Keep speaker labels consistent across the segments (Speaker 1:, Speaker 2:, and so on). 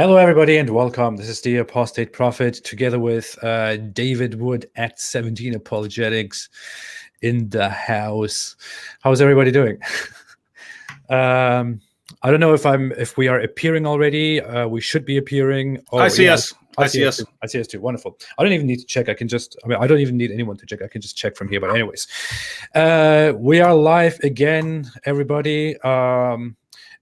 Speaker 1: Hello, everybody, and welcome. This is the Apostate Prophet, together with David Wood, Act 17 Apologetics, in the house. How's everybody doing? I don't know if we are appearing already. We should be appearing.
Speaker 2: Oh, I see us.
Speaker 1: I see us. I see us too. Wonderful. I don't even need to check. I don't even need anyone to check. I can just check from here. But anyways, we are live again, everybody.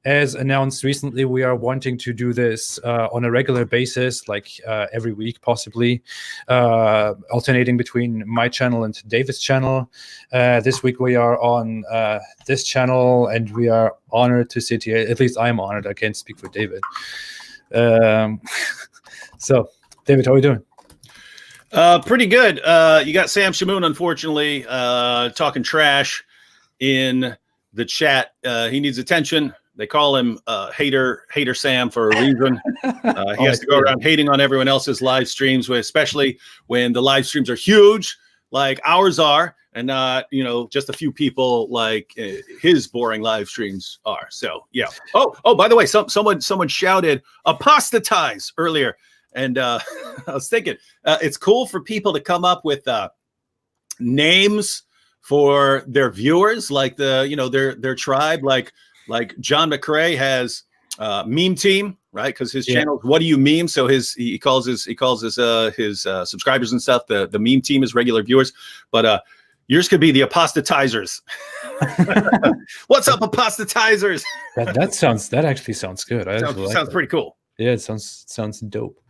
Speaker 1: As announced recently, we are wanting to do this on a regular basis, like every week, possibly, alternating between my channel and David's channel. This week we are on this channel, and we are honored to sit here. At least I'm honored. I can't speak for David. So, David, how are you doing?
Speaker 2: Pretty good. You got Sam Shamoon, unfortunately, talking trash in the chat. He needs attention. They call him Hater Sam for a reason. He has to go around hating on everyone else's live streams, especially when the live streams are huge, like ours are, and not, just a few people like his boring live streams are. So, yeah. Oh, by the way, someone shouted apostatize earlier. And I was thinking, it's cool for people to come up with names for their viewers, like their tribe, like John McCrae has meme team, right? Because his channel, what do you meme? So he calls his subscribers and stuff the meme team is regular viewers, but yours could be the apostatizers. What's up, apostatizers?
Speaker 1: that actually sounds good.
Speaker 2: Sounds pretty cool.
Speaker 1: Yeah, it sounds dope.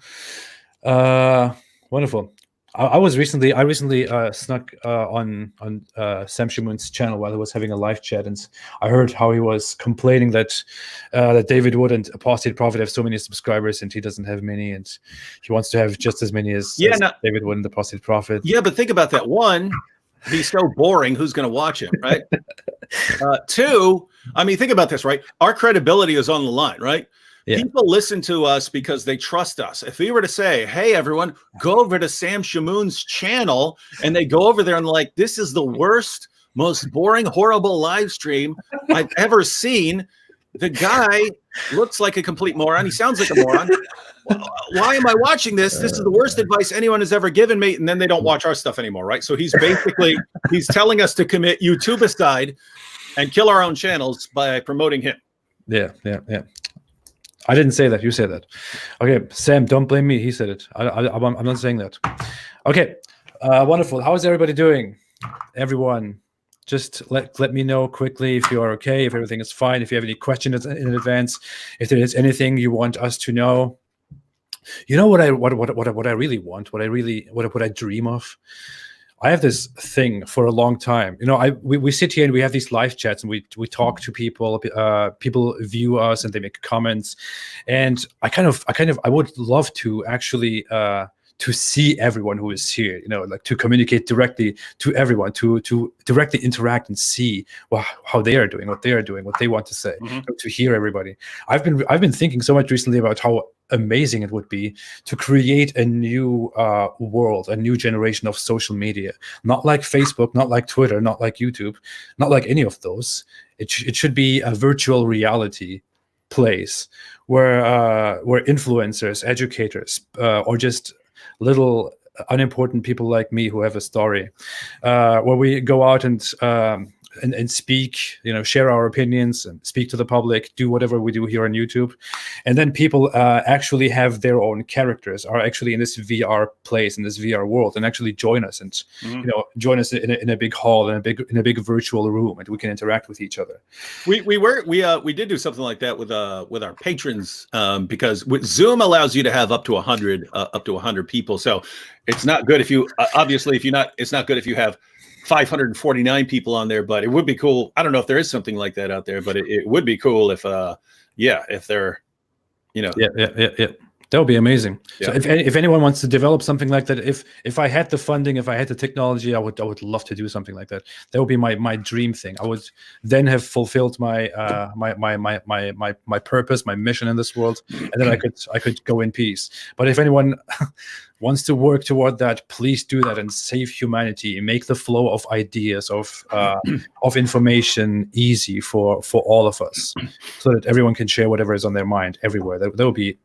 Speaker 1: Wonderful. I recently snuck on Sam Shamoon's channel while he was having a live chat, and I heard how he was complaining that David Wood and Apostate Prophet have so many subscribers and he doesn't have many, and he wants to have just as many as David Wood and Apostate Prophet.
Speaker 2: Yeah, but think about that. One, he's so boring. Who's going to watch him, right? Two, think about this, right? Our credibility is on the line, right? Yeah. People listen to us because they trust us. If we were to say, hey, everyone, go over to Sam Shamoon's channel, and they go over there and like, this is the worst, most boring, horrible live stream I've ever seen. The guy looks like a complete moron. He sounds like a moron. Why am I watching this? This is the worst advice anyone has ever given me. And then they don't watch our stuff anymore, right? So he's telling us to commit YouTubeicide and kill our own channels by promoting him.
Speaker 1: Yeah. I didn't say that. You said that. Okay, Sam, don't blame me. He said it. I'm not saying that. Okay, wonderful. How is everybody doing? Everyone, just let me know quickly if you are okay, if everything is fine, if you have any questions in advance, if there is anything you want us to know. You know what I really want, what I dream of? I have this thing for a long time. We sit here and we have these live chats and we talk to people. People view us and they make comments, and I would love to actually to see everyone who is here. Like to communicate directly to everyone, to directly interact and see how they are doing, what they are doing, what they want to say. To hear everybody. I've been thinking so much recently about how amazing it would be to create a new world, a new generation of social media, not like Facebook, not like Twitter, not like YouTube, not like any of those. It should be a virtual reality place where influencers, educators, or just little unimportant people like me who have a story, where we go out and speak, share our opinions and speak to the public, do whatever we do here on YouTube. And then people actually have their own characters, are actually in this VR place, in this VR world, and actually join us and, join us in a big hall, in a big virtual room, and we can interact with each other.
Speaker 2: We did do something like that with our patrons, because Zoom allows you to have up to 100 people. So it's not good if you, it's not good if you have 549 people on there, but it would be cool. I don't know if there is something like that out there, but it would be cool if they're,
Speaker 1: That would be amazing. Yeah. So if anyone wants to develop something like that, if I had the funding, if I had the technology, I would love to do something like that. That would be my dream thing. I would then have fulfilled my my purpose, my mission in this world, and then I could go in peace. But if anyone wants to work toward that, please do that and save humanity. Make the flow of ideas, of information easy for all of us, so that everyone can share whatever is on their mind everywhere. That would be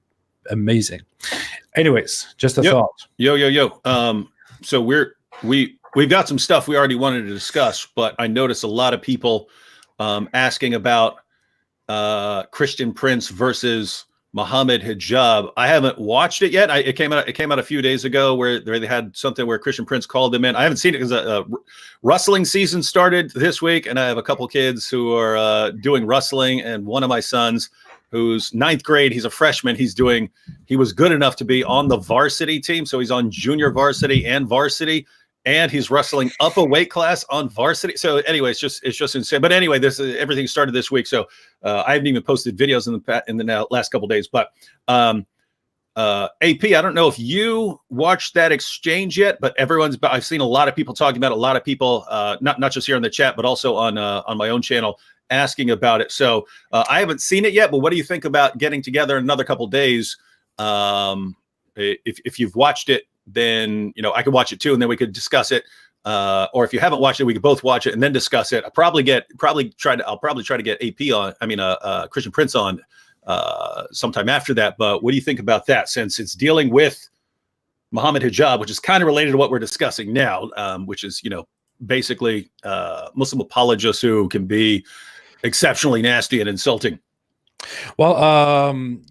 Speaker 1: amazing. Anyways, just a
Speaker 2: Yep.
Speaker 1: thought.
Speaker 2: Yo. So we've got some stuff we already wanted to discuss, but I noticed a lot of people asking about Christian Prince versus Muhammad Hijab. I haven't watched it yet. It came out a few days ago where they had something where Christian Prince called him in. I haven't seen it because wrestling season started this week, and I have a couple kids who are doing wrestling, and one of my sons, who's 9th grade, he's a freshman. He was good enough to be on the varsity team, so he's on junior varsity and varsity. And he's wrestling up a weight class on varsity. So anyway, it's just insane. But anyway, everything started this week. So I haven't even posted videos in the last couple of days. But AP, I don't know if you watched that exchange yet, but I've seen a lot of people talking about it, a lot of people, not just here in the chat, but also on my own channel asking about it. So I haven't seen it yet, but what do you think about getting together in another couple of days? If you've watched it, then I could watch it too, and then we could discuss it. Or if you haven't watched it, we could both watch it and then discuss it. I'll probably try to get AP on. Christian Prince on sometime after that. But what do you think about that? Since it's dealing with Muhammad Hijab, which is kind of related to what we're discussing now, which is basically Muslim apologists who can be exceptionally nasty and insulting.
Speaker 1: Well,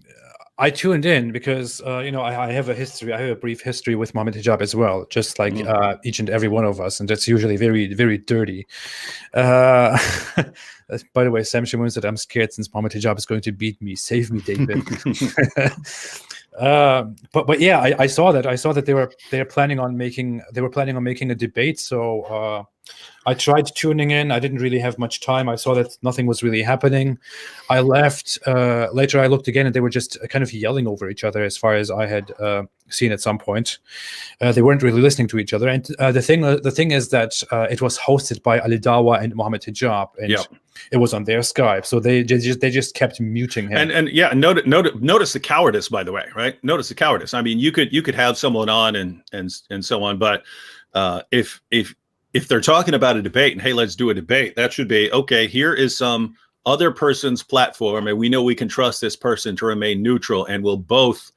Speaker 1: I tuned in because I have a history. I have a brief history with Muhammad Hijab as well, just like each and every one of us, and that's usually very, very dirty. By the way, Sam Shamoon said, "I'm scared since Muhammad Hijab is going to beat me. Save me, David." But yeah, I saw that. I saw that they were planning on making a debate. So I tried tuning in. I didn't really have much time. I saw that nothing was really happening. I left. Later, I looked again, and they were just kind of yelling over each other, as far as I had seen at some point. They weren't really listening to each other. And the thing is that it was hosted by Ali Dawa and Muhammad Hijab, and it was on their Skype. So they just kept muting him.
Speaker 2: And yeah, notice the cowardice, by the way, right? Notice the cowardice. I mean, you could have someone on and so on, but if they're talking about a debate and hey, let's do a debate, that should be okay. Here is some other person's platform, and we know we can trust this person to remain neutral, and we'll both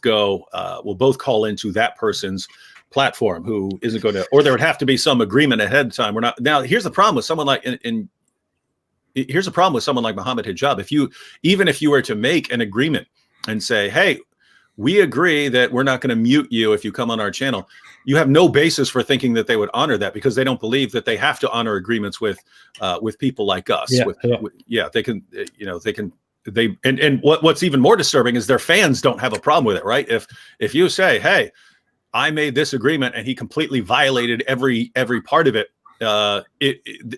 Speaker 2: call into that person's platform who isn't going to, or there would have to be some agreement ahead of time. We're not now. Here's the problem with someone like here's a problem with someone like Muhammad Hijab. Even if you were to make an agreement and say, hey, we agree that we're not going to mute you if you come on our channel, you have no basis for thinking that they would honor that, because they don't believe that they have to honor agreements with people like us. They can, and what's even more disturbing is their fans don't have a problem with it, right? If you say, hey, I made this agreement and he completely violated every part of it,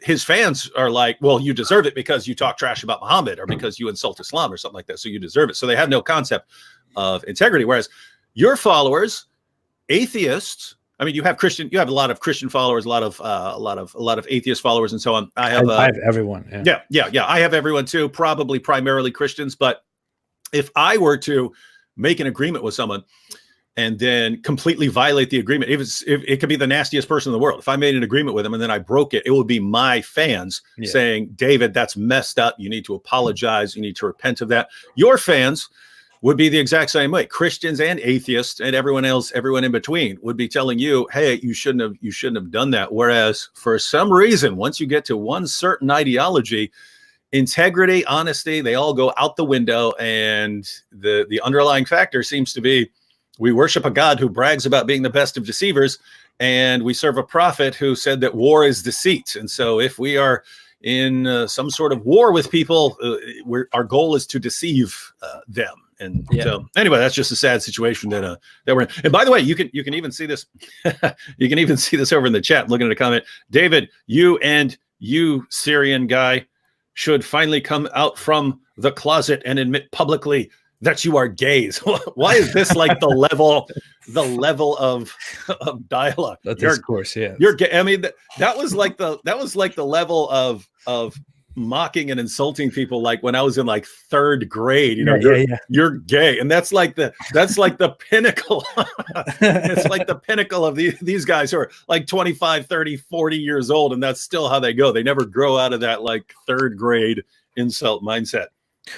Speaker 2: his fans are like, well, you deserve it because you talk trash about Muhammad or because you insult Islam or something like that. So you deserve it. So they have no concept of integrity. Whereas your followers, atheists, I mean, you have a lot of Christian followers, a lot of atheist followers, and so on. I have
Speaker 1: everyone.
Speaker 2: Yeah. I have everyone too. Probably primarily Christians. But if I were to make an agreement with someone and then completely violate the agreement, if it could be the nastiest person in the world. If I made an agreement with them and then I broke it, it would be my fans saying, David, that's messed up. You need to apologize. You need to repent of that. Your fans would be the exact same way. Christians and atheists and everyone else, everyone in between would be telling you, hey, you shouldn't have done that. Whereas for some reason, once you get to one certain ideology, integrity, honesty, they all go out the window. And the underlying factor seems to be, we worship a God who brags about being the best of deceivers, and we serve a prophet who said that war is deceit. And so if we are in some sort of war with people, our goal is to deceive them. And so anyway, that's just a sad situation that we're in. And by the way, you can even see this. You can even see this over in the chat. Looking at a comment, David, you Syrian guy should finally come out from the closet and admit publicly that you are gays. Why is this like the level of dialogue?
Speaker 1: The discourse,
Speaker 2: you're gay. I mean, that was like the level of mocking and insulting people. Like when I was in like 3rd grade, you're gay, and that's like the pinnacle. It's like the pinnacle of these guys who are like 25, 30, 40 years old, and that's still how they go. They never grow out of that like 3rd grade insult mindset.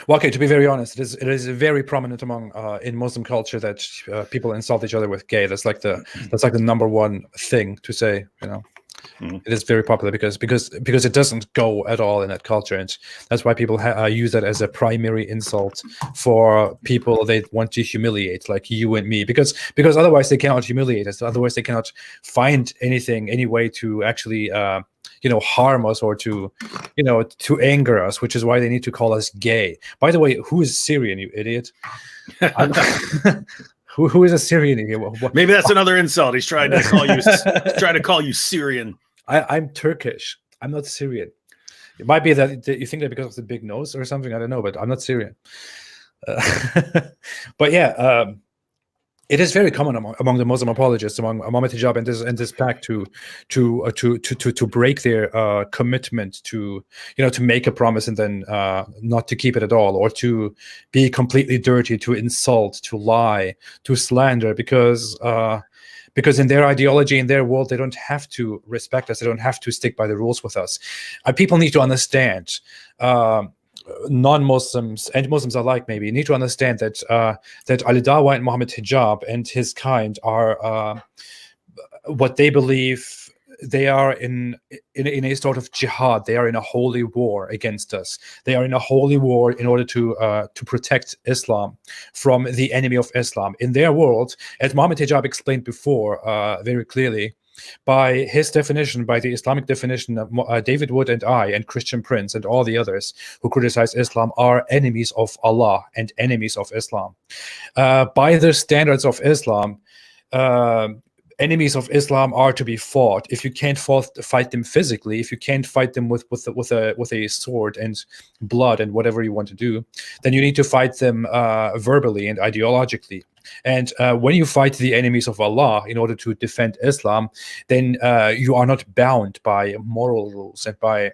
Speaker 1: Well, okay, to be very honest, it is very prominent among in Muslim culture that people insult each other with gay. That's like the number one thing to say. It is very popular because it doesn't go at all in that culture, and that's why people use that as a primary insult for people they want to humiliate, like you and me, because otherwise they cannot humiliate us. Otherwise they cannot find any way to actually harm us or to anger us, which is why they need to call us gay. By the way, who is Syrian, you idiot? Who is a Syrian here?
Speaker 2: Maybe that's another insult. He's trying to call you Syrian.
Speaker 1: I'm Turkish. I'm not Syrian. It might be that you think that because of the big nose or something. I don't know, but I'm not Syrian. But yeah, it is very common among the Muslim apologists, among Ahmadiyya and this pact to break their commitment to make a promise and then not to keep it at all, or to be completely dirty, to insult, to lie, to slander, because in their ideology, in their world, they don't have to respect us. They don't have to stick by the rules with us. People need to understand. Non-Muslims and Muslims alike maybe need to understand that Ali Dawa and Muhammad Hijab and his kind are what they believe. They are in a sort of jihad. They are in a holy war against us. They are in a holy war in order to protect Islam from the enemy of Islam. In their world, as Muhammad Hijab explained before very clearly, by his definition, by the Islamic definition, David Wood and I and Christian Prince and all the others who criticize Islam are enemies of Allah and enemies of Islam. By the standards of Islam, enemies of Islam are to be fought. If you can't fight them physically, if you can't fight them with a sword and blood and whatever you want to do, then you need to fight them verbally and ideologically. And when you fight the enemies of Allah in order to defend Islam, then you are not bound by moral rules and by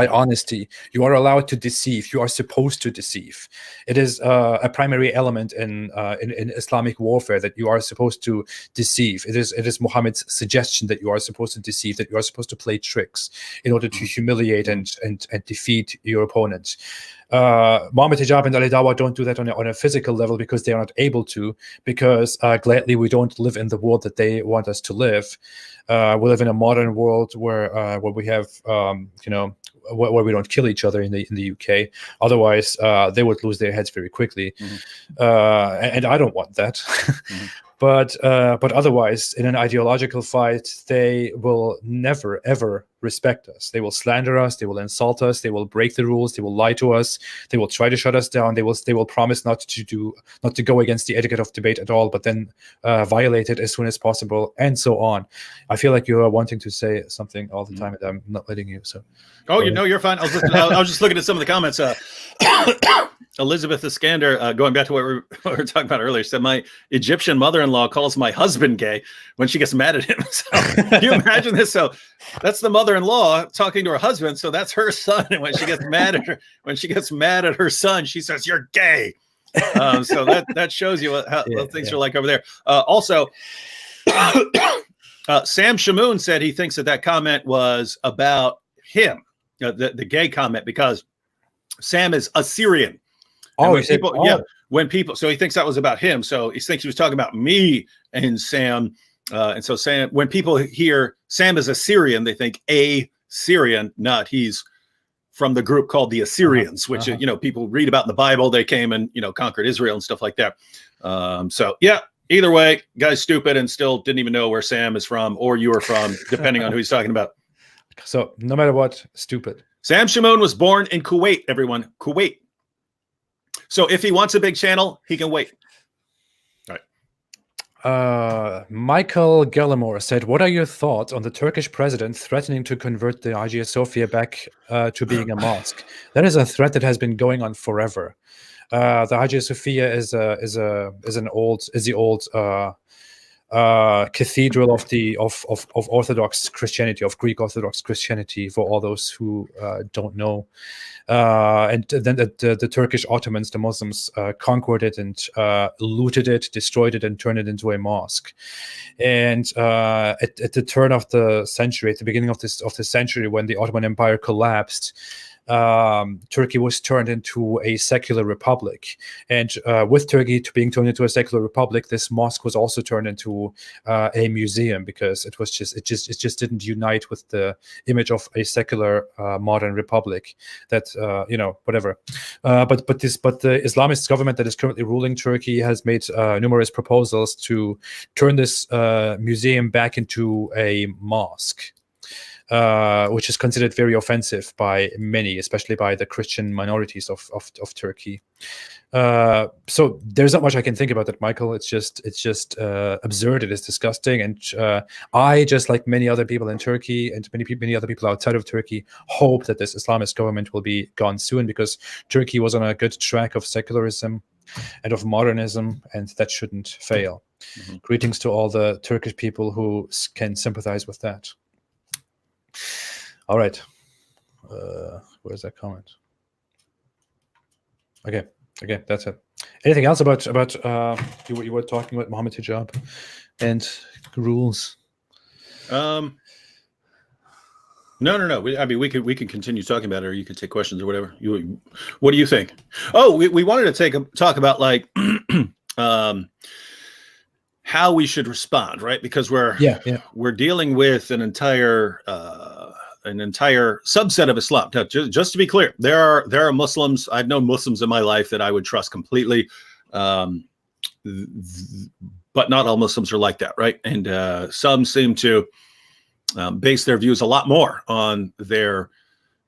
Speaker 1: honesty. You are allowed to deceive. You are supposed to deceive. It is a primary element in Islamic warfare that you are supposed to deceive. It is Muhammad's suggestion that you are supposed to deceive, that you are supposed to play tricks in order to humiliate and defeat your opponent. Muhammad Hijab and Ali Dawa don't do that on a physical level because they are not able to, because gladly we don't live in the world that they want us to live. We live in a modern world where we have where we don't kill each other in the UK. Otherwise, they would lose their heads very quickly, and I don't want that. But otherwise, in an ideological fight, they will never ever respect us. They will slander us. They will insult us. They will break the rules. They will lie to us. They will try to shut us down. They will promise not to go against the etiquette of debate at all, but then violate it as soon as possible, and so on. I feel like you are wanting to say something all the time, and I'm not letting you. So.
Speaker 2: Oh, you're fine. I was just looking at some of the comments. Elizabeth Iskander, going back to what we were talking about earlier, said, my Egyptian mother-in-law calls my husband gay when she gets mad at him. So, can you imagine this? So that's the mother-in-law talking to her husband. So that's her son. And when she gets mad at her son, she says, "You're gay." So that shows you how things are like over there. Also, Sam Shamoon said he thinks that comment was about him, the gay comment, because Sam is Assyrian.
Speaker 1: Oh,
Speaker 2: when people, so he thinks that was about him. So he thinks he was talking about me and Sam. And so Sam, when people hear Sam is Assyrian, they think a Syrian, not he's from the group called the Assyrians, which, people read about in the Bible. They came and, conquered Israel and stuff like that. So yeah, either way, guy's stupid and still didn't even know where Sam is from or you are from, depending on who he's talking about.
Speaker 1: So no matter what, stupid.
Speaker 2: Sam Shamoon was born in Kuwait, everyone. Kuwait. So if he wants a big channel, he can wait. All
Speaker 1: right. Michael Gallimore said, what are your thoughts on the Turkish president threatening to convert the Hagia Sophia back to being a mosque? That is a threat that has been going on forever. The Hagia Sophia is the old cathedral of Orthodox Christianity, of Greek Orthodox Christianity, for all those who don't know. And then the Turkish Ottomans, the Muslims, conquered it and looted it, destroyed it, and turned it into a mosque. And at the turn of the century, at the beginning of the century, when the Ottoman Empire collapsed, Turkey was turned into a secular republic, and with Turkey being turned into a secular republic, this mosque was also turned into a museum, because it just didn't unite with the image of a secular modern republic. That whatever. But the Islamist government that is currently ruling Turkey has made numerous proposals to turn this museum back into a mosque, which is considered very offensive by many, especially by the Christian minorities of Turkey. So there's not much I can think about that, Michael. It's just absurd. It is disgusting, and I, just like many other people in Turkey and many other people outside of Turkey, hope that this Islamist government will be gone soon, because Turkey was on a good track of secularism and of modernism, and that shouldn't fail. Mm-hmm. Greetings to all the Turkish people who can sympathize with that. All right. Where's that comment? Okay, that's it. Anything else about you were talking about Mohammed hijab and rules?
Speaker 2: No. I mean, we can continue talking about it, or you can take questions or whatever. What do you think? Oh, we wanted to talk about like how we should respond, right? Because we're dealing with an entire subset of Islam. Now, just to be clear, there are Muslims. I've known Muslims in my life that I would trust completely, but not all Muslims are like that, right? And some seem to base their views a lot more on their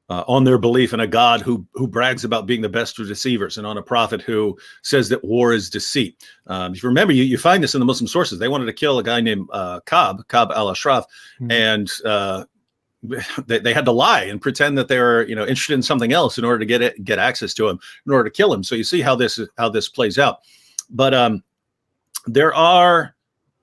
Speaker 2: belief in a God who brags about being the best of deceivers, and on a prophet who says that war is deceit. If you remember, you find this in the Muslim sources. They wanted to kill a guy named Ka'b al-Ashraf, and they had to lie and pretend that they were interested in something else in order to get access to him, in order to kill him. So you see how this plays out. But there are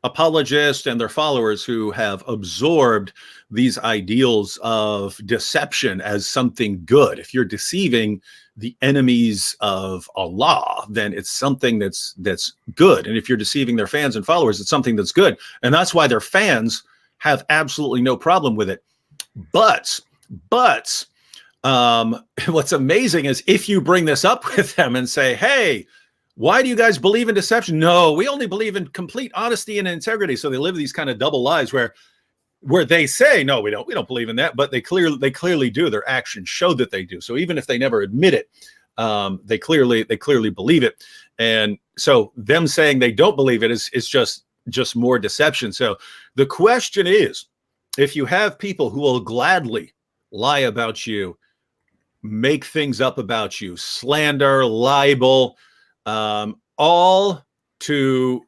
Speaker 2: apologists and their followers who have absorbed these ideals of deception as something good. If you're deceiving the enemies of Allah, then it's something that's good. And if you're deceiving their fans and followers, it's something that's good. And that's why their fans have absolutely no problem with it. But what's amazing is if you bring this up with them and say, hey, why do you guys believe in deception? No, we only believe in complete honesty and integrity. So they live these kind of double lives where they say, no, we don't believe in that, but they clearly do. Their actions show that they do. So even if they never admit it, they clearly believe it. And so them saying they don't believe it is just more deception. So the question is, if you have people who will gladly lie about you, make things up about you, slander, libel, all to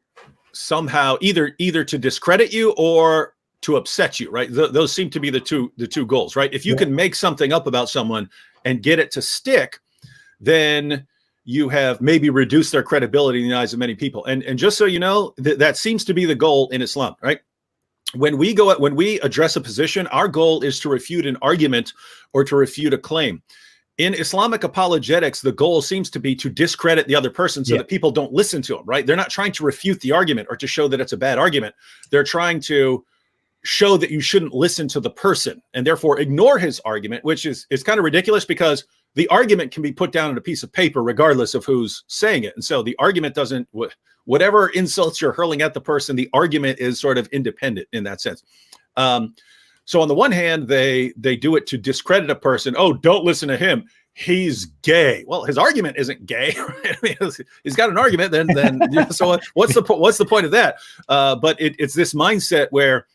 Speaker 2: somehow either to discredit you or to upset you, right? Those seem to be the two goals, right? If you can make something up about someone and get it to stick, then you have maybe reduced their credibility in the eyes of many people. And just so you know, that seems to be the goal in Islam, right? When we address a position, our goal is to refute an argument or to refute a claim. In Islamic apologetics, the goal seems to be to discredit the other person so that people don't listen to them, right? They're not trying to refute the argument or to show that it's a bad argument. They're trying to show that you shouldn't listen to the person and therefore ignore his argument, which is kind of ridiculous because the argument can be put down on a piece of paper regardless of who's saying it. And so the argument doesn't, whatever insults you're hurling at the person, the argument is sort of independent in that sense. So on the one hand, they do it to discredit a person. Oh, don't listen to him. He's gay. Well, his argument isn't gay. Right? I mean, he's got an argument. Then so what's the point of that? But it's this mindset where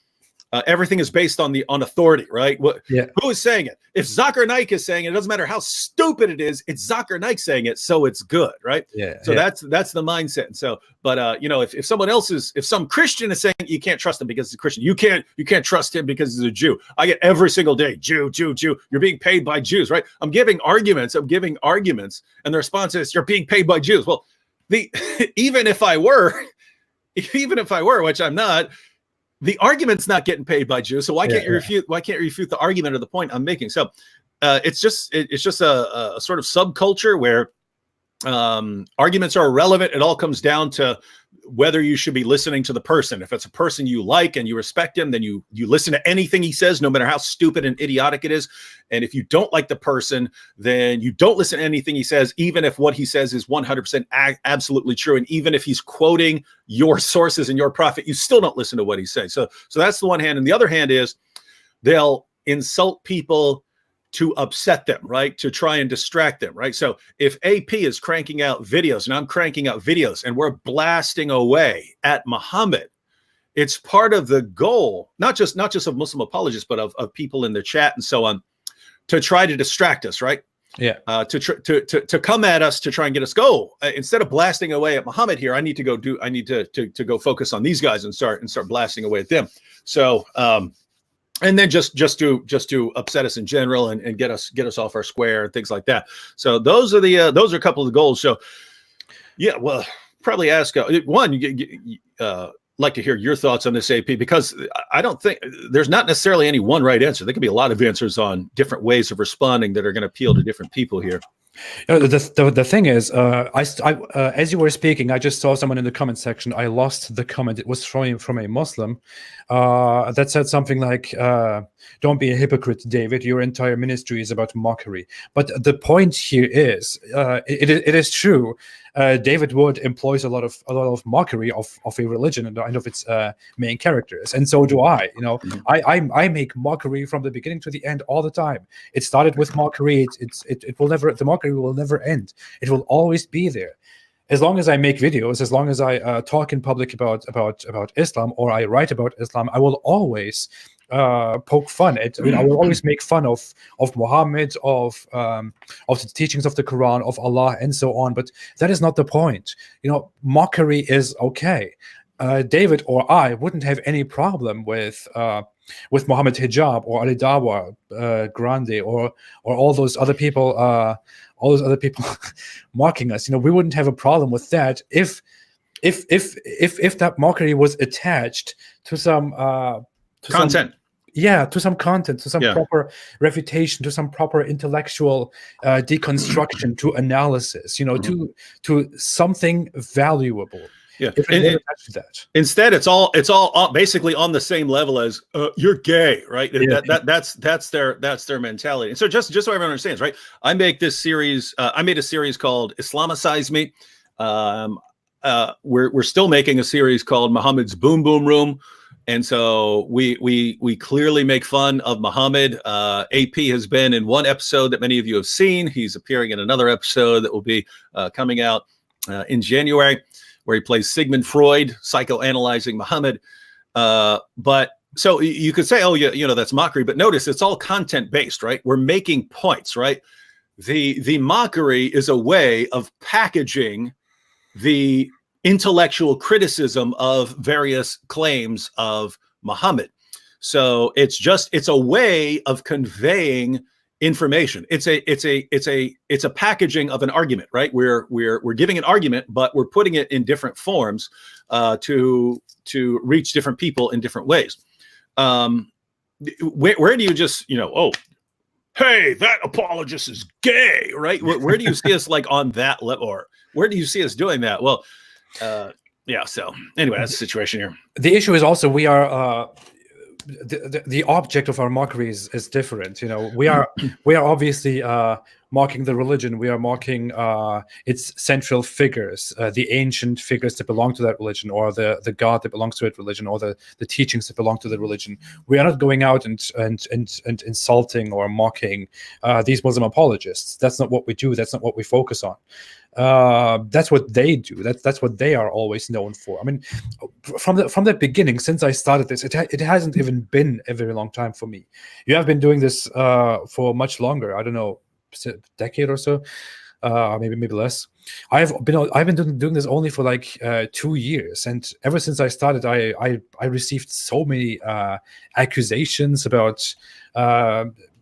Speaker 2: everything is based on authority, right? Who is saying it? If Zakir Naik is saying it, it doesn't matter how stupid it is. It's Zakir Naik saying it, so it's good, right? So that's the mindset. And so, but if someone else if some Christian is saying you can't trust him because he's a Christian, you can't trust him because he's a Jew. I get every single day, Jew. You're being paid by Jews, right? I'm giving arguments, and the response is you're being paid by Jews. Well, even if I were, which I'm not. The argument's not getting paid by Jews, so why can't you refute? Why can't you refute the argument or the point I'm making? So, it's just a sort of subculture where arguments are irrelevant. It all comes down to whether you should be listening to the person. If it's a person you like and you respect him, then you listen to anything he says, no matter how stupid and idiotic it is. And if you don't like the person, then you don't listen to anything he says, even if what he says is 100% absolutely true. And even if he's quoting your sources and your prophet, you still don't listen to what he's saying. So that's the one hand. And the other hand is they'll insult people to upset them, right? To try and distract them, right? So if AP is cranking out videos and I'm cranking out videos and we're blasting away at Muhammad, it's part of the goal, not just of Muslim apologists, but of people in the chat and so on, to try to distract us, right?
Speaker 1: Yeah.
Speaker 2: To come at us to try and get us go. Instead of blasting away at Muhammad here, I need to go focus on these guys and start blasting away at them. So and then just to upset us in general and get us off our square and things like that. So those are a couple of the goals. So yeah, well, probably ask one. Like to hear your thoughts on this, AP, because I don't think there's not necessarily any one right answer. There could be a lot of answers on different ways of responding that are going to appeal to different people here.
Speaker 1: The thing is, as you were speaking, I just saw someone in the comment section. I lost the comment. It was from a Muslim that said something like, "Don't be a hypocrite, David. Your entire ministry is about mockery." But the point here is, it is true. David Wood employs a lot of mockery of a religion and of its main characters, and so do I. You know, I make mockery from the beginning to the end all the time. It started with mockery. It will never. The mockery will never end. It will always be there. As long as I make videos, as long as I talk in public about Islam, or I write about Islam, I will always poke fun at. I mean, I will always make fun of Muhammad, of the teachings of the Quran, of Allah, and so on. But that is not the point. You know, mockery is okay. David or I wouldn't have any problem with Muhammad Hijab or Ali Dawa Grande or all those other people mocking us. You know, we wouldn't have a problem with that if that mockery was attached to some
Speaker 2: content.
Speaker 1: To some content, to some proper refutation, to some proper intellectual deconstruction, to analysis, you know, to something valuable.
Speaker 2: Yeah.
Speaker 1: That.
Speaker 2: Instead, it's all basically on the same level as you're gay, right? Yeah. That's their mentality. And so just so everyone understands, right? I made a series called Islamicize Me. We're still making a series called Muhammad's Boom Boom Room. And so we clearly make fun of Muhammad. AP has been in one episode that many of you have seen. He's appearing in another episode that will be coming out in January, where he plays Sigmund Freud, psychoanalyzing Muhammad. But so you could say, oh, you know, that's mockery. But notice it's all content based, right? We're making points, right? The mockery is a way of packaging the intellectual criticism of various claims of Muhammad. So it's a way of conveying information. It's a packaging of an argument, right? We're giving an argument, but we're putting it in different forms to reach different people in different ways. Where do you just, you know, oh, hey, that apologist is gay, right? Where do you see us like on that level, or where do you see us doing that? Well, yeah. So anyway, that's the situation here.
Speaker 1: The issue is also we are the object of our mockery is different. You know, we are obviously mocking the religion. We are mocking its central figures, the ancient figures that belong to that religion, or the God that belongs to that religion, or the teachings that belong to the religion. We are not going out and insulting or mocking these Muslim apologists. That's not what we do. That's not what we focus on. That's what they do. That's what they are always known for. I mean, from the beginning, since I started this, it hasn't even been a very long time for me. You have been doing this for much longer. I don't know, a decade or so, maybe less. I've been doing this only for like 2 years, and ever since I started, I received so many accusations about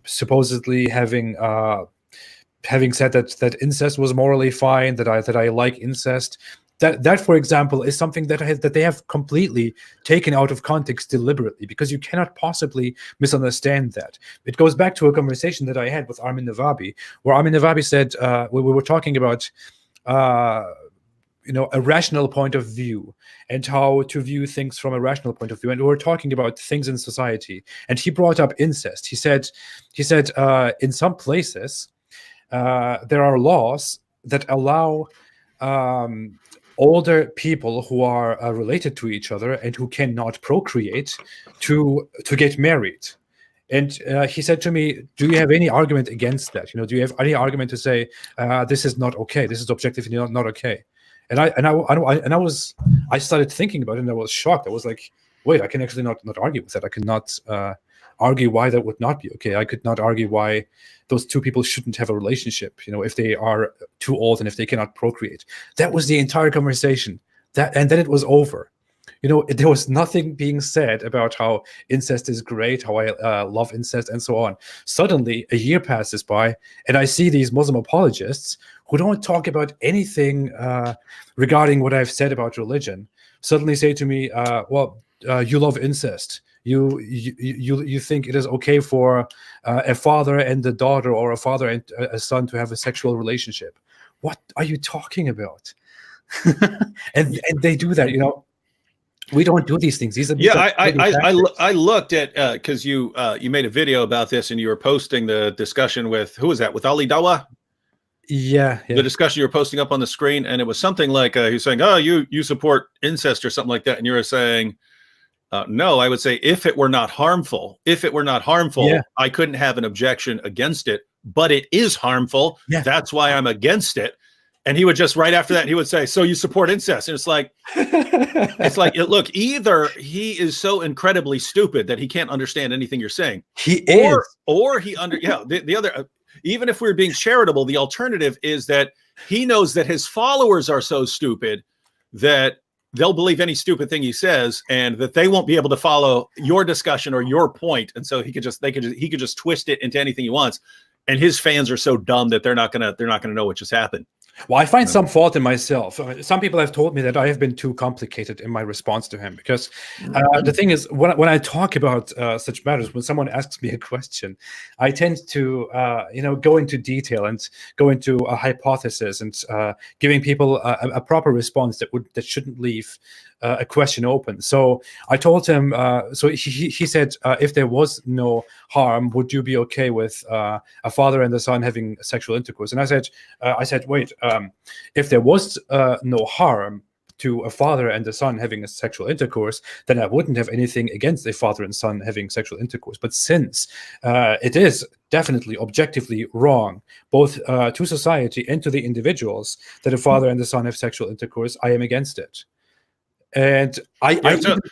Speaker 1: supposedly having said that incest was morally fine, that I like incest. That, for example, is something that they have completely taken out of context deliberately, because you cannot possibly misunderstand that. It goes back to a conversation that I had with Armin Navabi, where Armin Navabi said we were talking about a rational point of view and how to view things from a rational point of view. And we were talking about things in society, and he brought up incest. He said, in some places there are laws that allow older people who are related to each other and who cannot procreate to get married. And he said to me, do you have any argument against that? Do you have any argument to say this is not okay? This is objectively not okay? And I started thinking about it, and I was shocked. I was like, wait, I can actually not argue with that. I cannot argue why that would not be okay. I could not argue why those two people shouldn't have a relationship, if they are too old and if they cannot procreate. That was the entire conversation. And then it was over. There was nothing being said about how incest is great, how I love incest, and so on. Suddenly, a year passes by, and I see these Muslim apologists who don't talk about anything regarding what I've said about religion suddenly say to me, well, you love incest. You think it is okay for a father and a daughter, or a father and a son, to have a sexual relationship? What are you talking about? and they do that, We don't do these things. These are
Speaker 2: I looked at because you made a video about this, and you were posting the discussion with, who was that, with Ali Dawa?
Speaker 1: Yeah.
Speaker 2: The discussion you were posting up on the screen, and it was something like he was saying, "Oh, you support incest," or something like that, and you were saying, "No, I would say if it were not harmful, yeah, I couldn't have an objection against it, but it is harmful. Yeah. That's why I'm against it." And he would just, right after that, he would say, "So you support incest?" And it's like, look, either he is so incredibly stupid that he can't understand anything you're saying. Or he the other, even if we're being charitable, the alternative is that he knows that his followers are so stupid that they'll believe any stupid thing he says, and that they won't be able to follow your discussion or your point. And so he could just twist it into anything he wants. And his fans are so dumb that they're not gonna know what just happened.
Speaker 1: Well, I find some fault in myself. Some people have told me that I have been too complicated in my response to him, because the thing is, when I talk about such matters, when someone asks me a question, I tend to go into detail and go into a hypothesis, and giving people a proper response that shouldn't leave a question open. So I told him. So he said, if there was no harm, would you be okay with a father and a son having sexual intercourse? And I said, wait. If there was no harm to a father and a son having a sexual intercourse, then I wouldn't have anything against a father and son having sexual intercourse. But since it is definitely objectively wrong, both to society and to the individuals, that a father and a son have sexual intercourse, I am against it. And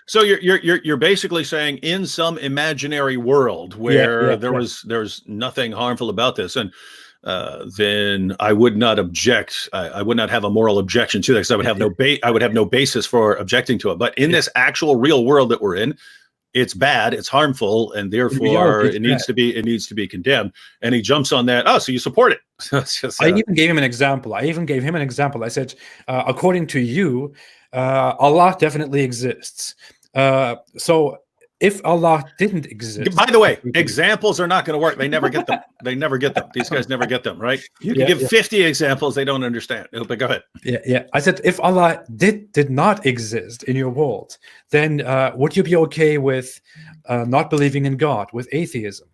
Speaker 2: so you're basically saying, in some imaginary world where there's nothing harmful about this, and then I would not object. I would not have a moral objection to that, because I would have no basis for objecting to it. But in this actual real world that we're in, it's bad, it's harmful, and therefore it needs to be condemned. And he jumps on that. Oh, so you support it?
Speaker 1: I even gave him an example. I said, according to you, Allah definitely exists. So if Allah didn't exist,
Speaker 2: by the way, examples are not going to work. They never get them. These guys never get them, right? You can give 50 examples, they don't understand. But go ahead.
Speaker 1: Yeah. I said, if Allah did not exist in your world, then would you be okay with not believing in God, with atheism?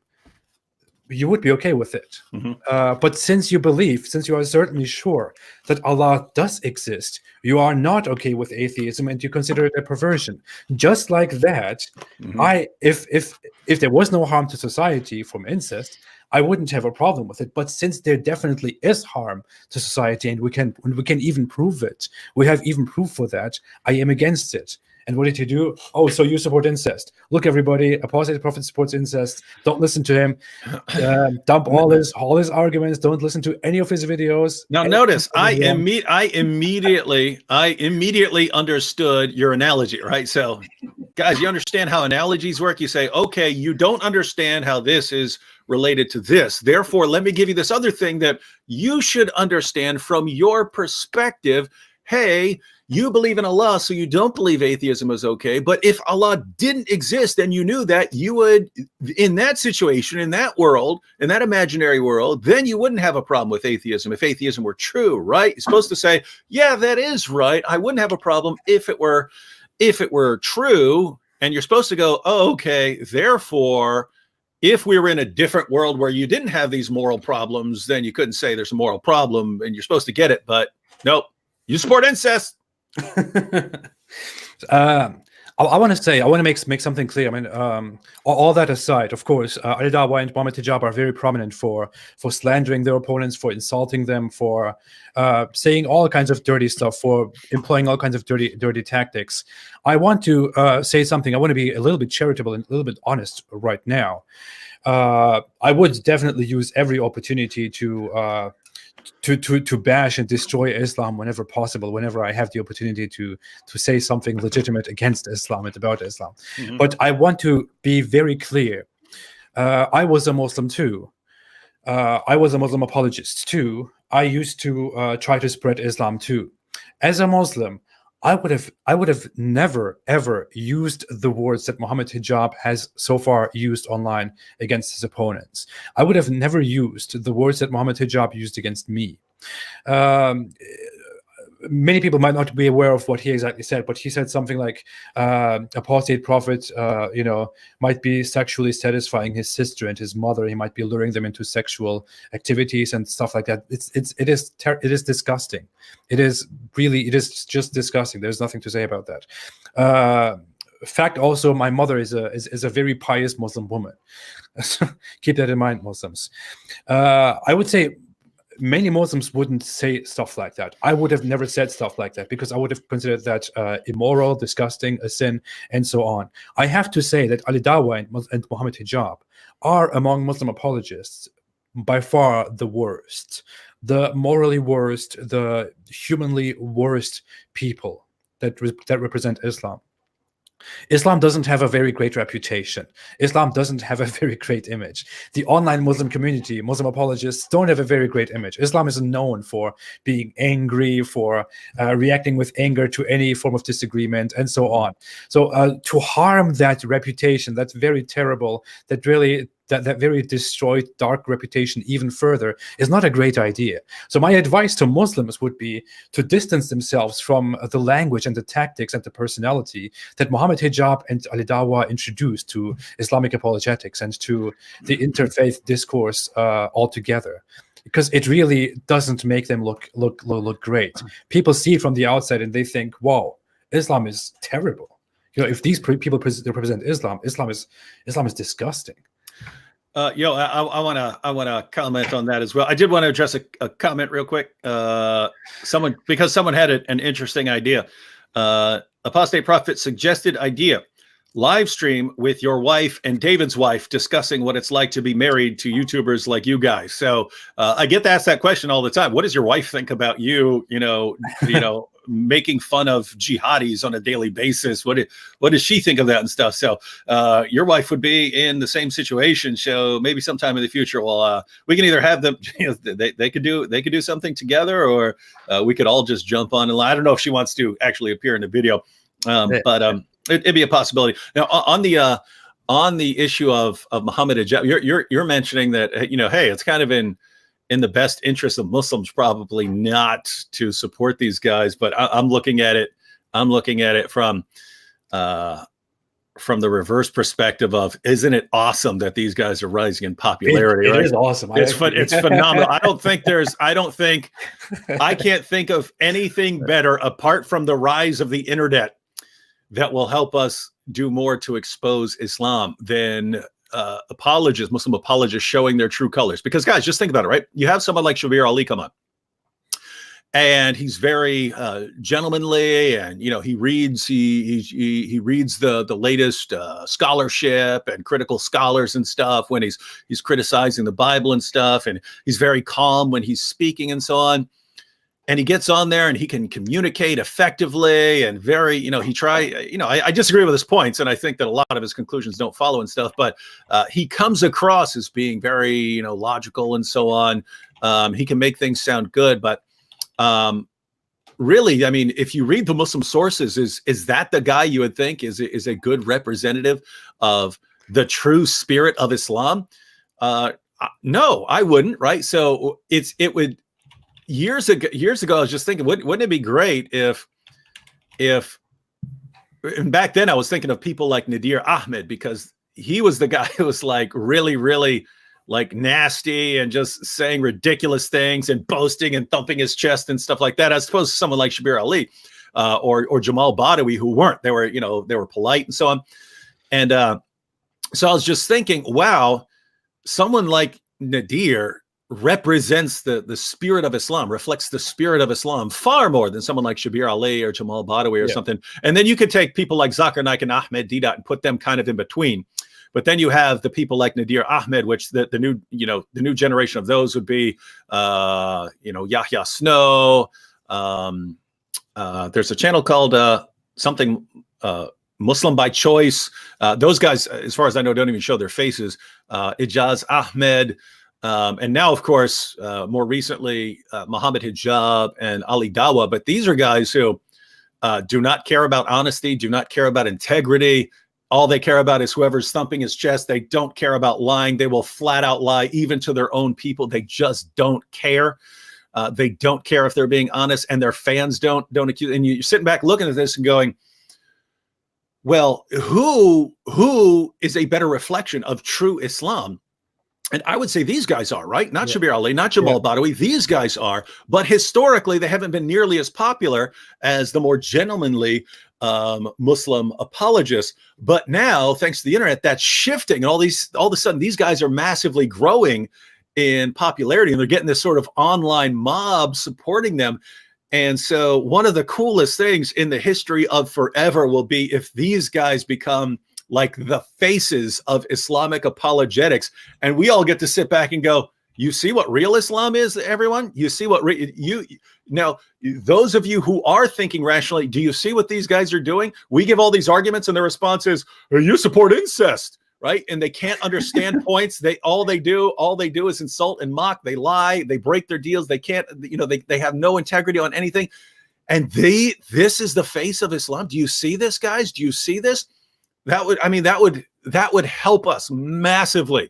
Speaker 1: You would be okay with it. Mm-hmm. But since you are certainly sure that Allah does exist, you are not okay with atheism, and you consider it a perversion. Just like that, mm-hmm. If there was no harm to society from incest, I wouldn't have a problem with it. But since there definitely is harm to society, and we can even prove it, we have even proof for that, I am against it. And what did he do? Oh, so you support incest. Look, everybody, Apostate Prophet supports incest. Don't listen to him. Dump all his arguments. Don't listen to any of his videos.
Speaker 2: Now, notice, I immediately understood your analogy, right? So, guys, you understand how analogies work? You say, okay, you don't understand how this is related to this. Therefore, let me give you this other thing that you should understand from your perspective. hey, you believe in Allah, so you don't believe atheism is okay. But if Allah didn't exist and you knew that, you would, in that situation, in that world, in that imaginary world, then you wouldn't have a problem with atheism if atheism were true, right? You're supposed to say, yeah, that is right. I wouldn't have a problem if it were true. And you're supposed to go, oh, okay, therefore, if we were in a different world where you didn't have these moral problems, then you couldn't say there's a moral problem and you're supposed to get it. But nope, you support incest.
Speaker 1: I want to make something clear. I mean, all that aside, of course, Ali Dawah and Mohammed Hijab are very prominent for slandering their opponents, for insulting them, for saying all kinds of dirty stuff, for employing all kinds of dirty tactics. I want to say something. I want to be a little bit charitable and a little bit honest right now. I would definitely use every opportunity to bash and destroy Islam whenever possible, whenever I have the opportunity to say something legitimate against Islam and about Islam. Mm-hmm. But I want to be very clear. I was a Muslim too. I was a Muslim apologist too. I used to try to spread Islam too. As a Muslim, I would have never ever used the words that Mohammed Hijab has so far used online against his opponents. I would have never used the words that Mohammed Hijab used against me. Many people might not be aware of what he exactly said, but he said something like apostate prophet, might be sexually satisfying his sister and his mother. He might be luring them into sexual activities and stuff like that. It is disgusting. It is just disgusting. There's nothing to say about that. Fact also, my mother is a very pious Muslim woman. Keep that in mind, Muslims. I would say many Muslims wouldn't say stuff like that. I would have never said stuff like that because I would have considered that immoral, disgusting, a sin, and so on. I have to say that Ali Dawah and Mohammed Hijab are among Muslim apologists by far the worst, the morally worst, the humanly worst people that represent Islam. Islam doesn't have a very great reputation. Islam doesn't have a very great image. The online Muslim community, Muslim apologists, don't have a very great image. Islam is known for being angry, for reacting with anger to any form of disagreement, and so on. So to harm that reputation, that's very terrible, that very destroyed dark reputation even further is not a great idea. So my advice to Muslims would be to distance themselves from the language and the tactics and the personality that Mohammed Hijab and Ali Dawah introduced to Islamic apologetics and to the interfaith discourse altogether, because it really doesn't make them look great. People see it from the outside and they think, "Wow, Islam is terrible." If these people represent Islam, Islam is disgusting.
Speaker 2: I want to comment on that as well. I did want to address a comment real quick. Someone had an interesting idea. Apostate Prophet suggested idea: live stream with your wife and David's wife discussing what it's like to be married to YouTubers like you guys. So I get to ask that question all the time. What does your wife think about you? Making fun of jihadis on a daily basis. What does she think of that and stuff? So your wife would be in the same situation. So maybe sometime in the future, we can either have them, they could do something together, or we could all just jump on. And I don't know if she wants to actually appear in the video, but it'd be a possibility. Now on the issue of Muhammad Hijab, you're mentioning that hey, it's kind of in the best interest of Muslims probably not to support these guys, but I'm looking at it from the reverse perspective of, isn't it awesome that these guys are rising in popularity?
Speaker 1: It
Speaker 2: right?
Speaker 1: is awesome.
Speaker 2: It's phenomenal. I can't think of anything better apart from the rise of the internet that will help us do more to expose Islam than Muslim apologists showing their true colors. Because guys, just think about it, right? You have someone like Shabir Ali come on, and he's very gentlemanly, and he reads the latest scholarship and critical scholars and stuff when he's criticizing the Bible and stuff, and he's very calm when he's speaking and so on. And he gets on there and he can communicate effectively and very, I disagree with his points. And I think that a lot of his conclusions don't follow and stuff, but he comes across as being very, logical and so on. He can make things sound good, but really, I mean, if you read the Muslim sources, is that the guy you would think is a good representative of the true spirit of Islam? No, I wouldn't. Right. So it would years ago, I was just thinking, wouldn't it be great if and back then I was thinking of people like Nadir Ahmed, because he was the guy who was like really, really like nasty and just saying ridiculous things and boasting and thumping his chest and stuff like that. As opposed to someone like Shabir Ali or Jamal Badawi, who weren't. They were polite and so on. And so I was just thinking, wow, someone like Nadir represents the spirit of Islam, reflects the spirit of Islam far more than someone like Shabir Ali or Jamal Badawi or something. And then you could take people like Zakir Naik and Ahmed Deedat and put them kind of in between. But then you have the people like Nadir Ahmed, which the new generation of those would be, Yahya Snow. There's a channel called something Muslim by Choice. Those guys, as far as I know, don't even show their faces. Ijaz Ahmed. And now, of course, more recently, Muhammad Hijab and Ali Dawa. But these are guys who do not care about honesty, do not care about integrity. All they care about is whoever's thumping his chest. They don't care about lying. They will flat out lie, even to their own people. They just don't care. They don't care if they're being honest, and their fans don't accuse. And you're sitting back looking at this and going, well, who is a better reflection of true Islam? And I would say these guys are, right? Not Shabir Ali, not Jamal Badawi. These guys are. But historically, they haven't been nearly as popular as the more gentlemanly Muslim apologists. But now, thanks to the internet, that's shifting. And all of a sudden, these guys are massively growing in popularity. And they're getting this sort of online mob supporting them. And so one of the coolest things in the history of forever will be if these guys become like the faces of Islamic apologetics, and we all get to sit back and go, you see what real Islam is, everyone? You see what now, those of you who are thinking rationally, do you see what these guys are doing? We give all these arguments and their response is, you support incest, right? And they can't understand points. All they do is insult and mock. They lie, they break their deals. They can't, they have no integrity on anything. And this is the face of Islam. Do you see this, guys? Do you see this? That would help us massively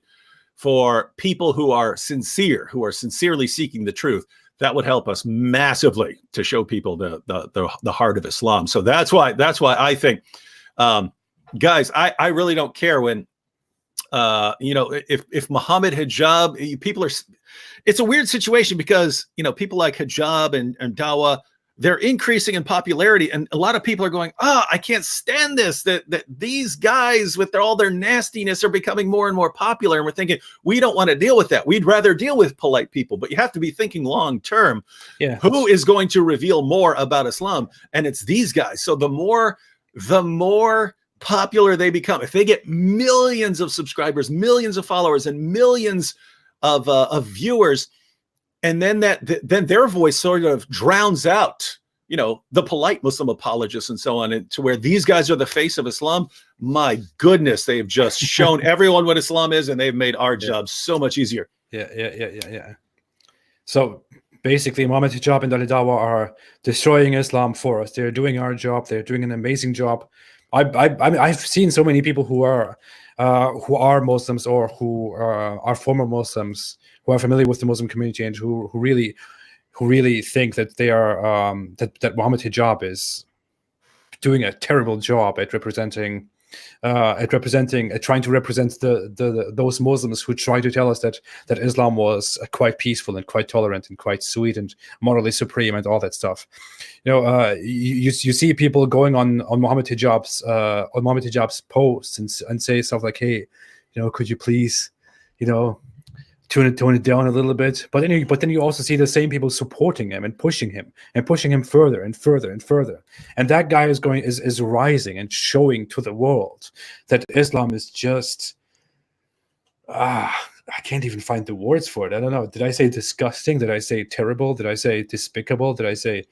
Speaker 2: for people who are sincerely seeking the truth. That would help us massively to show people the heart of Islam. So that's why I think, guys, I really don't care when, if Muhammad Hijab, people are, it's a weird situation because, people like Hijab and Dawa, they're increasing in popularity, and a lot of people are going, I can't stand this, that these guys with all their nastiness are becoming more and more popular. And we're thinking, we don't want to deal with that. We'd rather deal with polite people. But you have to be thinking long term. Yeah. Who is going to reveal more about Islam? And it's these guys. So the more popular they become, if they get millions of subscribers, millions of followers, and millions of viewers, and then then their voice sort of drowns out, the polite Muslim apologists and so on, and to where these guys are the face of Islam. My goodness, they've just shown everyone what Islam is, and they've made our job so much easier.
Speaker 1: Yeah. So basically, Muhammad Hijab and Ali Dawa are destroying Islam for us. They're doing our job. They're doing an amazing job. I've seen so many people who are Muslims or who are former Muslims, who are familiar with the Muslim community, and who really think that they are that Muhammad Hijab is doing a terrible job at representing, trying to represent those Muslims who try to tell us that Islam was quite peaceful and quite tolerant and quite sweet and morally supreme and all that stuff. You see people going on Muhammad Hijab's posts and say stuff like, hey, could you please, tone it down a little bit. But then you also see the same people supporting him and pushing him further and further and further. And that guy is rising and showing to the world that Islam is just I can't even find the words for it. I don't know. Did I say disgusting? Did I say terrible? Did I say despicable? Did I say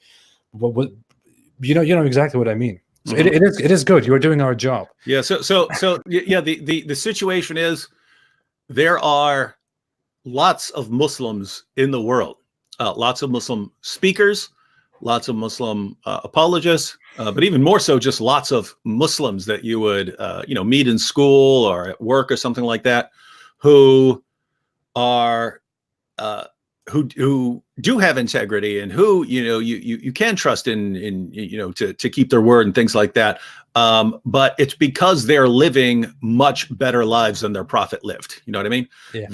Speaker 1: what you know exactly what I mean. So it is good. You're doing our job.
Speaker 2: Yeah. So yeah, the situation is there are lots of Muslims in the world, lots of Muslim speakers, lots of Muslim apologists, but even more so, just lots of Muslims that you would, meet in school or at work or something like that, who are who do have integrity and who you can trust in to keep their word and things like that. But it's because they're living much better lives than their prophet lived. You know what I mean?
Speaker 1: Yeah.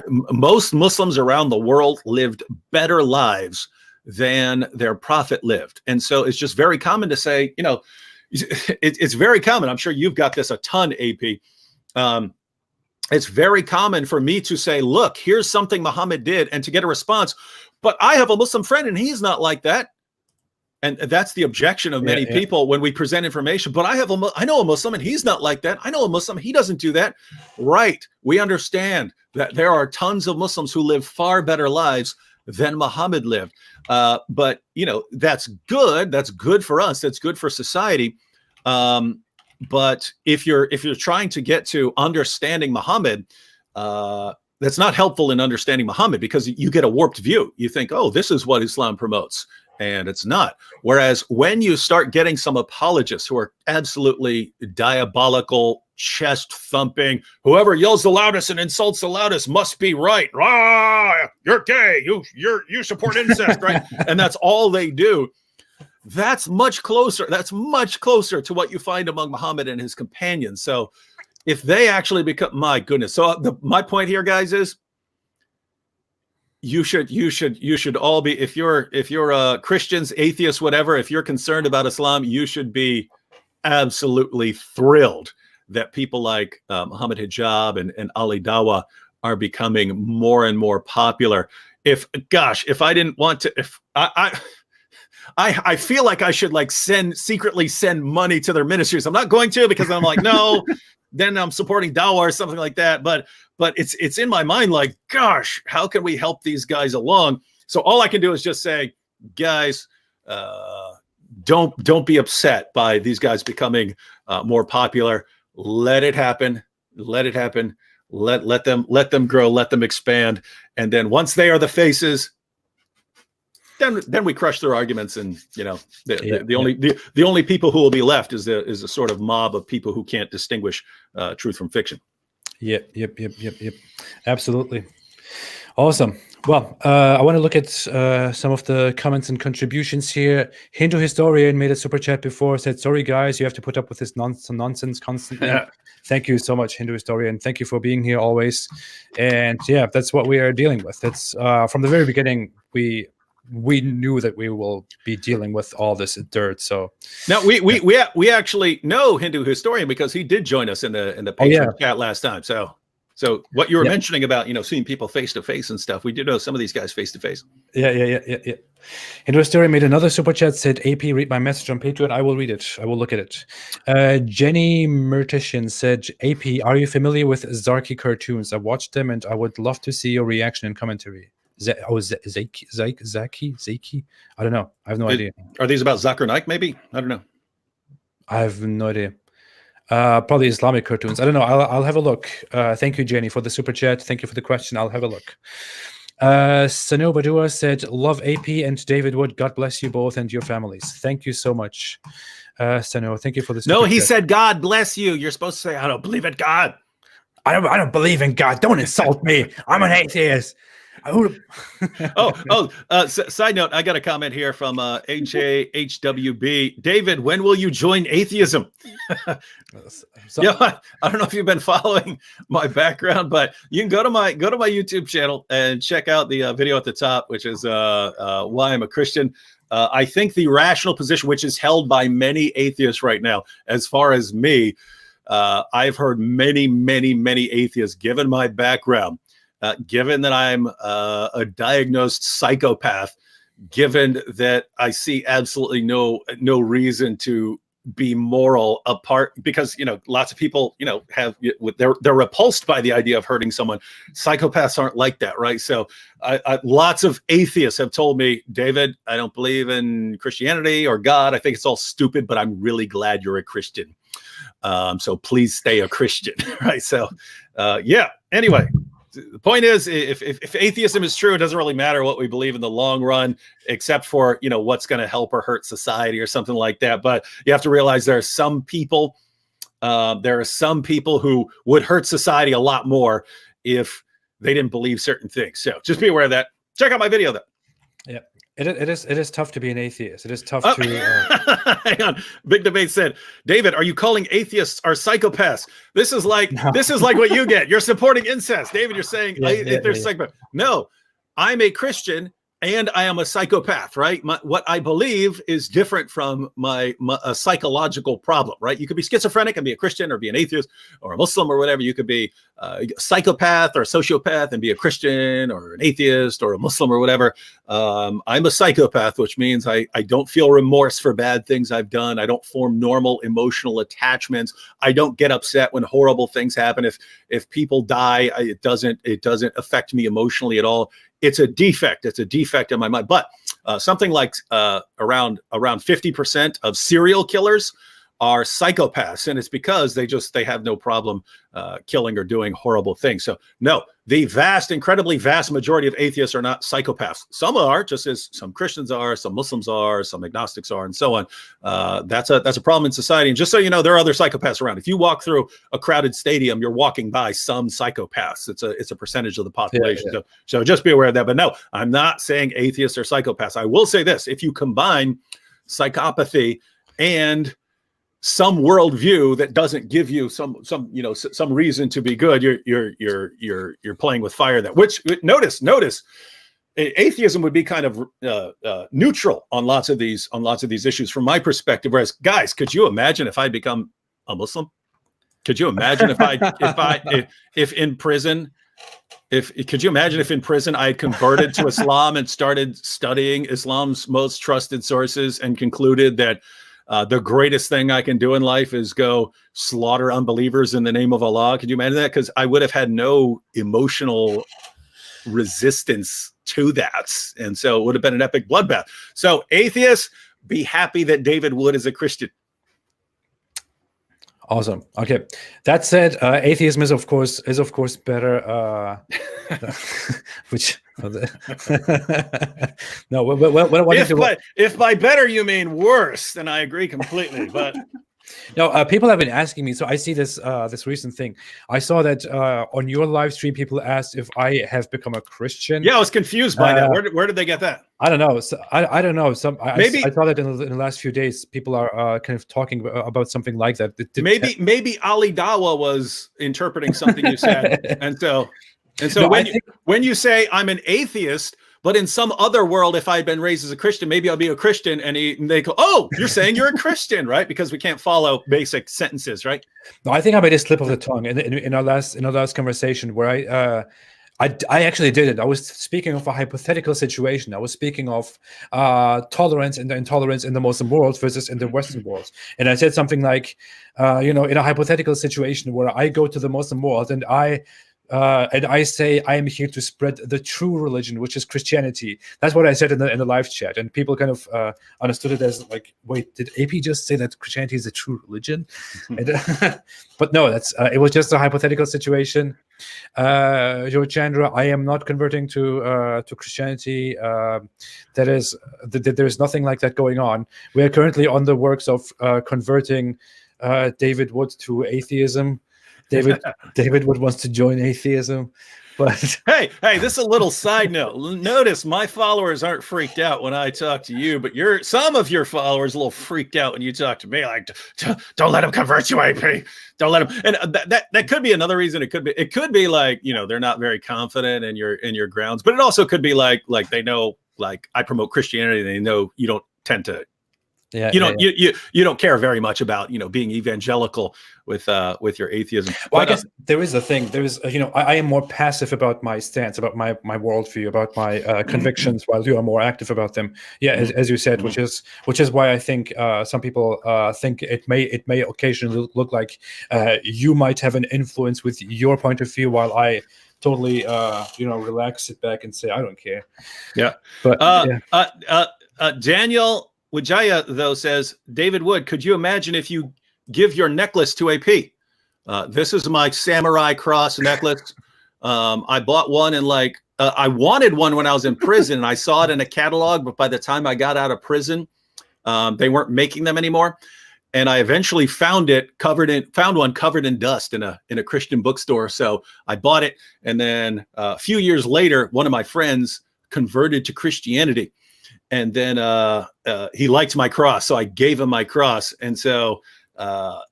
Speaker 2: Most Muslims around the world lived better lives than their prophet lived. And so it's just very common to say, it's very common. I'm sure you've got this a ton, AP. It's very common for me to say, look, here's something Muhammad did, and to get a response, but I have a Muslim friend and he's not like that. And that's the objection of many people when we present information. But I know a Muslim and he's not like that. I know a Muslim, he doesn't do that. Right. We understand that there are tons of Muslims who live far better lives than Muhammad lived. But that's good. That's good for us. That's good for society. But if you're trying to get to understanding Muhammad, that's not helpful in understanding Muhammad, because you get a warped view. You think, oh, this is what Islam promotes, and it's not. Whereas when you start getting some apologists who are absolutely diabolical, chest thumping, whoever yells the loudest and insults the loudest must be right. Ah, you're gay. You support incest, right? And that's all they do. That's much closer. That's much closer to what you find among Muhammad and his companions. So if they actually become, my goodness. So my point here, guys, is you should all be, if you're Christians, atheists, whatever, if you're concerned about Islam, you should be absolutely thrilled that people like Muhammad Hijab and Ali Dawa are becoming more and more popular. If I didn't want to, if I feel like I should secretly send money to their ministries. I'm not going to, because I'm like, no, then I'm supporting Dawah or something like that. But it's in my mind, like, gosh, how can we help these guys along? So all I can do is just say, guys, don't be upset by these guys becoming more popular. Let it happen. Let it happen. Let them grow. Let them expand. And then once they are the faces, then we crush their arguments, and the only people who will be left is a sort of mob of people who can't distinguish truth from fiction. Yep.
Speaker 1: Absolutely. Awesome. Well, I want to look at some of the comments and contributions here. Hindu Historian made a super chat before, said, sorry guys, you have to put up with this nonsense constantly. Thank you so much, Hindu Historian. Thank you for being here always. And yeah, that's what we are dealing with. It's from the very beginning, we knew that we will be dealing with all this dirt. So
Speaker 2: now we actually know Hindu Historian, because he did join us in the Patreon chat last time. So what you were mentioning about seeing people face to face and stuff, we did know some of these guys face to face.
Speaker 1: Yeah. Hindu Historian made another super chat, said, AP, read my message on Patreon. I will read it. I will look at it. Jenny Murtishan said, AP, are you familiar with Zarki cartoons? I watched them and I would love to see your reaction and commentary. Zaki? I don't know. I have no idea.
Speaker 2: Are these about Zakir Naik, maybe? I don't know. I
Speaker 1: have no idea. Probably Islamic cartoons. I don't know. I'll have a look. Thank you, Jenny, for the super chat. Thank you for the question. I'll have a look. Sanu Badua said, love AP and David Wood. God bless you both and your families. Thank you so much. Sanu, thank you for this.
Speaker 2: No, he said, God bless you. You're supposed to say, I don't believe in God.
Speaker 1: I don't believe in God. Don't insult me. I'm an atheist.
Speaker 2: Side note, I got a comment here from HAHWB. David, when will you join atheism? I don't know if you've been following my background, but you can go to my YouTube channel and check out the video at the top, which is why I'm a Christian. I think the rational position, which is held by many atheists right now, as far as me, I've heard many atheists, given my background, given that I'm a diagnosed psychopath, given that I see absolutely no reason to be moral apart, because lots of people they're repulsed by the idea of hurting someone. Psychopaths aren't like that, right? So lots of atheists have told me, David, I don't believe in Christianity or God. I think it's all stupid, but I'm really glad you're a Christian. So please stay a Christian, right? So anyway. the point is, if atheism is true, it doesn't really matter what we believe in the long run, except for, what's going to help or hurt society or something like that. But you have to realize there are some people who would hurt society a lot more if they didn't believe certain things. So just be aware of that. Check out my video though.
Speaker 1: Yeah. It is tough to be an atheist. It is tough to.
Speaker 2: Hang on. Big Debate said, David, are you calling atheists are psychopaths? This is like what you get. You're supporting incest, David. You're saying they're psychopaths. No, I'm a Christian and I am a psychopath. Right? What I believe is different from a psychological problem. Right? You could be schizophrenic and be a Christian, or be an atheist, or a Muslim, or whatever. You could be a psychopath or a sociopath and be a Christian, or an atheist, or a Muslim, or whatever. I'm a psychopath, which means I don't feel remorse for bad things I've done. I don't form normal emotional attachments. I don't get upset when horrible things happen. If people die, it doesn't affect me emotionally at all. It's a defect. It's a defect in my mind. But something like around 50% of serial killers are psychopaths, and it's because they have no problem killing or doing horrible things. So no, the incredibly vast majority of atheists are not psychopaths. Some are, just as some Christians are, some Muslims are, some agnostics are, and so on. That's a problem in society. And just so you know, there are other psychopaths around. If you walk through a crowded stadium, you're walking by some psychopaths. It's a percentage of the population. Yeah. So just be aware of that. But no, I'm not saying atheists are psychopaths. I will say this: if you combine psychopathy and some worldview that doesn't give you some reason to be good, you're playing with fire. Which notice atheism would be kind of neutral on lots of these issues from my perspective. Whereas, guys, could you imagine if I'd become a Muslim? Could you imagine if in prison I had converted to Islam and started studying Islam's most trusted sources and concluded that the greatest thing I can do in life is go slaughter unbelievers in the name of Allah? Could you imagine that? Because I would have had no emotional resistance to that. And so it would have been an epic bloodbath. So atheists, be happy that David Wood is a Christian.
Speaker 1: Awesome. Okay. That said, atheism is of course better. Which no. What
Speaker 2: if by better you mean worse, then I agree completely. But
Speaker 1: no, people have been asking me. So I see this recent thing. I saw that on your live stream, people asked if I have become a Christian.
Speaker 2: Yeah, I was confused by that. Where did they get that?
Speaker 1: I don't know. So, I don't know. I saw that in the last few days. People are kind of talking about something like that.
Speaker 2: Maybe Ali Dawa was interpreting something you said, and so no, when you say I'm an atheist, but in some other world, if I'd been raised as a Christian, maybe I'll be a Christian, and they go, "Oh, you're saying you're a Christian, right?" Because we can't follow basic sentences, right?
Speaker 1: No, I think I made a slip of the tongue in our last conversation where I actually did it. I was speaking of a hypothetical situation. I was speaking of tolerance and the intolerance in the Muslim world versus in the Western world. And I said something like, in a hypothetical situation where I go to the Muslim world and I say I am here to spread the true religion, which is Christianity. That's what I said in the live chat, and people kind of understood it as like, wait, did AP just say that Christianity is a true religion? But no, it was just a hypothetical situation. Chandra, I am not converting to Christianity. There's nothing like that going on. We are currently on the works of converting David Wood to atheism. David Wood wants to join atheism, but
Speaker 2: hey, this is a little side note. Notice my followers aren't freaked out when I talk to you, but some of your followers a little freaked out when you talk to me. Like, don't let him convert you, AP. Don't let him. And that could be another reason. It could be like, they're not very confident in your grounds, but it also could be like they know, like, I promote Christianity. They know you don't tend to. Yeah, you don't care very much about being evangelical with your atheism.
Speaker 1: Well, I guess there is a thing. There is I am more passive about my stance, about my worldview, about my convictions, while you are more active about them. Yeah, as you said, which is why I think some people think it may occasionally look like you might have an influence with your point of view, while I totally relax, sit back, and say I don't care.
Speaker 2: Yeah, but Daniel Wijaya, though, says, David Wood, could you imagine if you give your necklace to AP? This is my samurai cross necklace. I bought one and I wanted one when I was in prison, and I saw it in a catalog, but by the time I got out of prison, they weren't making them anymore. And I eventually found one covered in dust in a Christian bookstore. So I bought it. And then a few years later, one of my friends converted to Christianity. And then he liked my cross. So I gave him my cross. And so I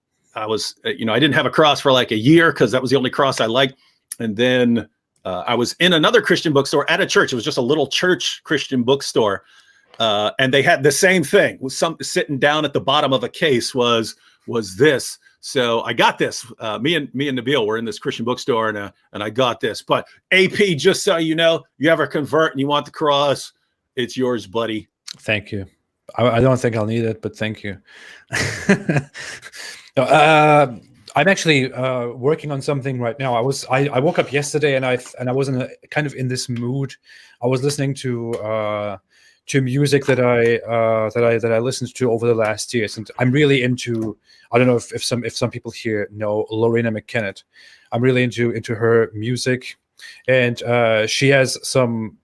Speaker 2: didn't have a cross for like a year because that was the only cross I liked. And then I was in another Christian bookstore at a church. It was just a little church Christian bookstore. And they had the same thing. Sitting down at the bottom of a case was this. So I got this. Me and Nabil were in this Christian bookstore, and I got this. But AP, just so you know, you ever convert and you want the cross, it's yours, buddy.
Speaker 1: Thank you. I don't think I'll need it, but thank you. I'm actually working on something right now. I woke up yesterday and I was in this mood. I was listening to music that I listened to over the last years, and I'm really into. I don't know if some people here know Lorena McKennett. I'm really into her music, and she has some.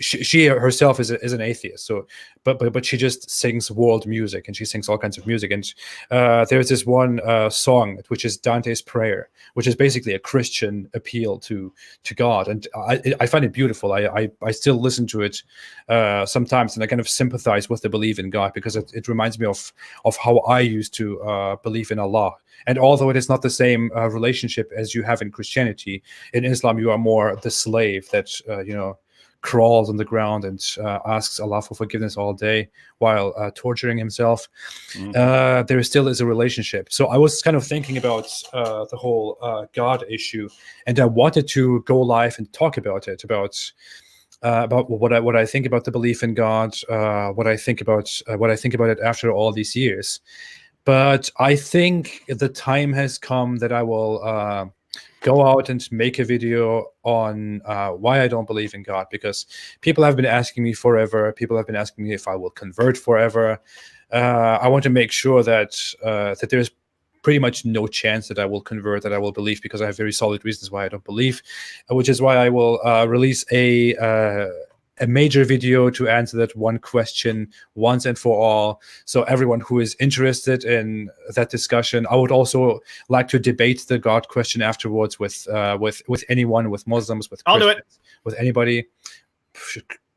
Speaker 1: She herself is an atheist, so but she just sings world music, and she sings all kinds of music. And there's this one song which is Dante's Prayer, which is basically a Christian appeal to God, and I find it beautiful. I still listen to it sometimes, and I kind of sympathize with the belief in God, because it reminds me of how I used to believe in Allah. And although it is not the same relationship as you have in Christianity, in Islam you are more the slave that crawls on the ground and asks Allah for forgiveness all day while torturing himself. There still is a relationship. So I was kind of thinking about the whole God issue, and I wanted to go live and talk about it, about what I think about the belief in God, what I think about it after all these years. But I think the time has come that I will go out and make a video on why I don't believe in God, because people have been asking me forever. People have been asking me if I will convert forever. I want to make sure that there's pretty much no chance that I will convert, that I will believe, because I have very solid reasons why I don't believe, which is why I will release a major video to answer that one question once and for all. So everyone who is interested in that discussion, I would also like to debate the God question afterwards with anyone, with Muslims, with Christians,
Speaker 2: I'll do it
Speaker 1: with anybody.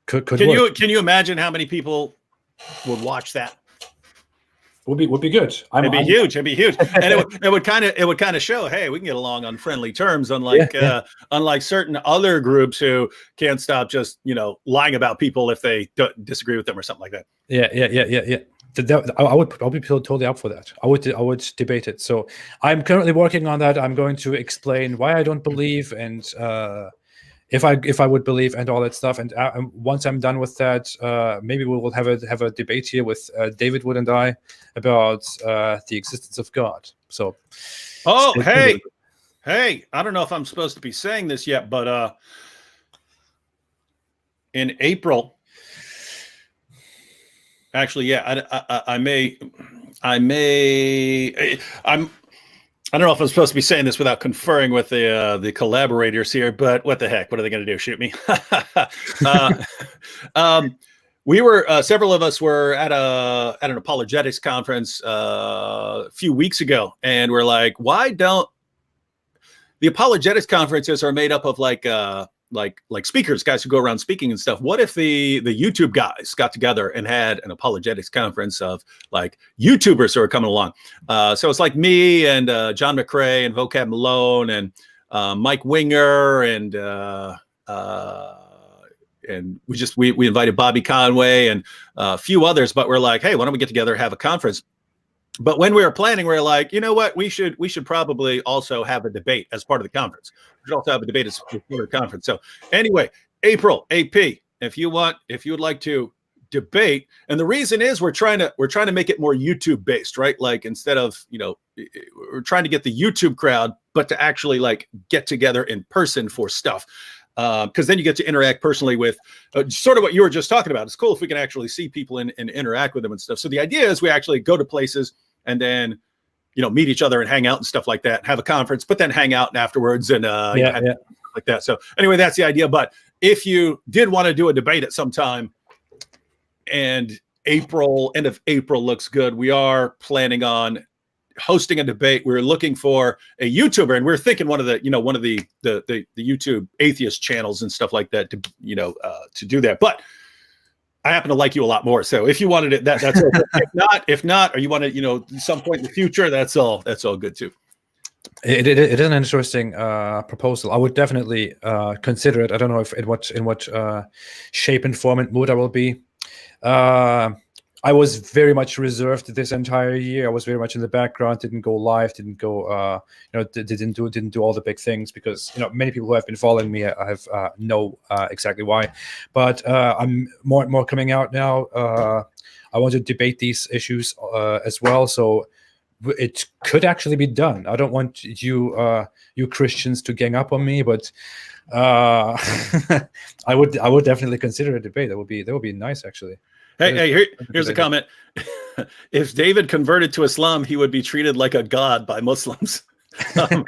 Speaker 2: Can you imagine how many people would watch that?
Speaker 1: Would be good.
Speaker 2: It'd be huge. And it would kind of show, hey, we can get along on friendly terms, unlike certain other groups who can't stop just lying about people if they don't disagree with them or something like that.
Speaker 1: Yeah. I'll be totally up for that. I would debate it. So I'm currently working on that. I'm going to explain why I don't believe, and if I would believe, and all that stuff. And once I'm done with that, maybe we will have a debate here with David Wood and I about the existence of God. So,
Speaker 2: hey, I don't know if I'm supposed to be saying this yet, but in April, actually, yeah, I don't know if I'm supposed to be saying this without conferring with the collaborators here, but what the heck? What are they going to do? Shoot me? We were several of us were at an apologetics conference a few weeks ago, and we're like, why don't the apologetics conferences are made up of like speakers, guys who go around speaking and stuff. What if the YouTube guys got together and had an apologetics conference of like YouTubers who are coming along? So it's like me and John McRae and Vocab Malone and Mike Winger and we invited Bobby Conway and a few others, but we're like, hey, why don't we get together, have a conference? But when we were planning, we were like, you know what? We should probably also have a debate as part of the conference. We should also have a debate as part of the conference. So anyway, April, AP, if you would like to debate, and the reason is we're trying to make it more YouTube based, right? Like instead of, we're trying to get the YouTube crowd, but to actually like get together in person for stuff. Because then you get to interact personally with sort of what you were just talking about. It's cool if we can actually see people and interact with them and stuff. So the idea is we actually go to places and then, meet each other and hang out and stuff like that, have a conference, but then hang out afterwards and like that. So anyway, that's the idea. But if you did want to do a debate at some time, and end of April looks good, we are planning on hosting a debate. We're looking for a YouTuber, and we're thinking one of the YouTube atheist channels and stuff like that to do that. But I happen to like you a lot more, so if you wanted it, that's okay. if not, or you want to, at some point in the future, that's all good too.
Speaker 1: It is an interesting proposal. I would definitely consider it. I don't know in what shape and form and mood I will be. I was very much reserved this entire year. I was very much in the background, didn't go live, didn't go, didn't do all the big things because, many people who have been following me have know exactly why. But I'm more and more coming out now. I want to debate these issues as well. So it could actually be done. I don't want you Christians to gang up on me, but I would definitely consider a debate. That would be nice, actually.
Speaker 2: Here's a comment. If David converted to Islam, he would be treated like a god by Muslims. Sam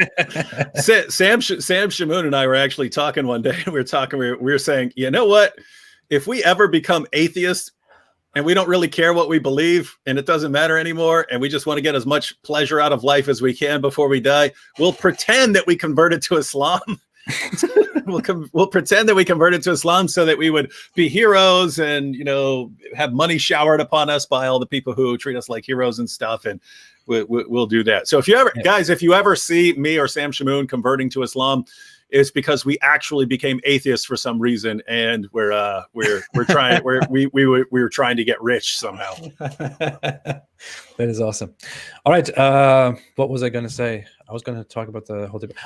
Speaker 2: Shamoon and I were actually talking one day. We were saying, you know what? If we ever become atheists and we don't really care what we believe and it doesn't matter anymore, and we just want to get as much pleasure out of life as we can before we die, we'll pretend that we converted to Islam. We'll pretend that we converted to Islam so that we would be heroes and, have money showered upon us by all the people who treat us like heroes and stuff. And we'll do that. So if you ever see me or Sam Shamoon converting to Islam, it's because we actually became atheists for some reason, and we're trying we were trying to get rich somehow.
Speaker 1: That is awesome. All right, what was I going to say? I was going to talk about the whole debate.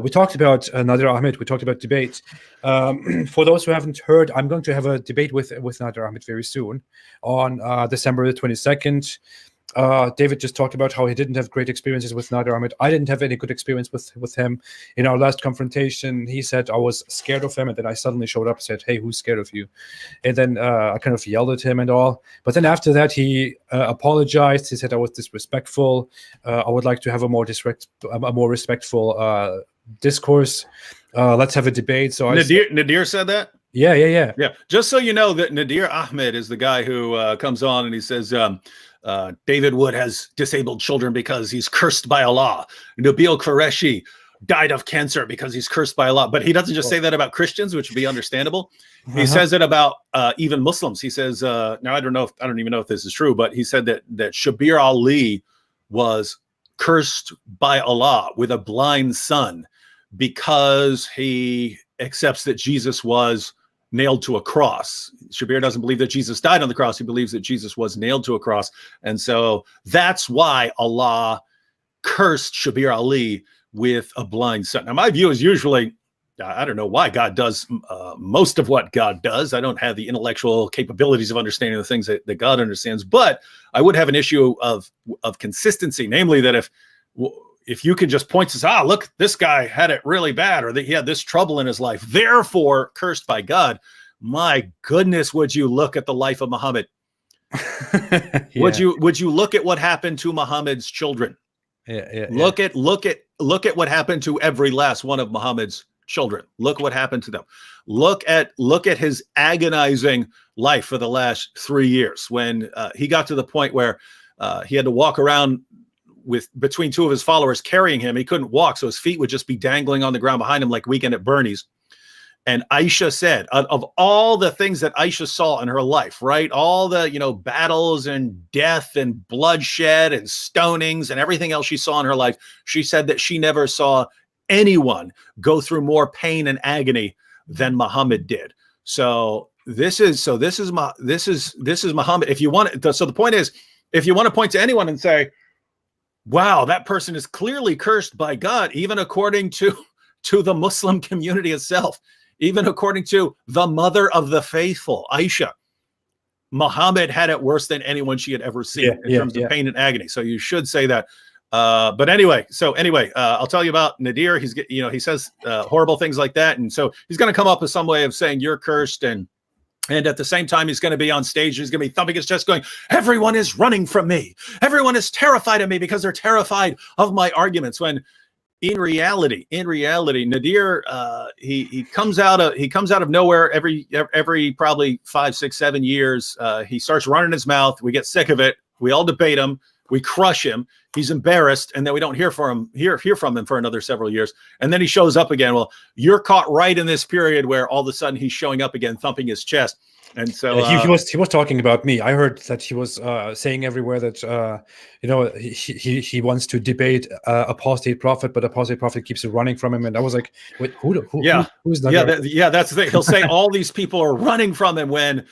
Speaker 1: We talked about Nadir Ahmed. We talked about debates. For those who haven't heard, I'm going to have a debate with Nadir Ahmed very soon on December the 22nd. David just talked about how he didn't have great experiences with Nadir Ahmed. I didn't have any good experience with him. In our last confrontation, he said I was scared of him, and then I suddenly showed up and said, "Hey, who's scared of you?" And then I kind of yelled at him and all. But then after that, he apologized. He said I was disrespectful. I would like to have a more respectful discourse. Let's have a debate. So
Speaker 2: Nadir said that?
Speaker 1: Yeah.
Speaker 2: Just so you know, that Nadir Ahmed is the guy who comes on and he says, David Wood has disabled children because he's cursed by Allah. Nabil Qureshi died of cancer because he's cursed by Allah. But he doesn't just say that about Christians, which would be understandable. He says it about even Muslims. He says, now I don't even know if this is true, but he said that Shabir Ali was cursed by Allah with a blind son because he accepts that Jesus was nailed to a cross. Shabir doesn't believe that Jesus died on the cross. He believes that Jesus was nailed to a cross. And so that's why Allah cursed Shabir Ali with a blind son. Now, my view is usually, I don't know why God does most of what God does. I don't have the intellectual capabilities of understanding the things that God understands, but I would have an issue of consistency, namely that if you can just point to, look, this guy had it really bad, or that he had this trouble in his life, therefore cursed by God. My goodness, would you look at the life of Muhammad? Would you look at what happened to Muhammad's children? Look at what happened to every last one of Muhammad's children. Look what happened to them. Look at his agonizing life for the last 3 years, when he got to the point where he had to walk around between two of his followers carrying him. He couldn't walk, so his feet would just be dangling on the ground behind him like Weekend at Bernie's. And Aisha said, of all the things that Aisha saw in her life, right, all the battles and death and bloodshed and stonings and everything else she saw in her life, she said that she never saw anyone go through more pain and agony than Muhammad did. So this is Muhammad. If you want, so the point is, if you want to point to anyone and say, wow, that person is clearly cursed by God, even according to the Muslim community itself, even according to the mother of the faithful, Aisha, Muhammad had it worse than anyone she had ever seen in terms of pain and agony. So you should say that. But anyway, I'll tell you about Nadir. He says horrible things like that. And so he's going to come up with some way of saying you're cursed. And And at the same time, he's going to be on stage. He's going to be thumping his chest going, everyone is running from me. Everyone is terrified of me because they're terrified of my arguments. When in reality, Nadir, he comes out of nowhere every probably 5, 6, 7 years. He starts running his mouth. We get sick of it. We all debate him. We crush him. He's embarrassed, and then we don't hear from him for another several years. And then he shows up again. Well, you're caught right in this period where all of a sudden he's showing up again, thumping his chest. And so
Speaker 1: he was talking about me. I heard that he was saying everywhere that he wants to debate Apostate Prophet, but Apostate Prophet keeps running from him. And I was like, wait, who's not there?
Speaker 2: That's the thing. He'll say all these people are running from him when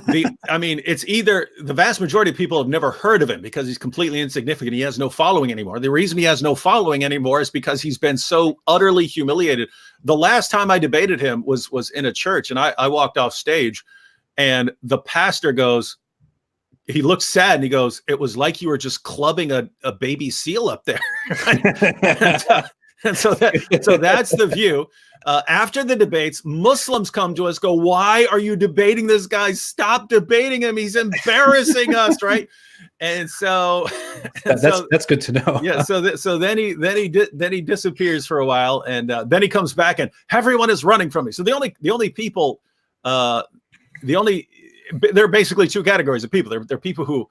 Speaker 2: it's either the vast majority of people have never heard of him because he's completely insignificant. He has no following anymore. The reason he has no following anymore is because he's been so utterly humiliated. The last time I debated him was in a church, and I walked off stage. And the pastor goes, he looks sad and he goes, it was like you were just clubbing a baby seal up there. and so that's the view. After the debates, Muslims come to us, go, why are you debating this guy? Stop debating him. He's embarrassing us, right? And so
Speaker 1: that's good to know.
Speaker 2: Yeah. So then he disappears for a while, and then he comes back, and everyone is running from me. So the only people. There are basically two categories of people. There are people who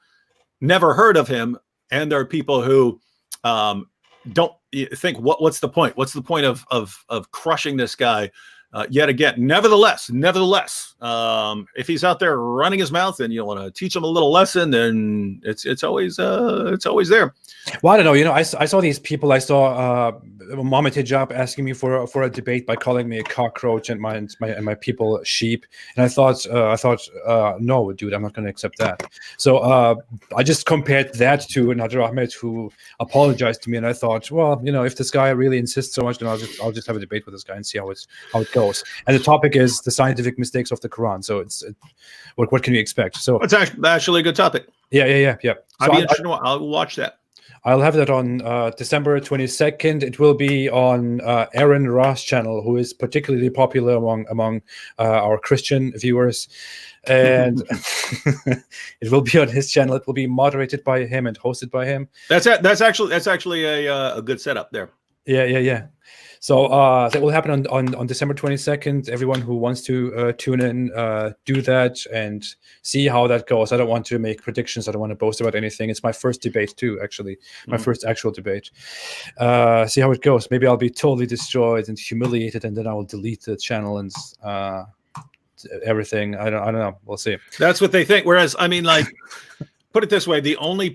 Speaker 2: never heard of him, and there are people who don't think, what's the point? What's the point of crushing this guy yet again? Nevertheless, if he's out there running his mouth and you want to teach him a little lesson, then it's always there.
Speaker 1: Well, I don't know. I saw these people. I saw Mohammed Hijab asking me for a debate by calling me a cockroach and my people sheep. And I thought, no, dude, I'm not going to accept that. So I just compared that to Nadir Ahmed, who apologized to me, and I thought, well, if this guy really insists so much, then I'll just have a debate with this guy and see how it goes. And the topic is the scientific mistakes of the Quran. So what can you expect? So
Speaker 2: it's actually a good topic.
Speaker 1: Yeah. So
Speaker 2: I'll watch that.
Speaker 1: I'll have that on December 22nd. It will be on Aaron Ross' channel, who is particularly popular among our Christian viewers. And it will be on his channel. It will be moderated by him and hosted by him.
Speaker 2: That's actually a good setup there.
Speaker 1: Yeah. So that will happen on December 22nd. Everyone who wants to tune in, do that and see how that goes. I don't want to make predictions. I don't want to boast about anything. It's my first debate too, actually. My first actual debate. See how it goes. Maybe I'll be totally destroyed and humiliated, and then I will delete the channel and everything. I don't know. We'll see.
Speaker 2: That's what they think. Whereas, put it this way, the only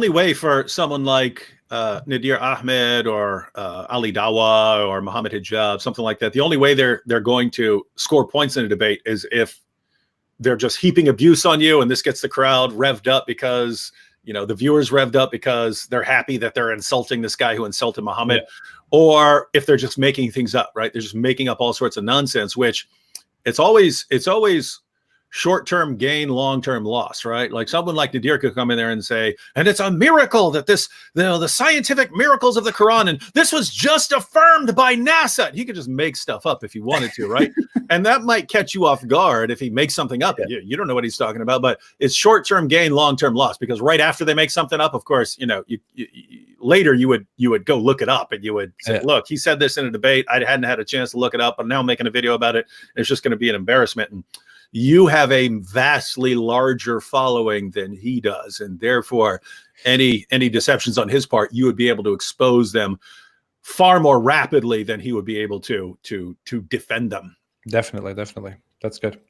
Speaker 2: way for someone like Nadir Ahmed or Ali Dawa or Mohammed Hijab, something like that, the only way they're going to score points in a debate is if they're just heaping abuse on you, and this gets the crowd revved up because the viewers revved up because they're happy that they're insulting this guy who insulted Muhammad, or if they're just making things up, right? They're just making up all sorts of nonsense, which it's always short-term gain, long-term loss, right? Like someone like Nadir could come in there and say, and it's a miracle that the scientific miracles of the Quran, and this was just affirmed by NASA. He could just make stuff up if he wanted to, right? And that might catch you off guard if he makes something up. Yeah. You don't know what he's talking about, but it's short-term gain, long-term loss, because right after they make something up, of course, later you would go look it up and you would say, look, he said this in a debate. I hadn't had a chance to look it up. I'm now making a video about it. It's just going to be an embarrassment. And you have a vastly larger following than he does, and therefore any deceptions on his part, you would be able to expose them far more rapidly than he would be able to defend them.
Speaker 1: Definitely. That's good.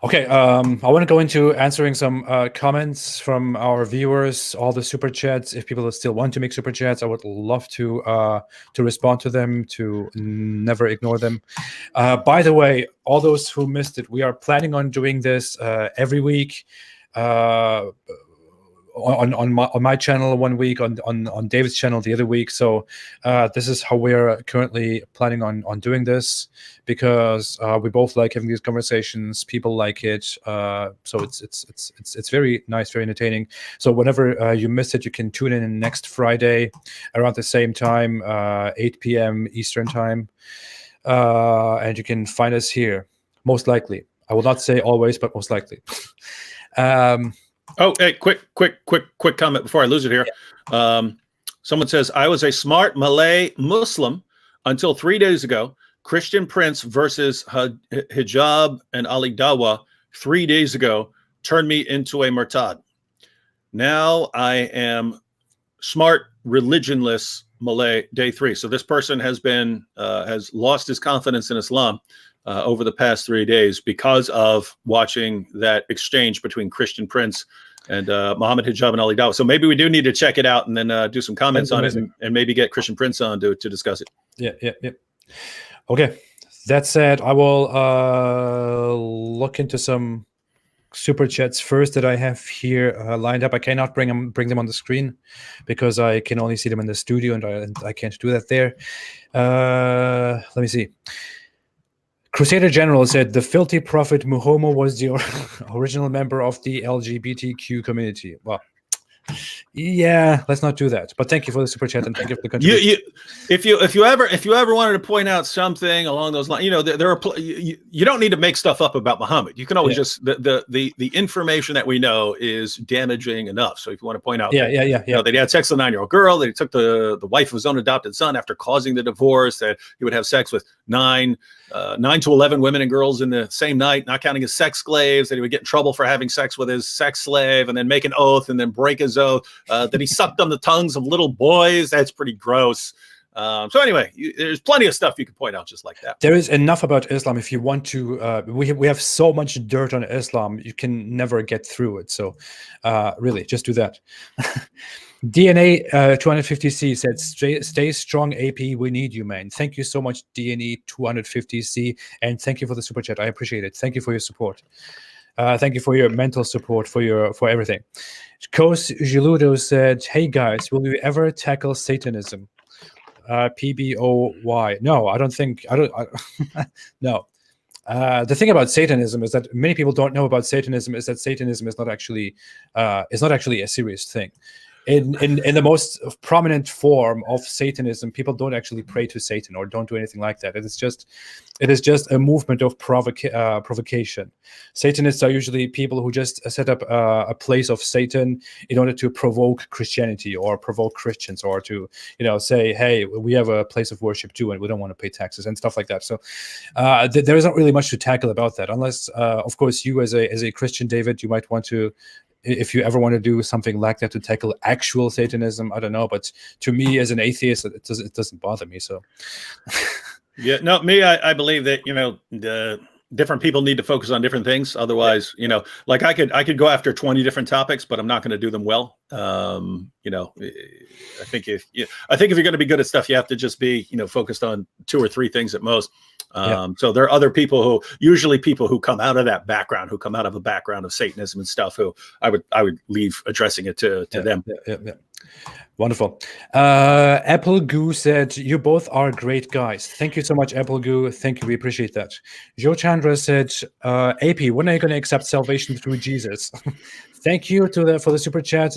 Speaker 1: Okay, I want to go into answering some comments from our viewers, all the super chats. If people still want to make super chats, I would love to respond to them, to never ignore them. By the way, all those who missed it, we are planning on doing this every week. On my channel 1 week, on David's channel the other week. So this is how we're currently planning on doing this, because we both like having these conversations. People like it, so it's very nice, very entertaining. So whenever you missed it, you can tune in next Friday around the same time, 8 p.m. Eastern time, and you can find us here most likely. I will not say always, but most likely.
Speaker 2: Oh, hey, quick comment before I lose it here.
Speaker 1: Yeah.
Speaker 2: Someone says, I was a smart Malay Muslim until 3 days ago. Christian Prince versus hijab and Ali Dawa 3 days ago turned me into a murtad. Now I am smart, religionless Malay day 3. So this person has been has lost his confidence in Islam over the past 3 days because of watching that exchange between Christian Prince and Muhammad Hijab and Ali Dawa. So maybe we do need to check it out and then do some comments on it and maybe get Christian Prince on to discuss it.
Speaker 1: Yeah. Okay. That said, I will look into some super chats first that I have here lined up. I cannot bring them on the screen because I can only see them in the studio, and I can't do that there. Let me see. Crusader General said the filthy prophet Muhomo was the original member of the LGBTQ community. Well, yeah, let's not do that. But thank you for the super chat and thank you for the contribution.
Speaker 2: If you ever wanted to point out something along those lines, there are you don't need to make stuff up about Muhammad. You can always just the information that we know is damaging enough. So if you want to point out, that he had sex with a 9-year-old girl, that he took the wife of his own adopted son after causing the divorce, that he would have sex with 9 to 11 women and girls in the same night, not counting his sex slaves, that he would get in trouble for having sex with his sex slave and then make an oath and then break his oath, that he sucked on the tongues of little boys. That's pretty gross. So anyway, there's plenty of stuff you can point out just like that.
Speaker 1: There is enough about Islam if you want to. We have so much dirt on Islam, you can never get through it. So really, just do that. DNA 250C said, stay strong, AP. We need you, man. Thank you so much, DNA 250C. And thank you for the super chat. I appreciate it. Thank you for your support. Thank you for your mental support, for everything. Kos Giludo said, hey guys, will you ever tackle Satanism? PBOY. No, I don't think. No. The thing about Satanism is that many people don't know about Satanism is that Satanism is not actually a serious thing. In the most prominent form of Satanism, people don't actually pray to Satan or don't do anything like that. It is just a movement of provocation. Satanists are usually people who just set up a place of Satan in order to provoke Christianity or provoke Christians, or to say, hey, we have a place of worship too, and we don't want to pay taxes and stuff like that. So there isn't really much to tackle about that, unless, of course, you as a Christian, David, you might want to. If you ever want to do something like that to tackle actual Satanism, I don't know. But to me, as an atheist, it doesn't bother me. So,
Speaker 2: yeah, no, I believe that the different people need to focus on different things. Otherwise, like I could go after 20 different topics, but I'm not going to do them well. I think if you're going to be good at stuff, you have to just be focused on 2 or 3 things at most. So there are other people who come out of that background, who come out of a background of Satanism and stuff, who I would leave addressing it to them.
Speaker 1: Yeah. Wonderful. Apple Goo said, you both are great guys. Thank you so much, Apple Goo. Thank you. We appreciate that. Joe Chandra said, AP, when are you going to accept salvation through Jesus? Thank you for the super chat.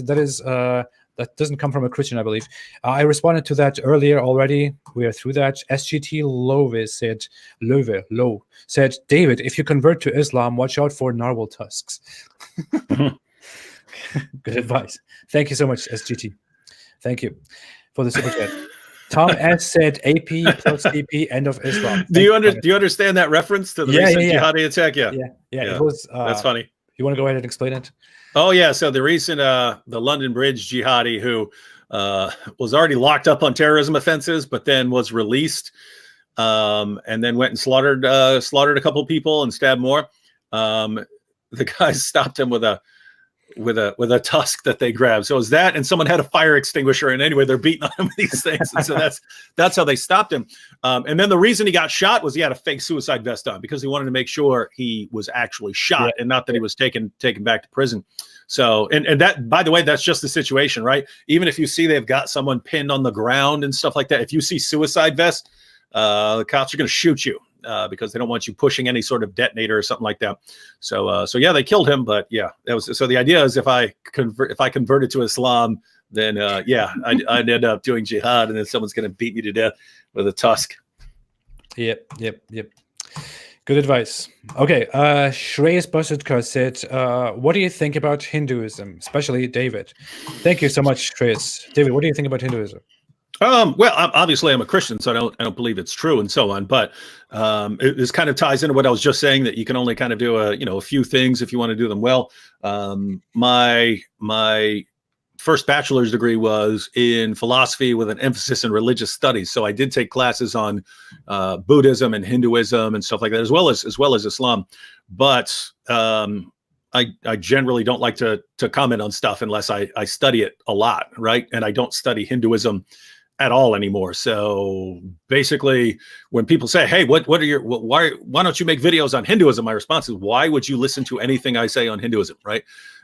Speaker 1: That doesn't come from a Christian, I believe. I responded to that earlier already. We are through that. SGT Lowe said, David, if you convert to Islam, watch out for narwhal tusks. Good advice. Thank you so much, SGT. Thank you for the super chat. Tom S said, AP plus CP, end of Islam.
Speaker 2: Do you understand that reference to the recent jihadi attack? Yeah.
Speaker 1: It was.
Speaker 2: That's funny.
Speaker 1: You want to go ahead and explain it?
Speaker 2: Oh yeah. So the recent the London Bridge jihadi who was already locked up on terrorism offenses, but then was released, and then went and slaughtered a couple people and stabbed more. The guys stopped him with a tusk that they grabbed. So it was that, and someone had a fire extinguisher, and anyway, they're beating on him with these things. And so that's how they stopped him. And then the reason he got shot was he had a fake suicide vest on because he wanted to make sure he was actually shot and not that he was taken back to prison. So, and that, by the way, that's just the situation, right? Even if you see they've got someone pinned on the ground and stuff like that, if you see suicide vest, the cops are going to shoot you. Because they don't want you pushing any sort of detonator or something like that. So yeah, they killed him. But yeah, that was so. The idea is if I converted to Islam, then I'd end up doing jihad, and then someone's going to beat me to death with a tusk.
Speaker 1: Yep. Good advice. Okay, Shreyas Basutkar said, what do you think about Hinduism, especially David? Thank you so much, Shreyas. David, what do you think about Hinduism?
Speaker 2: Well, obviously I'm a Christian, so I don't believe it's true and so on. But this kind of ties into what I was just saying, that you can only kind of do a few things if you want to do them well. My first bachelor's degree was in philosophy with an emphasis in religious studies. So I did take classes on Buddhism and Hinduism and stuff like that, as well as Islam. But I generally don't like to comment on stuff unless I study it a lot, right? And I don't study Hinduism at all anymore. So basically, when people say, "Hey, why don't you make videos on Hinduism?" My response is, "Why would you listen to anything I say on Hinduism?" Right?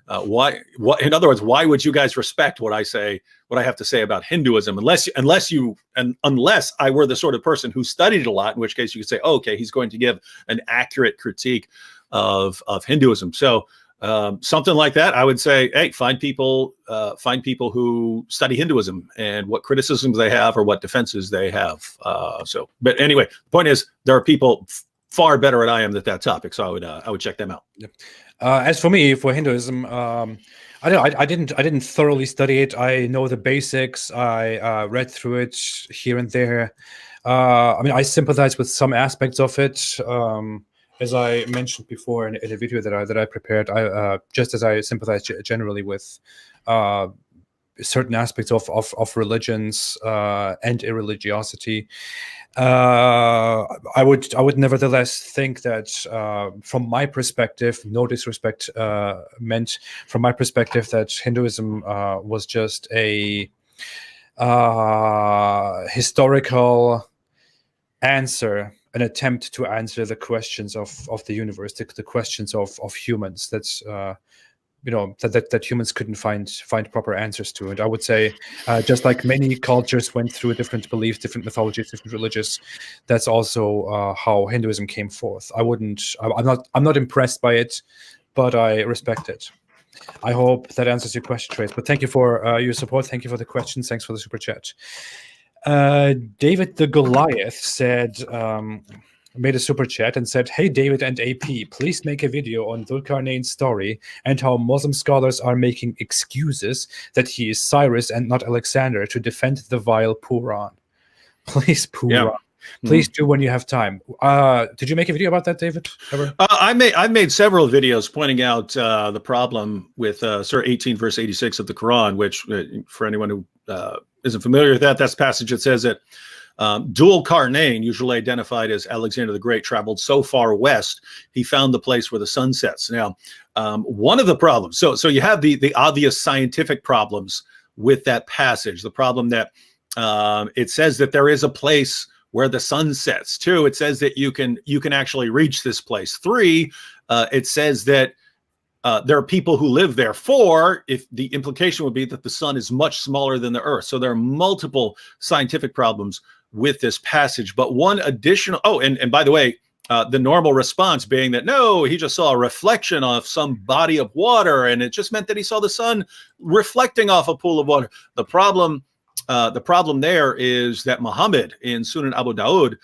Speaker 2: In other words, why would you guys respect what I say, what I have to say about Hinduism, unless I were the sort of person who studied it a lot, in which case you could say, oh, okay, he's going to give an accurate critique of Hinduism. So something like that, I would say, hey, find people who study Hinduism and what criticisms they have or what defenses they have. But anyway, the point is, there are people far better than I am at that topic, so I would check them out.
Speaker 1: Yep. As for me, for Hinduism, I didn't thoroughly study it. I know the basics. I read through it here and there. I mean, I sympathize with some aspects of it. As I mentioned before in a video that I prepared, just as I sympathize generally with certain aspects of religions and irreligiosity. I would nevertheless think that from my perspective, no disrespect meant, from my perspective, that Hinduism was just a historical answer, an attempt to answer the questions of the universe, the questions of humans. That's that humans couldn't find proper answers to. And I would say, just like many cultures went through different beliefs, different mythologies, different religions, that's also how Hinduism came forth. I'm not impressed by it, but I respect it. I hope that answers your question, Trace. But thank you for your support. Thank you for the questions. Thanks for the super chat. David the Goliath said, made a super chat and said, "Hey, David and AP, please make a video on Dhul-Qarnayn's story and how Muslim scholars are making excuses that he is Cyrus and not Alexander to defend the vile Puran." Please, Puran. Yeah. Please do when you have time. Did you make a video about that, David? Ever?
Speaker 2: I made several videos pointing out the problem with Surah 18, verse 86 of the Quran, which, for anyone who isn't familiar with that, that's the passage that says that Dhul-Qarnayn, usually identified as Alexander the Great, traveled so far west, he found the place where the sun sets. Now, one of the problems, so you have the obvious scientific problems with that passage. The problem that it says that there is a place where the sun sets. 2, it says that you can actually reach this place. 3, it says that there are people who live there. 4, if the implication would be that the sun is much smaller than the earth. So there are multiple scientific problems with this passage. But one additional, and by the way, the normal response being that, no, he just saw a reflection of some body of water, and it just meant that he saw the sun reflecting off a pool of water. The problem there is that Muhammad in Sunan Abu Dawud,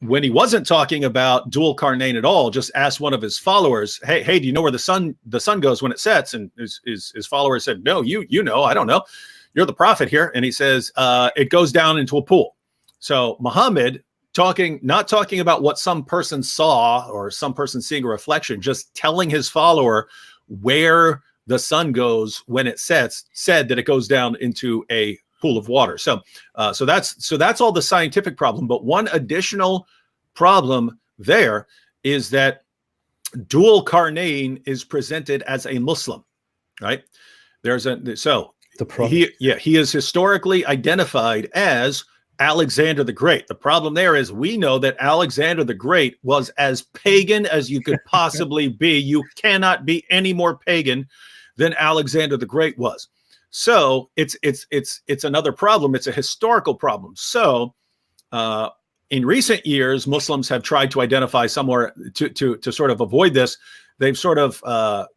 Speaker 2: when he wasn't talking about Dhul-Qarnayn at all, just asked one of his followers, hey, do you know where the sun goes when it sets? And his followers said, no, you know, I don't know. You're the prophet here. And he says, it goes down into a pool. So Muhammad not talking about what some person saw or some person seeing a reflection, just telling his follower where the sun goes when it sets, said that it goes down into a pool of water. So that's all the scientific problem. But one additional problem there is that Dhul-Qarnayn is presented as a Muslim, right? He is historically identified as Alexander the Great. The problem there is we know that Alexander the Great was as pagan as you could possibly be. You cannot be any more pagan than Alexander the Great was. So it's another problem. It's a historical problem. So in recent years, Muslims have tried to identify somewhere to sort of avoid this. They've sort of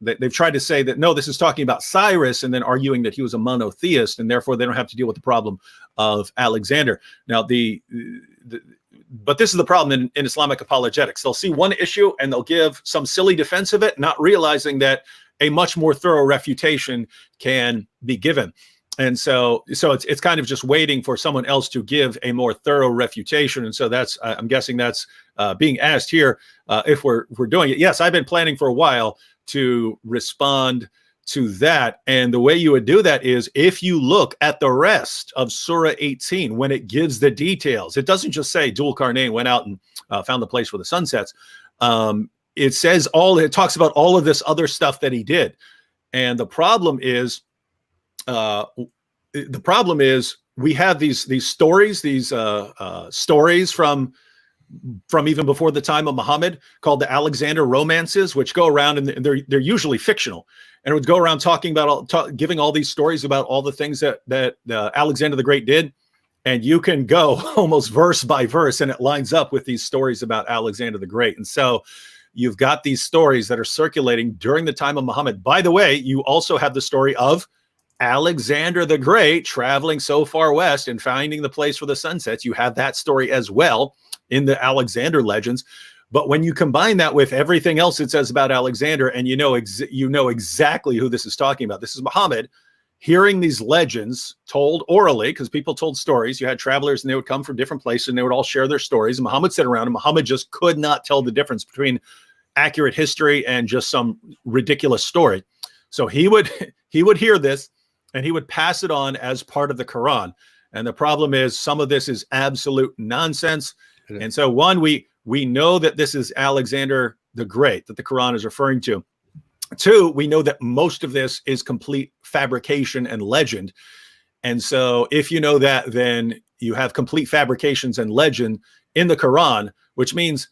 Speaker 2: they've tried to say that, no, this is talking about Cyrus, and then arguing that he was a monotheist, and therefore they don't have to deal with the problem of Alexander. Now, the but this is the problem in Islamic apologetics. They'll see one issue and they'll give some silly defense of it, not realizing that a much more thorough refutation can be given. And so it's kind of just waiting for someone else to give a more thorough refutation. And so that's, I'm guessing that's being asked here if we're doing it. Yes, I've been planning for a while to respond to that. And the way you would do that is if you look at the rest of Surah 18, when it gives the details, it doesn't just say Dhul Qarnayn went out and found the place where the sun sets. It says it talks about all of this other stuff that he did. And the problem is we have these stories, stories from even before the time of Muhammad called the Alexander romances, which go around and they're usually fictional. And it would go around talking about giving all these stories about all the things that Alexander the Great did. And you can go almost verse by verse, and it lines up with these stories about Alexander the Great. And so you've got these stories that are circulating during the time of Muhammad. By the way, you also have the story of Alexander the Great traveling so far west and finding the place where the sun sets. You have that story as well in the Alexander legends. But when you combine that with everything else it says about Alexander, and you know exactly who this is talking about. This is Muhammad hearing these legends told orally, because people told stories. You had travelers and they would come from different places and they would all share their stories. And Muhammad sat around and Muhammad just could not tell the difference between accurate history and just some ridiculous story. So he would hear this and he would pass it on as part of the Quran. And the problem is some of this is absolute nonsense. And so one, we know that this is Alexander the Great that the Quran is referring to. Two, we know that most of this is complete fabrication and legend. And so if you know that, then you have complete fabrications and legend in the Quran, which means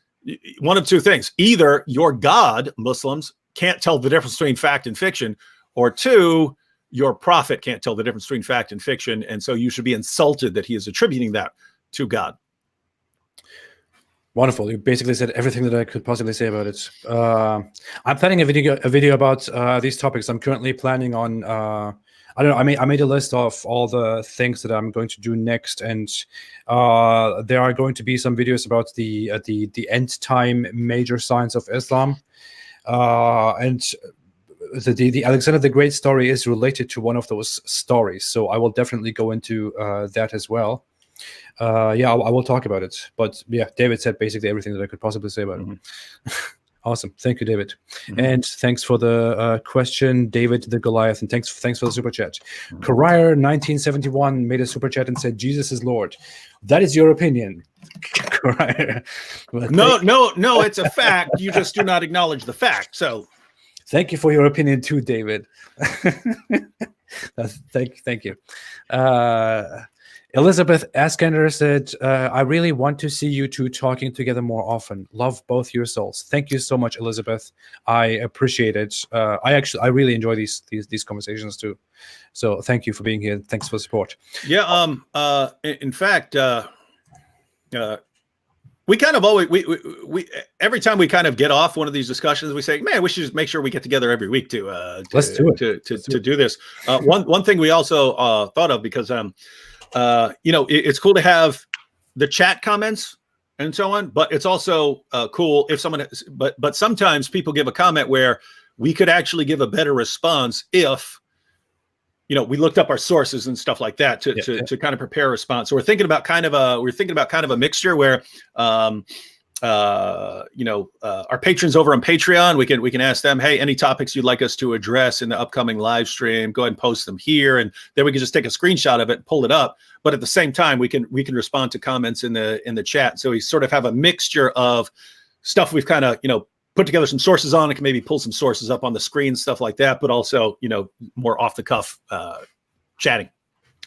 Speaker 2: one of two things. Either your God, Muslims, can't tell the difference between fact and fiction, or two, your prophet can't tell the difference between fact and fiction. And so you should be insulted that he is attributing that to God.
Speaker 1: Wonderful. You basically said everything that I could possibly say about it. I'm planning a video about these topics. I'm currently planning on, I don't know, I made a list of all the things that I'm going to do next. And there are going to be some videos about the end time major signs of Islam. And the Alexander the Great story is related to one of those stories. So I will definitely go into that as well. I will talk about it. But yeah, David said basically everything that I could possibly say about it. Awesome. Thank you, David. And thanks for the question, David the Goliath. And thanks for the super chat. Courier 1971 made a super chat and said, Jesus is Lord. That is your opinion. Courier.
Speaker 2: No, it's a fact. You just do not acknowledge the fact. So
Speaker 1: thank you for your opinion too, David. Thank you. Elizabeth Askander said, I really want to see you two talking together more often. Love both your souls. Thank you so much, Elizabeth. I appreciate it. I really enjoy these conversations too. So thank you for being here. Thanks for the support.
Speaker 2: Yeah. In fact, we kind of always, we every time we kind of get off one of these discussions, we say, man, we should just make sure we get together every week to do this. One thing we also thought of, because it's cool to have the chat comments and so on, but it's also cool if someone but sometimes people give a comment where we could actually give a better response if we looked up our sources and stuff like that to kind of prepare a response. So we're thinking about kind of a mixture where our patrons over on Patreon, we can ask them, hey, any topics you'd like us to address in the upcoming live stream, go ahead and post them here, and then we can just take a screenshot of it and pull it up. But at the same time, we can respond to comments in the chat. So we sort of have a mixture of stuff we've kind of put together some sources on. It can maybe pull some sources up on the screen, stuff like that, but also more off the cuff chatting.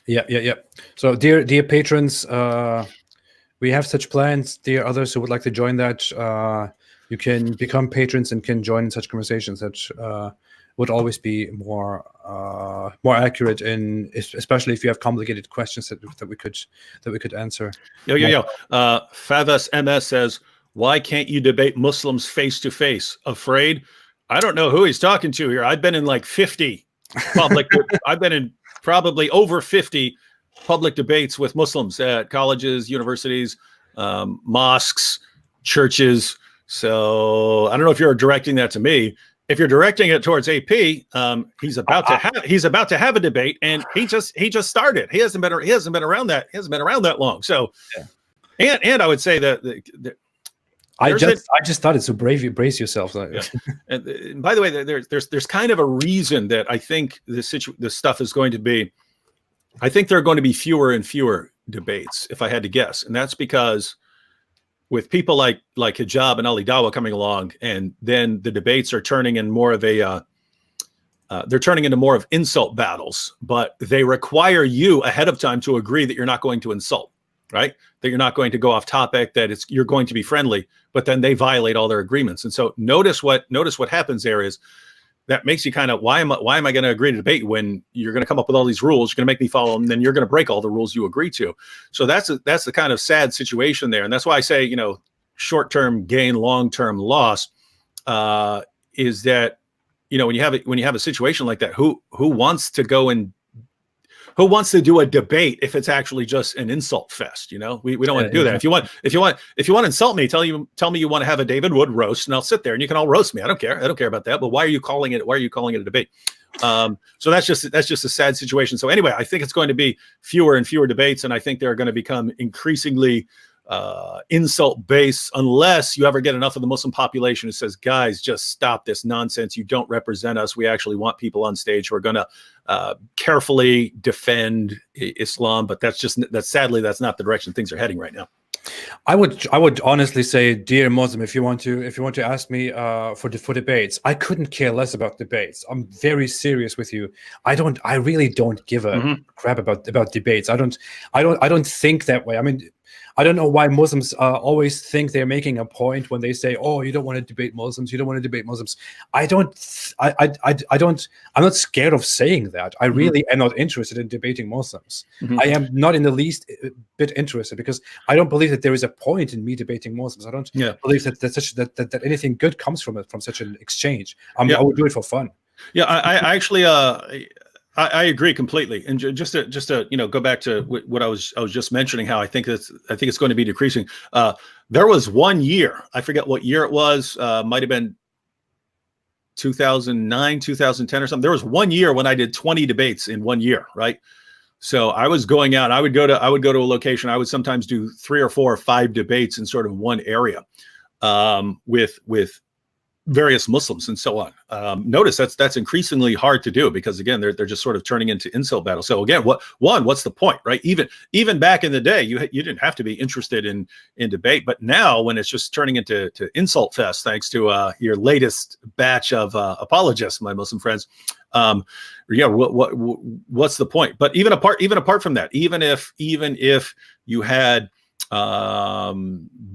Speaker 1: Yeah. So dear patrons, we have such plans. Dear others who would like to join that, you can become patrons and can join in such conversations that would always be more accurate, in especially if you have complicated questions that we could answer. Favas MS says, why can't you debate Muslims face to face? Afraid? I don't know who he's talking to here. I've been in like 50 public. I've been in probably over 50 public debates with Muslims at colleges, universities,
Speaker 2: mosques, churches. So I don't know if you're directing that to me. If you're directing it towards AP, he's about to have a debate, and he just started. He hasn't been around that long. So, and I would say that
Speaker 1: I just thought it's so brave. Brace yourself.
Speaker 2: Yeah. And by the way, there's kind of a reason that I think this stuff is going to be. I think there are going to be fewer and fewer debates, if I had to guess, and that's because with people like Hijab and Ali Dawa coming along, and then the debates are turning in more of they're turning into more of insult battles, but they require you ahead of time to agree that you're not going to insult, right? That you're not going to go off topic, that you're going to be friendly, but then they violate all their agreements. And so notice what happens there is that makes you kind of, why am I going to agree to debate when you're going to come up with all these rules, you're going to make me follow them, and then you're going to break all the rules you agree to. So that's the kind of sad situation there. And that's why I say, short-term gain, long-term loss, is that, when you have a situation like that, who wants to go and who wants to do a debate if it's actually just an insult fest? We don't want to do that. If you want to insult me, tell me you want to have a David Wood roast, and I'll sit there and you can all roast me. I don't care about that. But why are you calling it a debate? So that's just a sad situation. So anyway, I think it's going to be fewer and fewer debates, and I think they're going to become increasingly insult based, unless you ever get enough of the Muslim population who says, guys, just stop this nonsense. You don't represent us. We actually want people on stage who are going to carefully defend Islam. But sadly, that's not the direction things are heading right now.
Speaker 1: I would honestly say, dear Muslim, if you want to ask me for debates, I couldn't care less about debates. I'm very serious with you. I really don't give a crap about debates. I don't think that way. I mean, I don't know why Muslims always think they're making a point when they say, "Oh, you don't want to debate Muslims. You don't want to debate Muslims." I'm not scared of saying that. I really am not interested in debating Muslims. I am not in the least bit interested, because I don't believe that there is a point in me debating Muslims. I don't believe that anything good comes from such an exchange. I would do it for fun.
Speaker 2: Yeah, I actually I agree completely. And just to go back to what I was just mentioning, how I think it's going to be decreasing. There was 1 year, I forget what year it was, might have been 2009, 2010 or something. There was 1 year when I did 20 debates in 1 year, right? So I was going out. I would go to a location. I would sometimes do 3 or 4 or 5 debates in sort of one area, with various Muslims and so on. Notice that's increasingly hard to do, because again, they're just sort of turning into insult battles. So again, what's the point, right? Even back in the day, you didn't have to be interested in debate, but now when it's just turning into insult fest, thanks to your latest batch of apologists, my Muslim friends, what's the point? But even apart from that, even if you had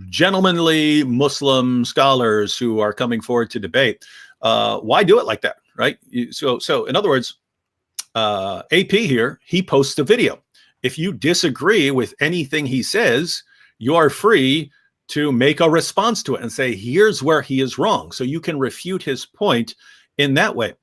Speaker 2: gentlemanly Muslim scholars who are coming forward to debate, why do it like that, right? So in other words, AP here, he posts a video. If you disagree with anything he says, you are free to make a response to it and say, here's where he is wrong. So you can refute his point in that way.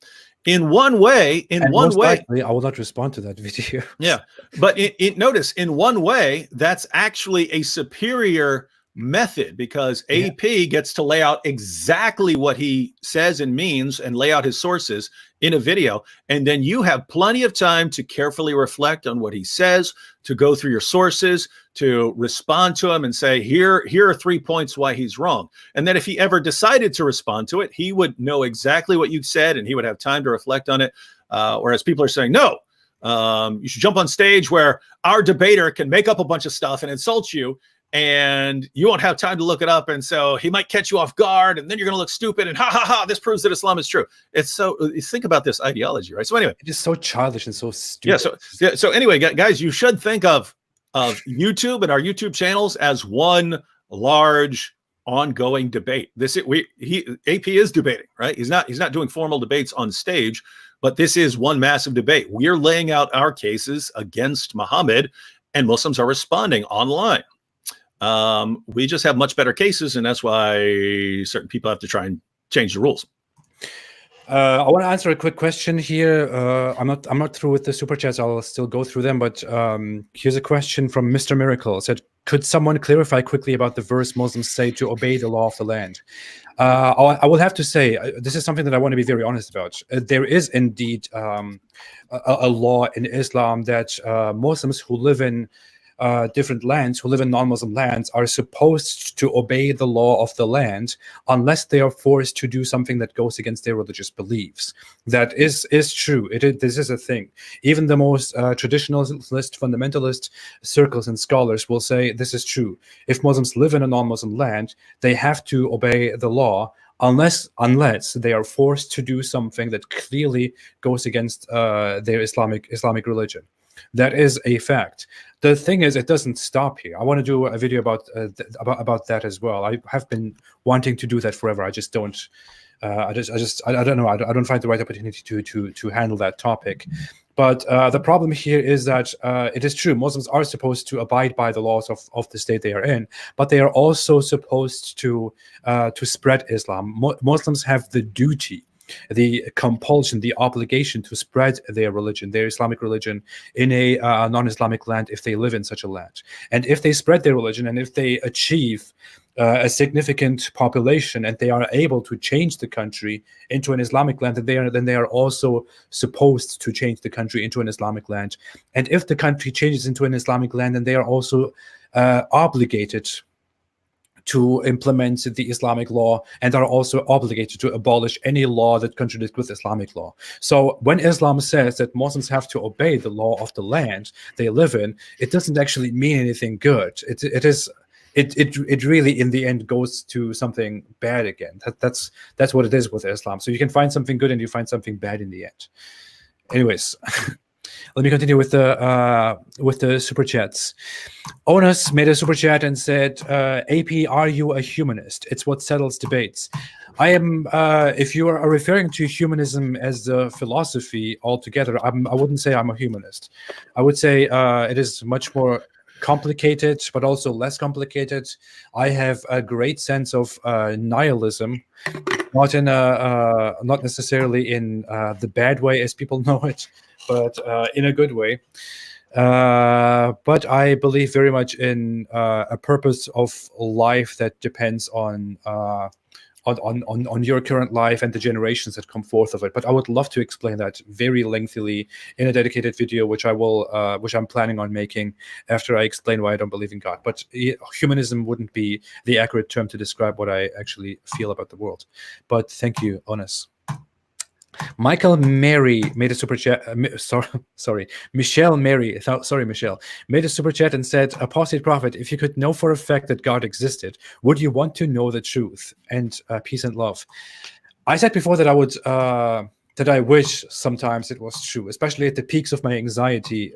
Speaker 2: In one way, I
Speaker 1: will not respond to that video.
Speaker 2: Yeah, but notice, in one way, that's actually a superior method, because AP gets to lay out exactly what he says and means and lay out his sources in a video. And then you have plenty of time to carefully reflect on what he says, to go through your sources, to respond to him and say, here are 3 points why he's wrong. And then if he ever decided to respond to it, he would know exactly what you said and he would have time to reflect on it. Whereas people are saying, no, you should jump on stage where our debater can make up a bunch of stuff and insult you, and you won't have time to look it up. And so he might catch you off guard, and then you're going to look stupid, and this proves that Islam is true. It's so, you think about this ideology, right? So anyway,
Speaker 1: it is so childish and so stupid.
Speaker 2: So anyway, guys, you should think of YouTube and our YouTube channels as one large ongoing debate. AP is debating, right? He's not doing formal debates on stage, but this is one massive debate. We're laying out our cases against Muhammad, and Muslims are responding online. We just have much better cases, and that's why certain people have to try and change the rules.
Speaker 1: I want to answer a quick question here. I'm not through with the super chats. I'll still go through them, but here's a question from Mr. Miracle. It said, Could someone clarify quickly about the verse Muslims say to obey the law of the land? I will have to say, this is something that I want to be very honest about. There is indeed a law in Islam that Muslims who live in different lands, who live in non-Muslim lands, are supposed to obey the law of the land unless they are forced to do something that goes against their religious beliefs. That is true. This is a thing. Even the most traditionalist, fundamentalist circles and scholars will say this is true. If Muslims live in a non-Muslim land, they have to obey the law unless they are forced to do something that clearly goes against their Islamic religion. That is a fact. The thing is, it doesn't stop here. I want to do a video about that as well. I have been wanting to do that forever. I just don't. I don't know. I don't find the right opportunity to handle that topic. But the problem here is that it is true. Muslims are supposed to abide by the laws of the state they are in, but they are also supposed to spread Islam. Muslims have the duty, the compulsion, the obligation to spread their religion, their Islamic religion, in a non-Islamic land if they live in such a land. And if they spread their religion, and if they achieve a significant population, and they are able to change the country into an Islamic land, then they are also supposed to change the country into an Islamic land. And if the country changes into an Islamic land, then they are also obligated to implement the Islamic law, and are also obligated to abolish any law that contradicts with Islamic law. So when Islam says that Muslims have to obey the law of the land they live in, it doesn't actually mean anything good. It really in the end goes to something bad again. That's what it is with Islam. So you can find something good and you find something bad in the end. Anyways. Let me continue with the super chats. Onus made a super chat and said, "AP, are you a humanist? It's what settles debates." I am. If you are referring to humanism as a philosophy altogether, I wouldn't say I'm a humanist. I would say it is much more complicated, but also less complicated. I have a great sense of nihilism, not necessarily in the bad way as people know it, but in a good way. But I believe very much in a purpose of life that depends on your current life and the generations that come forth of it. But I would love to explain that very lengthily in a dedicated video, which I'm planning on making after I explain why I don't believe in God. But humanism wouldn't be the accurate term to describe what I actually feel about the world. But thank you, Onis. Michael Mary made a super chat. Michelle Mary. Sorry, Michelle made a super chat and said, "Apostate prophet, if you could know for a fact that God existed, would you want to know the truth? And peace and love." I said before that I would that I wish sometimes it was true, especially at the peaks of my anxiety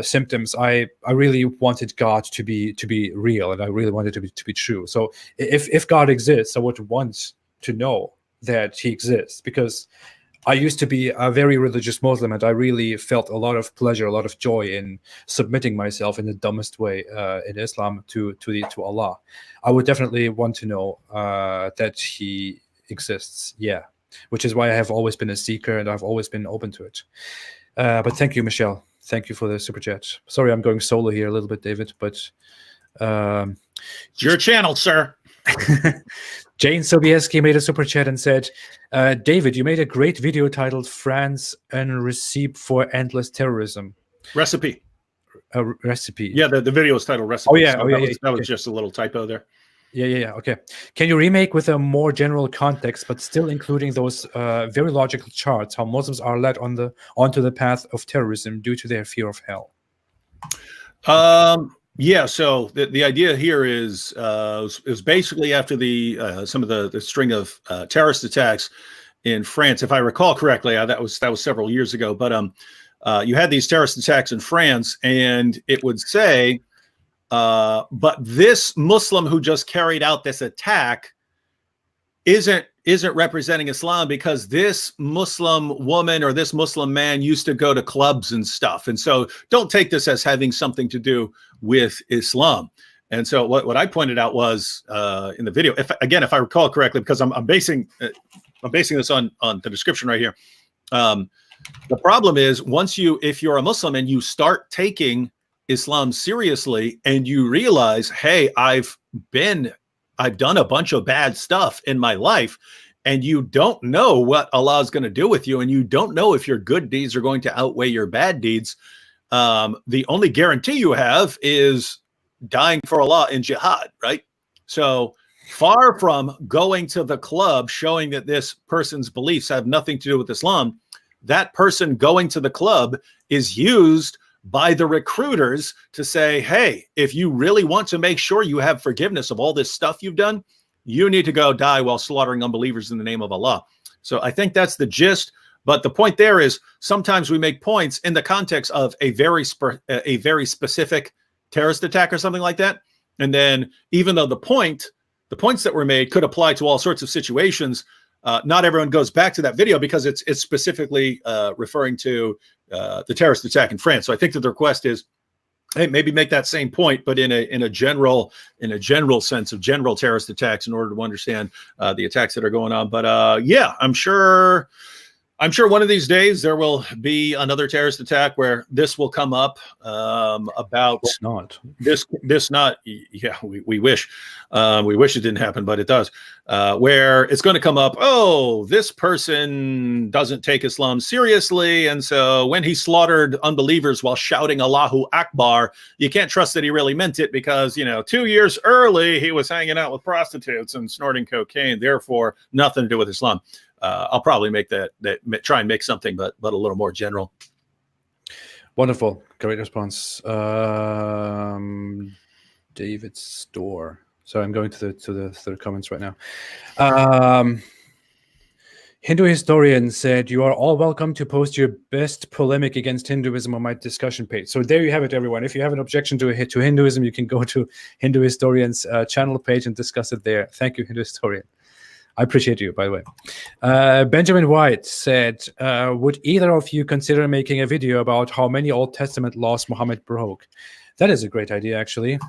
Speaker 1: symptoms. I really wanted God to be real, and I really wanted it to be true. So if God exists, I would want to know that he exists, because I used to be a very religious Muslim, and I really felt a lot of pleasure, a lot of joy in submitting myself in the dumbest way in Islam to Allah. I would definitely want to know that he exists, yeah, which is why I have always been a seeker, and I've always been open to it. But thank you, Michelle. Thank you for the super chat. Sorry, I'm going solo here a little bit, David, but
Speaker 2: it's your channel, sir.
Speaker 1: Jane Sobieski made a super chat and said, "David, you made a great video titled France and Recipe for Endless Terrorism."
Speaker 2: Recipe.
Speaker 1: Recipe.
Speaker 2: Yeah, the video is titled Recipe.
Speaker 1: Oh, yeah.
Speaker 2: So that was just a little typo there.
Speaker 1: Yeah. Okay. Can you remake with a more general context, but still including those very logical charts, how Muslims are led onto the path of terrorism due to their fear of hell?
Speaker 2: Yeah, so the idea here is basically after some of the string of terrorist attacks in France, if I recall correctly. That was several years ago, but you had these terrorist attacks in France, and it would say, but this Muslim who just carried out this attack isn't representing Islam, because this Muslim woman or this Muslim man used to go to clubs and stuff. And so don't take this as having something to do with Islam. And so what I pointed out was in the video, if I recall correctly, because I'm basing this on the description right here. The problem is if you're a Muslim and you start taking Islam seriously and you realize, hey, I've done a bunch of bad stuff in my life, and you don't know what Allah is going to do with you, and you don't know if your good deeds are going to outweigh your bad deeds. The only guarantee you have is dying for Allah in jihad, right? So far from going to the club showing that this person's beliefs have nothing to do with Islam, that person going to the club is used by the recruiters to say, hey, if you really want to make sure you have forgiveness of all this stuff you've done, you need to go die while slaughtering unbelievers in the name of Allah. So I think that's the gist. But the point there is sometimes we make points in the context of a very specific terrorist attack or something like that. And then even though the points that were made could apply to all sorts of situations, not everyone goes back to that video because it's specifically referring to the terrorist attack in France. So I think that the request is, hey, maybe make that same point, but in a general sense of general terrorist attacks in order to understand the attacks that are going on. But yeah, I'm sure one of these days there will be another terrorist attack where this will come up about this not. Yeah, we wish it didn't happen, but it does. Where it's going to come up. Oh, this person doesn't take Islam seriously, and so when he slaughtered unbelievers while shouting Allahu Akbar, you can't trust that he really meant it because 2 years early he was hanging out with prostitutes and snorting cocaine. Therefore, nothing to do with Islam. I'll probably make try and make something, but a little more general.
Speaker 1: Wonderful, great response, David Store. So I'm going to the comments right now. Hindu historian said, "You are all welcome to post your best polemic against Hinduism on my discussion page." So there you have it, everyone. If you have an objection to Hinduism, you can go to Hindu historian's channel page and discuss it there. Thank you, Hindu historian. I appreciate you, by the way. Benjamin White said, would either of you consider making a video about how many Old Testament laws Muhammad broke? That is a great idea, actually.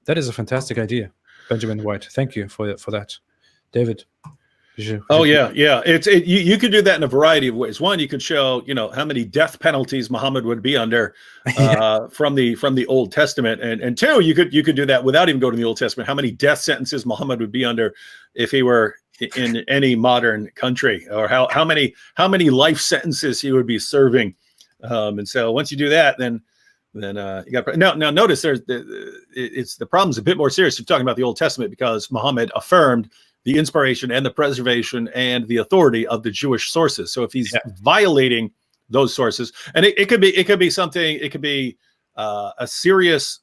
Speaker 1: That is a fantastic idea, Benjamin White. Thank you for that. David? Yeah.
Speaker 2: You could do that in a variety of ways. One, you could show, how many death penalties Muhammad would be under from the Old Testament, and two, you could do that without even going to the Old Testament. How many death sentences Muhammad would be under if he were in any modern country, or how many life sentences he would be serving. And so once you do that, then you got now notice the problem's a bit more serious. You're talking about the Old Testament because Muhammad affirmed the inspiration and the preservation and the authority of the Jewish sources. So if he's violating those sources, and it could be something, it could be a serious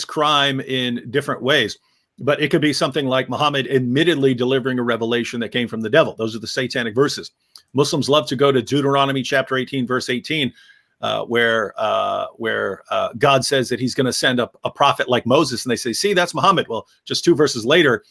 Speaker 2: crime in different ways. But it could be something like Muhammad admittedly delivering a revelation that came from the devil. Those are the satanic verses. Muslims love to go to Deuteronomy chapter 18, verse 18, where God says that he's going to send a prophet like Moses. And they say, see, that's Muhammad. Well, just 2 verses later,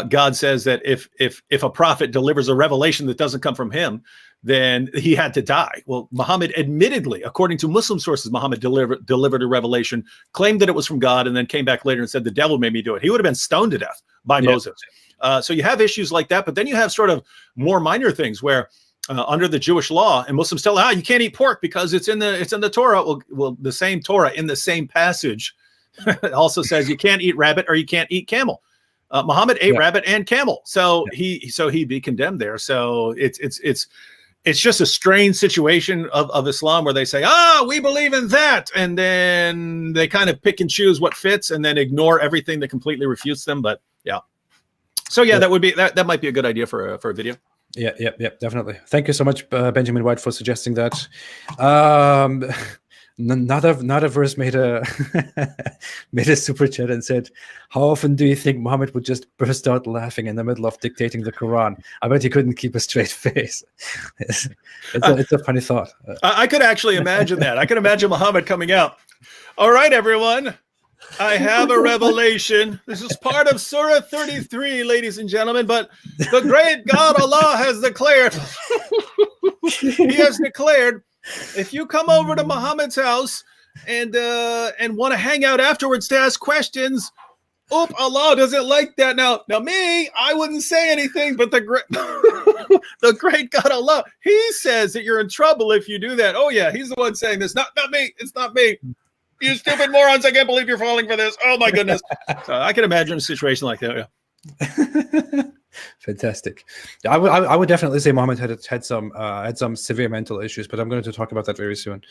Speaker 2: God says that if a prophet delivers a revelation that doesn't come from him, then he had to die. Well, Muhammad admittedly, according to Muslim sources, Muhammad delivered a revelation, claimed that it was from God, and then came back later and said, the devil made me do it. He would have been stoned to death by Moses. So you have issues like that, but then you have sort of more minor things where under the Jewish law, and Muslims tell you can't eat pork because it's in the Torah. Well, the same Torah in the same passage also says you can't eat rabbit or you can't eat camel. Muhammad ate rabbit and camel, so he'd be condemned there. So it's just a strange situation of Islam where they say, we believe in that, and then they kind of pick and choose what fits, and then ignore everything that completely refutes them. But that might be a good idea for a video.
Speaker 1: Yeah, definitely. Thank you so much, Benjamin White, for suggesting that. Another verse made a super chat and said, how often do you think Muhammad would just burst out laughing in the middle of dictating the Quran? I bet he couldn't keep a straight face. It's a funny thought.
Speaker 2: I could actually imagine that. I could imagine Muhammad coming out. All right, everyone. I have a revelation. This is part of Surah 33, ladies and gentlemen, but the great God Allah has declared, he has declared, if you come over to Muhammad's house and want to hang out afterwards to ask questions, Allah doesn't like that. Now me, I wouldn't say anything, but the great God Allah, he says that you're in trouble if you do that. Oh yeah, he's the one saying this, not me. It's not me. You stupid morons. I can't believe you're falling for this. Oh, my goodness. So I can imagine a situation like that. Yeah.
Speaker 1: Fantastic. I would definitely say Muhammad had some severe mental issues, but I'm going to talk about that very soon.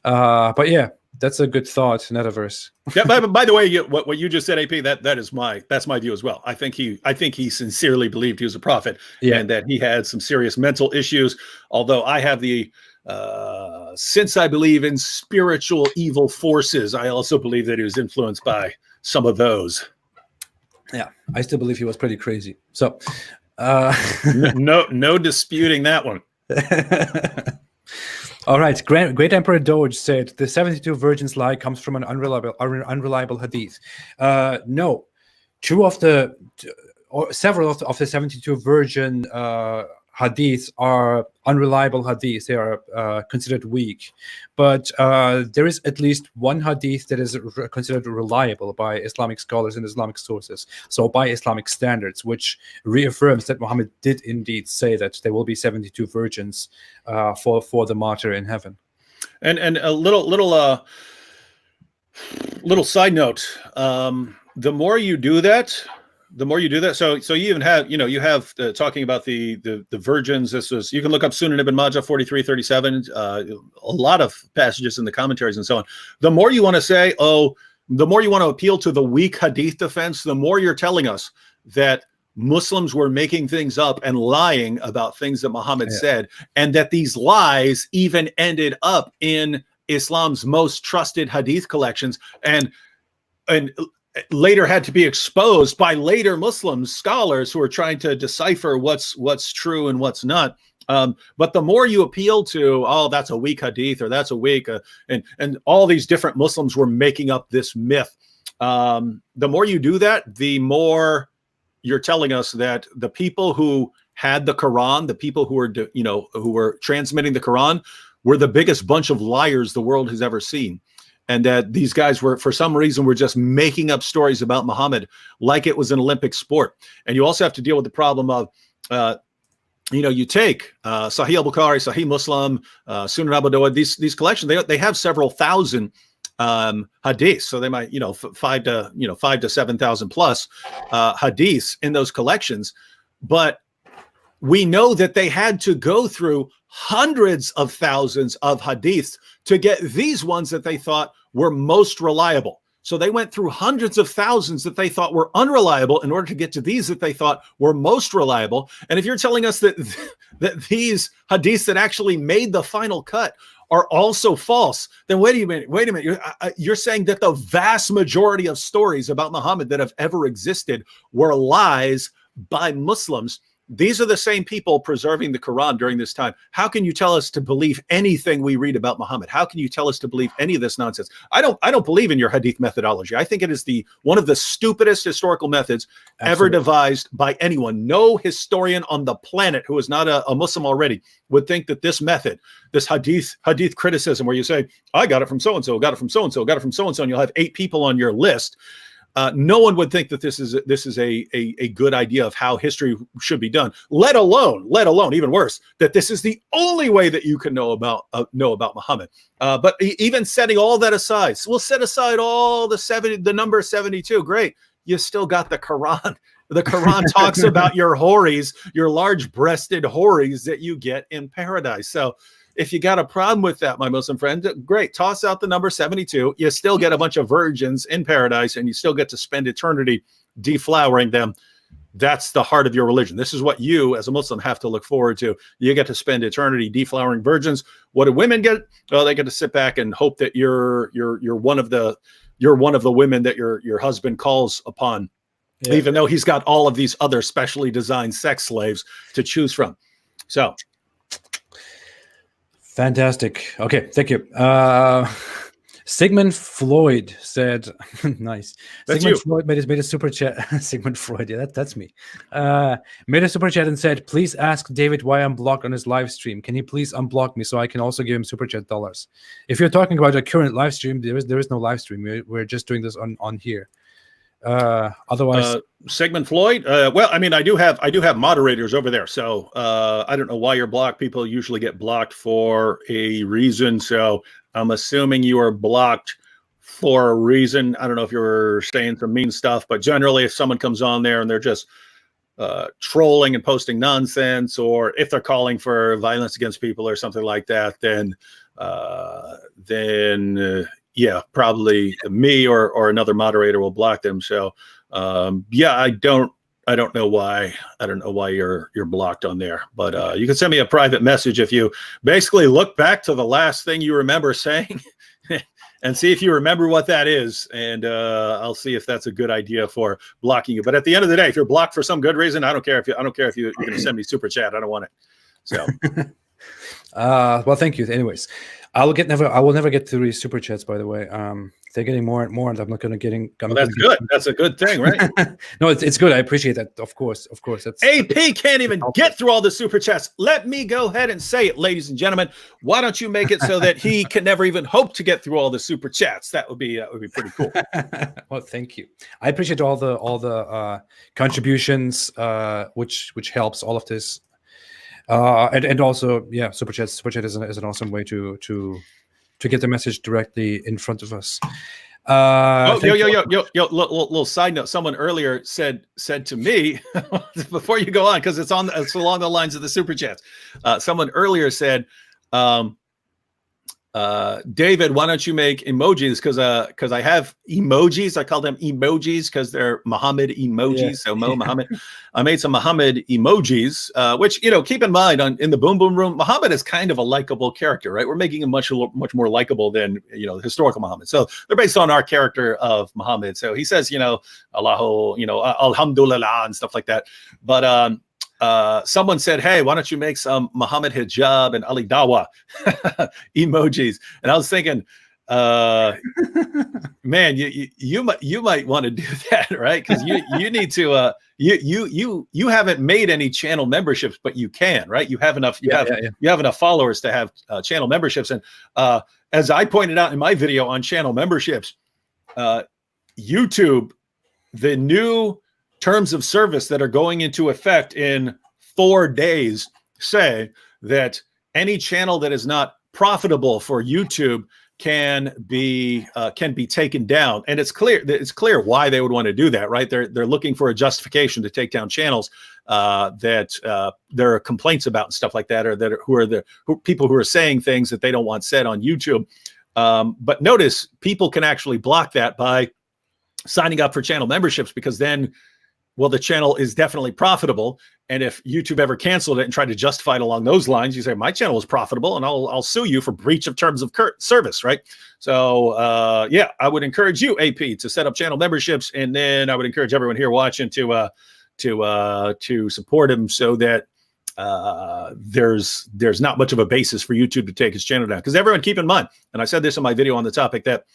Speaker 1: But yeah, that's a good thought. Metaverse.
Speaker 2: Yeah. By the way, what you just said, AP, that's my view as well. I think he sincerely believed he was a prophet, and that he had some serious mental issues. Although I have since I believe in spiritual evil forces, I also believe that he was influenced by some of those.
Speaker 1: Yeah, I still believe he was pretty crazy. So,
Speaker 2: no disputing that one.
Speaker 1: All right, Great Emperor Doge said the 72 virgins lie comes from an unreliable hadith. No, several of the 72 virgin hadiths are unreliable hadiths. They are considered weak, but there is at least one hadith that is considered reliable by Islamic scholars and Islamic sources, so by Islamic standards, which reaffirms that Muhammad did indeed say that there will be 72 virgins for the martyr in heaven.
Speaker 2: And a little side note, the more you do that, so you even have, you have talking about the virgins. This was, you can look up Sunan Ibn Majah 4337, a lot of passages in the commentaries and so on. The more you want to say, the more you want to appeal to the weak hadith defense, the more you're telling us that Muslims were making things up and lying about things that Muhammad said, and that these lies even ended up in Islam's most trusted hadith collections, and later had to be exposed by later Muslim scholars who are trying to decipher what's true and what's not. But the more you appeal to, that's a weak hadith, or that's a weak, and all these different Muslims were making up this myth. The more you do that, the more you're telling us that the people who had the Quran, the people who were transmitting the Quran, were the biggest bunch of liars the world has ever seen. And that these guys were, for some reason, were just making up stories about Muhammad like it was an Olympic sport. And you also have to deal with the problem of, you take Sahih al-Bukhari, Sahih Muslim, Sunan Abu Dawud, these collections, they have several thousand hadiths. So they might, 5 to 7,000 plus hadiths in those collections. But we know that they had to go through hundreds of thousands of hadiths to get these ones that they thought were most reliable. So they went through hundreds of thousands that they thought were unreliable in order to get to these that they thought were most reliable. And if you're telling us that these hadiths that actually made the final cut are also false, then wait a minute. You're saying that the vast majority of stories about Muhammad that have ever existed were lies by Muslims. These are the same people preserving the Quran during this time. How can you tell us to believe anything we read about Muhammad? How can you tell us to believe any of this nonsense? I don't believe in your hadith methodology. I think it is one of the stupidest historical methods ever devised by anyone. No historian on the planet who is not a Muslim already would think that this method, this hadith criticism, where you say, I got it from so-and-so, got it from so-and-so, got it from so-and-so, and you'll have 8 people on your list. No one would think that this is a good idea of how history should be done, let alone even worse, that this is the only way that you can know about Muhammad. But even setting all that aside, so we'll set aside all the number 72. Great. You still got the Quran. The Quran talks about your houris, your large-breasted houris that you get in paradise. So if you got a problem with that, my Muslim friend, great. Toss out the number 72. You still get a bunch of virgins in paradise, and you still get to spend eternity deflowering them. That's the heart of your religion. This is what you, as a Muslim, have to look forward to. You get to spend eternity deflowering virgins. What do women get? Well, they get to sit back and hope that you're one of the women that your husband calls upon, even though he's got all of these other specially designed sex slaves to choose from. So.
Speaker 1: Fantastic. Okay, thank you. Sigmund Floyd said, nice.
Speaker 2: That's
Speaker 1: Sigmund
Speaker 2: you.
Speaker 1: Floyd made a super chat. Sigmund Freud, yeah, that's me. Made a super chat and said, please ask David why I'm blocked on his live stream. Can he please unblock me so I can also give him super chat dollars? If you're talking about a current live stream, there is no live stream. We're just doing this on here. Otherwise,
Speaker 2: Sigmund Floyd. Well, I mean, I do have moderators over there, so I don't know why you're blocked. People usually get blocked for a reason, so I'm assuming you are blocked for a reason. I don't know if you're saying some mean stuff, but generally if someone comes on there and they're just trolling and posting nonsense, or if they're calling for violence against people or something like that, then yeah, probably me or another moderator will block them. So yeah, I don't know why. I don't know why you're blocked on there, but you can send me a private message if you basically look back to the last thing you remember saying and see if you remember what that is. And I'll see if that's a good idea for blocking you. But at the end of the day, if you're blocked for some good reason, I don't care if you're going to send me super chat. I don't want it. So,
Speaker 1: well, thank you. Anyways, I will never get through these super chats, by the way. They're getting more and more, and I'm not going to get.
Speaker 2: Well, that's good. That's a good thing, right?
Speaker 1: No, it's good. I appreciate that. Of course. That's
Speaker 2: AP can't even get through all the super chats. Let me go ahead and say it, ladies and gentlemen. Why don't you make it so that he can never even hope to get through all the super chats? That would be pretty cool.
Speaker 1: Well, thank you. I appreciate all the contributions, which helps all of this. And also, yeah, super chat is an awesome way to get the message directly in front of us.
Speaker 2: Little side note. Someone earlier said to me before you go on, because it's along the lines of the super chats. Someone earlier said, David, why don't you make emojis? Because I have emojis. I call them emojis because they're Muhammad emojis. Yeah. So Muhammad. I made some Muhammad emojis, which, keep in mind in the Boom Boom Room, Muhammad is kind of a likable character, right? We're making him much more likable than historical Muhammad. So they're based on our character of Muhammad. So he says, Allahu, Alhamdulillah and stuff like that. But someone said, hey, why don't you make some Muhammad hijab and Ali Dawa emojis? And I was thinking, man, you might want to do that, right? Because you need to you haven't made any channel memberships, but you can, right? You have enough you have enough followers to have channel memberships. And as I pointed out in my video on channel memberships, YouTube, the new terms of service that are going into effect in 4 days say that any channel that is not profitable for YouTube can be taken down. And it's clear why they would want to do that, right? They're looking for a justification to take down channels that there are complaints about and stuff like that, or that people who are saying things that they don't want said on YouTube. But notice people can actually block that by signing up for channel memberships, because then, well, the channel is definitely profitable. And if YouTube ever canceled it and tried to justify it along those lines, you say, my channel is profitable and I'll sue you for breach of terms of service, right? So, yeah, I would encourage you, AP, to set up channel memberships. And then I would encourage everyone here watching to support him, so that there's not much of a basis for YouTube to take his channel down. Because everyone, keep in mind, and I said this in my video on the topic, that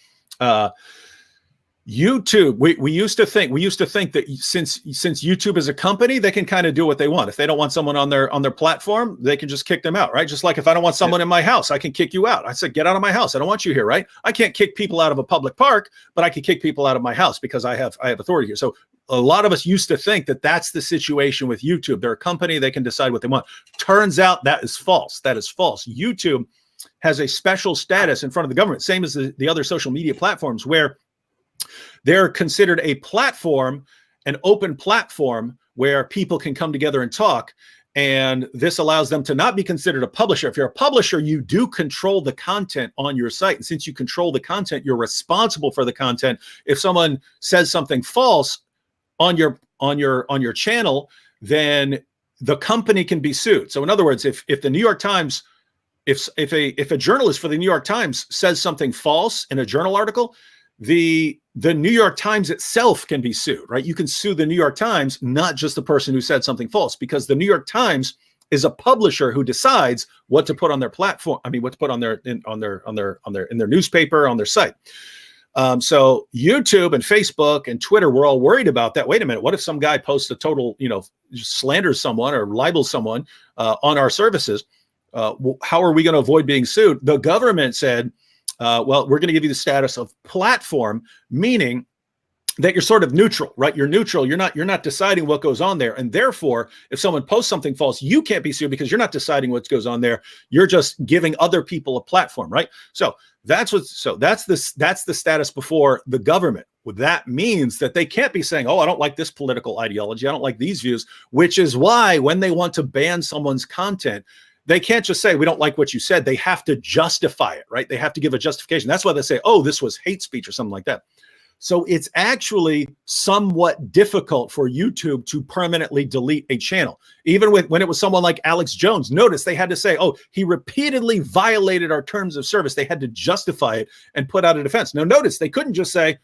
Speaker 2: YouTube, we used to think that since YouTube is a company, they can kind of do what they want. If they don't want someone on their platform, they can just kick them out, right? Just like if I don't want someone in my house, I can kick you out. I said, get out of my house. I don't want you here, right? I can't kick people out of a public park, but I can kick people out of my house because I have authority here. So a lot of us used to think that that's the situation with YouTube. They're a company, they can decide what they want. Turns out that is false. That is false. YouTube has a special status in front of the government, same as the other social media platforms, where they're considered a platform, an open platform where people can come together and talk. And this allows them to not be considered a publisher. If you're a publisher, you do control the content on your site. And since you control the content, you're responsible for the content. If someone says something false on your channel, then the company can be sued. So in other words, if the New York Times, if a journalist for the New York Times says something false in a journal article, the New York Times itself can be sued, right? You can sue the New York Times, not just the person who said something false, because the New York Times is a publisher who decides what to put on their platform. I mean, what to put on their newspaper, on their site. So YouTube and Facebook and Twitter were all worried about that. Wait a minute, what if some guy posts a total, slanders someone or libels someone on our services? How are we going to avoid being sued? The government said, well, we're going to give you the status of platform, meaning that you're sort of neutral, right? You're neutral. You're not deciding what goes on there. And therefore, if someone posts something false, you can't be sued because you're not deciding what goes on there. You're just giving other people a platform, right? So that's the status before the government. Well, that means that they can't be saying, oh, I don't like this political ideology. I don't like these views, which is why when they want to ban someone's content, they can't just say, we don't like what you said. They have to justify it, right? They have to give a justification. That's why they say, oh, this was hate speech or something like that. So it's actually somewhat difficult for YouTube to permanently delete a channel. Even when it was someone like Alex Jones, notice they had to say, oh, he repeatedly violated our terms of service. They had to justify it and put out a defense. Now, notice they couldn't just say,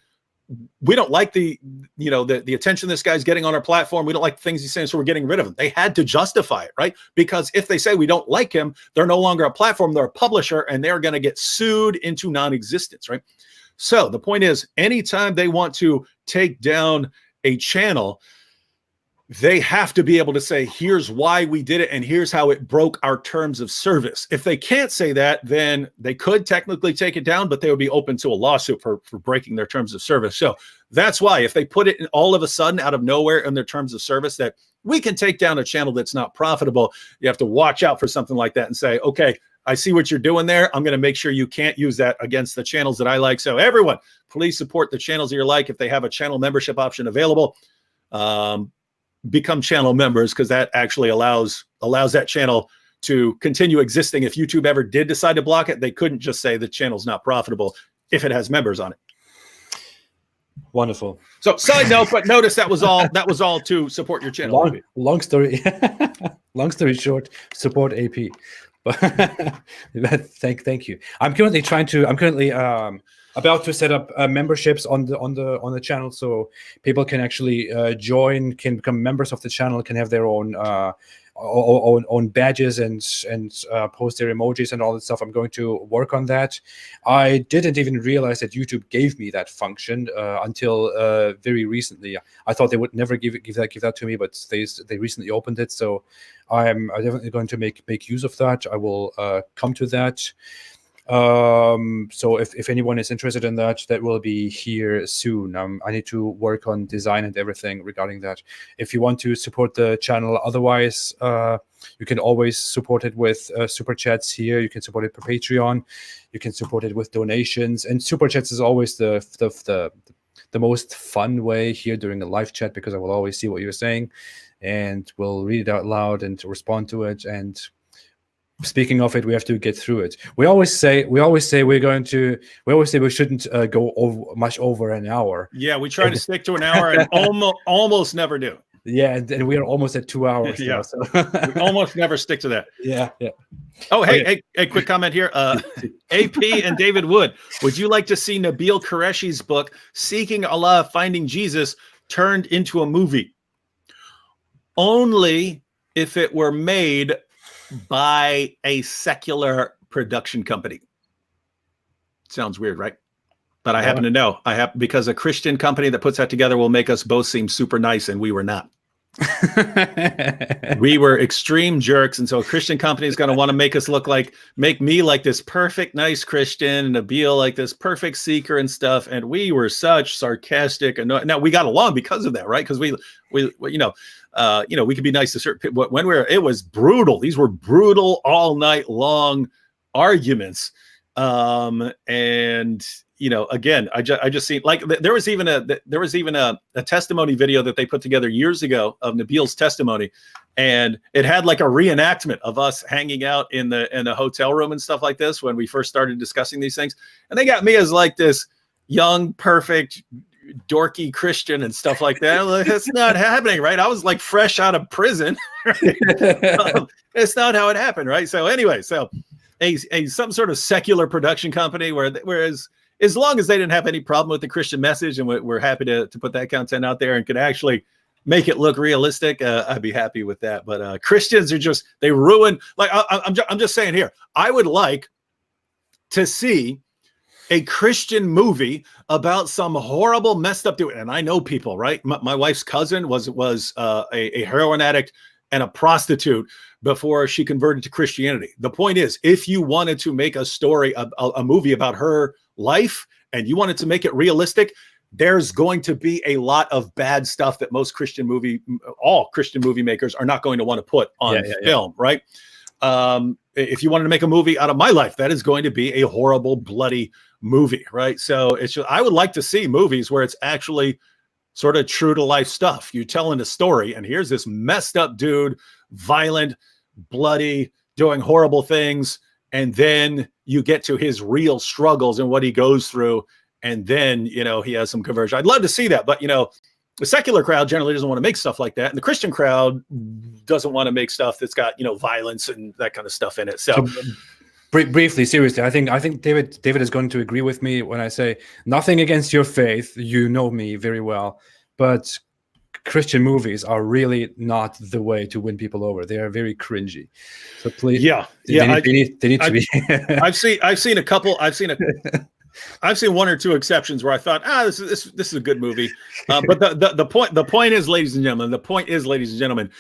Speaker 2: we don't like the attention this guy's getting on our platform. We don't like the things he's saying, so we're getting rid of him. They had to justify it, right? Because if they say we don't like him, they're no longer a platform, they're a publisher, and they're going to get sued into non-existence, right? So the point is, anytime they want to take down a channel, they have to be able to say, here's why we did it, and here's how it broke our terms of service. If they can't say that, then they could technically take it down, but they would be open to a lawsuit for breaking their terms of service. So that's why if they put it in all of a sudden out of nowhere in their terms of service that we can take down a channel that's not profitable, you have to watch out for something like that and say, okay, I see what you're doing there. I'm going to make sure you can't use that against the channels that I like. So everyone, please support the channels that you like. If they have a channel membership option available, become channel members, because that actually allows that channel to continue existing. If YouTube ever did decide to block it, they couldn't just say the channel's not profitable if it has members on it.
Speaker 1: Wonderful.
Speaker 2: So side note, but notice that was all to support your channel.
Speaker 1: Long story. Long story short, support AP. But thank you. I'm currently about to set up memberships on the channel, so people can actually join, can become members of the channel, can have their own badges and post their emojis and all that stuff. I'm going to work on that. I didn't even realize that YouTube gave me that function until very recently. I thought they would never give that to me, but they recently opened it, so I'm definitely going to make use of that. I will come to that. So if anyone is interested in that will be here soon. I need to work on design and everything regarding that. If you want to support the channel otherwise, you can always support it with super chats here. You can support it per Patreon. You can support it with donations, and super chats is always the most fun way here during a live chat, because I will always see what you're saying and we'll read it out loud and respond to it. And speaking of it, we have to get through it. We always say we shouldn't go much over an hour.
Speaker 2: Yeah, we try to stick to an hour and almost never do.
Speaker 1: Yeah, and we are almost at 2 hours.
Speaker 2: Yeah,
Speaker 1: now, so.
Speaker 2: we almost never stick to that.
Speaker 1: Yeah.
Speaker 2: Oh, hey, quick comment here. AP and David Wood, would you like to see Nabil Qureshi's book, Seeking Allah, Finding Jesus, turned into a movie? Only if it were made by a secular production company. Sounds weird, right? But I happen to know. Because a Christian company that puts that together will make us both seem super nice, and we were not. We were extreme jerks, and so a Christian company is going to want to make me like this perfect, nice Christian, and Nabil like this perfect seeker and stuff. And we were such sarcastic, and now we got along because of that, right? Because we could be nice to certain people. When it was brutal. These were brutal all night long arguments. And again, I just seen, like, there was even a testimony video that they put together years ago of Nabil's testimony, and it had like a reenactment of us hanging out in the hotel room and stuff like this when we first started discussing these things. And they got me as like this young, perfect, dorky Christian and stuff like that. Like, that's not happening, right? I was like fresh out of prison. It's not how it happened, right? So anyway, some sort of secular production company whereas as long as they didn't have any problem with the Christian message, and we're happy to put that content out there and could actually make it look realistic, I'd be happy with that. But Christians are they ruin. Like, I'm just saying here, I would like to see a Christian movie about some horrible, messed up dude. And I know people, right? My wife's cousin was a heroin addict and a prostitute before she converted to Christianity. The point is, if you wanted to make a story, a movie about her life, and you wanted to make it realistic, there's going to be a lot of bad stuff that all Christian movie makers are not going to want to put on film, right? If you wanted to make a movie out of my life, that is going to be a horrible, bloody movie, right? So it's just, I would like to see movies where it's actually sort of true to life stuff. You're telling a story, and here's this messed up dude, violent, bloody, doing horrible things, and then you get to his real struggles and what he goes through, and then, you know, he has some conversion. I'd love to see that, but, you know, the secular crowd generally doesn't want to make stuff like that, and the Christian crowd doesn't want to make stuff that's got, you know, violence and that kind of stuff in it. So
Speaker 1: briefly, seriously, I think David is going to agree with me when I say nothing against your faith. You know me very well, but Christian movies are really not the way to win people over. They are very cringy. So please, they need to be.
Speaker 2: I've seen a couple. I've seen one or two exceptions where I thought, this is a good movie. But the point is, ladies and gentlemen,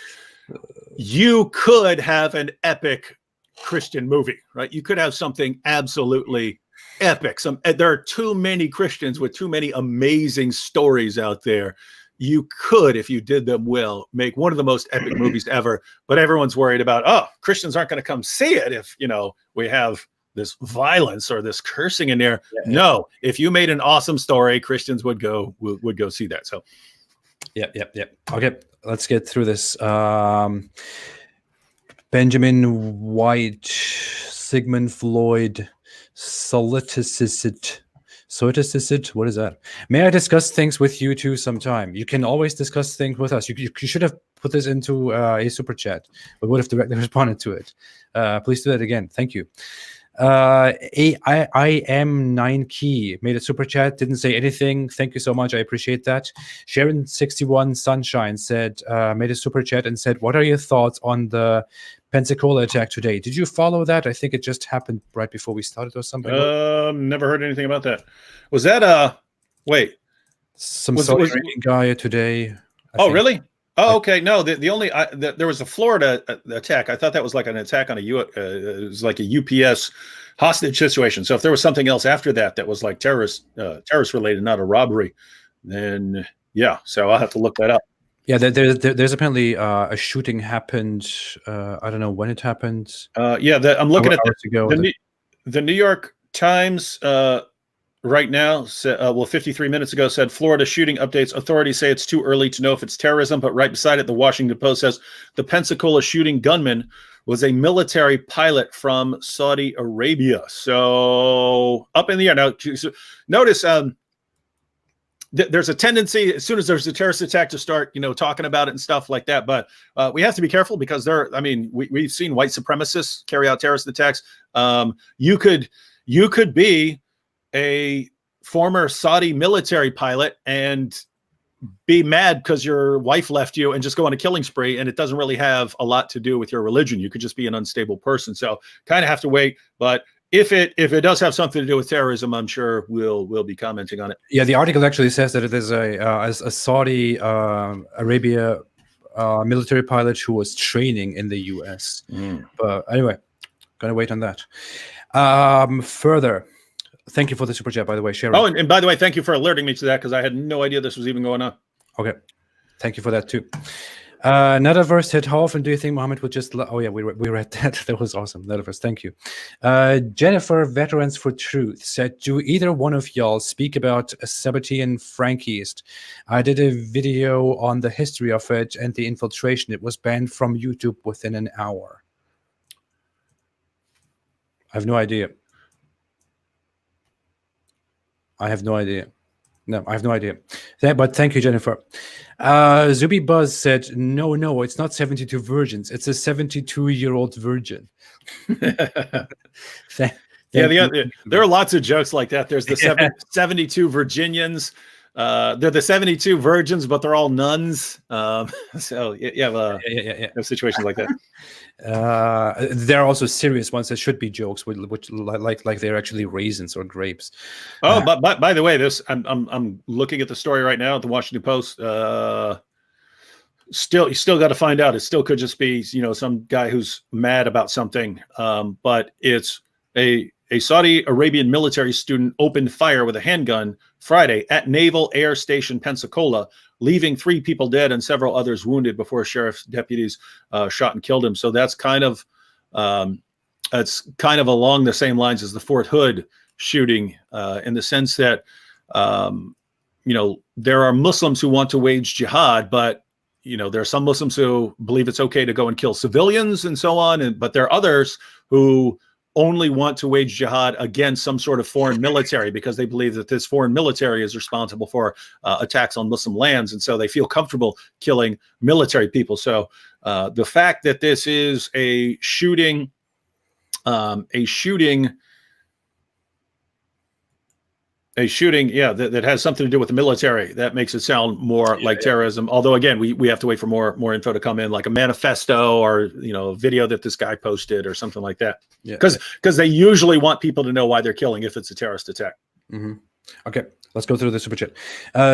Speaker 2: you could have an epic Christian movie, right? You could have something absolutely epic. There are too many Christians with too many amazing stories out there. You could, if you did them well, make one of the most epic movies ever. But everyone's worried about, Christians aren't going to come see it if, you know, we have this violence or this cursing in there. No, if you made an awesome story, Christians would go see that. So
Speaker 1: Yep. Okay, let's get through this. Benjamin White, Sigmund Floyd, Soliticicid. What is that? May I discuss things with you too sometime? You can always discuss things with us. You should have put this into a super chat. We would have directly responded to it. Please do that again. Thank you. I am 9 key made a super chat, didn't say anything. Thank you so much. I appreciate that. Sharon 61 Sunshine said, made a super chat and said, what are your thoughts on the Pensacola attack today? Did you follow that? I think it just happened right before we started or something.
Speaker 2: Never heard anything about that. Was that
Speaker 1: some Saudi Arabian guy today?
Speaker 2: Really? Oh, okay. No, the only there was a Florida attack. I thought that was like an attack on it was like a UPS hostage situation. So if there was something else after that was like terrorist related, not a robbery, then yeah. So I'll have to look that up.
Speaker 1: Yeah, there's apparently a shooting happened. I don't know when it happened.
Speaker 2: I'm looking at the New York Times right now. 53 minutes ago said Florida shooting updates. Authorities say it's too early to know if it's terrorism, but right beside it, the Washington Post says the Pensacola shooting gunman was a military pilot from Saudi Arabia. So up in the air now. Notice. There's a tendency as soon as there's a terrorist attack to start, you know, talking about it and stuff like that. But we have to be careful because we've seen white supremacists carry out terrorist attacks. You could be a former Saudi military pilot and be mad because your wife left you and just go on a killing spree. And it doesn't really have a lot to do with your religion. You could just be an unstable person. So kind of have to wait. But if it does have something to do with terrorism, I'm sure we'll be commenting on it.
Speaker 1: Yeah, the article actually says that it is a Saudi Arabia military pilot who was training in the U.S. But anyway, gonna wait on that. Further, thank you for the super chat, by the way, Sharon.
Speaker 2: Oh, and by the way, thank you for alerting me to that because I had no idea this was even going on.
Speaker 1: Okay, thank you for that too. Another verse said, how often do you think Muhammad would just... Oh, yeah, we read that. That was awesome. Another verse. Thank you. Jennifer, Veterans for Truth, said, do either one of y'all speak about Sabbatean Frankist? I did a video on the history of it and the infiltration. It was banned from YouTube within an hour. I have no idea. No, I have no idea. But thank you, Jennifer. Zuby Buzz said, no, it's not 72 virgins. It's a 72-year-old virgin.
Speaker 2: There are lots of jokes like that. There's the 72 Virginians. They're the 72 virgins, but they're all nuns. So you have situations like that.
Speaker 1: There are also serious ones that should be jokes, which like they're actually raisins or grapes.
Speaker 2: But by the way, I'm looking at the story right now at the Washington Post. You still got to find out. It still could just be some guy who's mad about something. But it's a A Saudi Arabian military student opened fire with a handgun Friday at Naval Air Station Pensacola, leaving 3 people dead and several others wounded before sheriff's deputies shot and killed him. So that's kind of along the same lines as the Fort Hood shooting, in the sense that there are Muslims who want to wage jihad, but there are some Muslims who believe it's okay to go and kill civilians and so on, but there are others who only want to wage jihad against some sort of foreign military because they believe that this foreign military is responsible for attacks on Muslim lands, and so they feel comfortable killing military people. So the fact that this is a shooting, that has something to do with the military, that makes it sound more like terrorism. Although, again, we have to wait for more info to come in, like a manifesto or a video that this guy posted or something like that. Because they usually want people to know why they're killing if it's a terrorist attack.
Speaker 1: Mm-hmm. Okay, let's go through the super chat.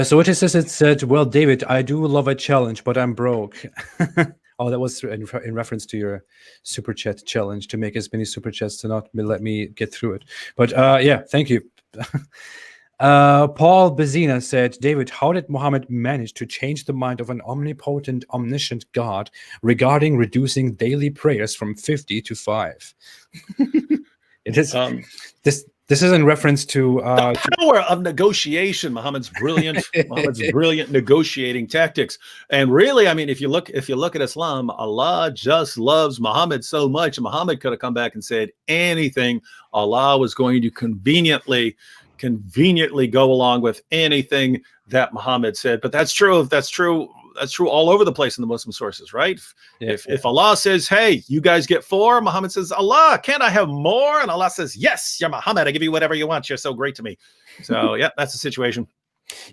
Speaker 1: So what it said, well, David, I do love a challenge, but I'm broke. Oh, that was in reference to your super chat challenge to make as many super chats to not let me get through it. But yeah, thank you. Paul Bezina said, David, how did Muhammad manage to change the mind of an omnipotent, omniscient God regarding reducing daily prayers from 50 to 5? It is this is in reference to
Speaker 2: the power of negotiation. Muhammad's brilliant negotiating tactics. And really, I mean, if you look at Islam, Allah just loves Muhammad so much. Muhammad could have come back and said anything. Allah was going to conveniently go along with anything that Muhammad said. But that's true all over the place in the Muslim sources, right? If Allah says, hey, you guys get 4, Muhammad says, Allah, can't I have more? And Allah says, yes, yeah, Muhammad, I give you whatever you want. You're so great to me. So yeah, that's the situation.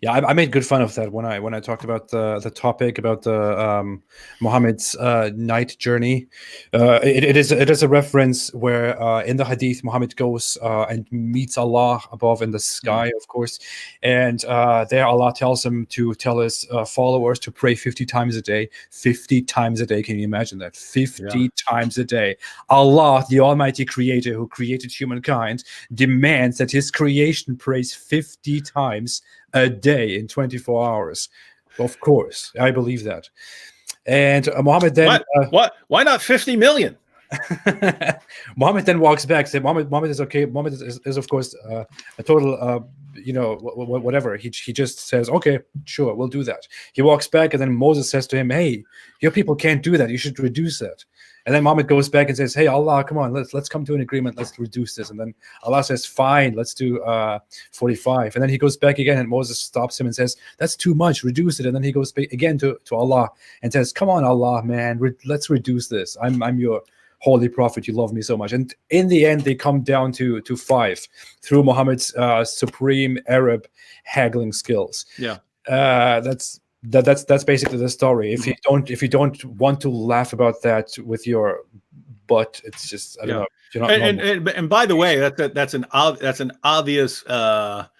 Speaker 1: Yeah, I made good fun of that when I talked about the topic about the Muhammad's night journey. It is a reference where in the Hadith Muhammad goes and meets Allah above in the sky, of course, and there Allah tells him to tell his followers to pray 50 times a day. 50 times a day. Can you imagine that? 50 times a day. Allah, the Almighty Creator who created humankind, demands that His creation prays 50 times a day in 24 hours. Of course, I believe that. And Muhammad then
Speaker 2: why not 50 million?
Speaker 1: Muhammad then walks back, said Muhammad is okay. Muhammad is of course a total whatever. He just says, okay, sure, we'll do that. He walks back, and then Moses says to him, hey, your people can't do that, you should reduce that. And then Muhammad goes back and says, hey, Allah, come on, let's come to an agreement, let's reduce this. And then Allah says, fine, let's do 45. And then he goes back again, and Moses stops him and says, that's too much, reduce it. And then he goes back again to Allah and says, come on, Allah, man, let's reduce this. I'm your holy prophet, you love me so much. And in the end, they come down to 5 through Muhammad's supreme Arab haggling skills.
Speaker 2: Yeah.
Speaker 1: That's basically the story. If you don't want to laugh about that with your butt, it's just I don't know. You're not
Speaker 2: and by the way, that's an obvious. That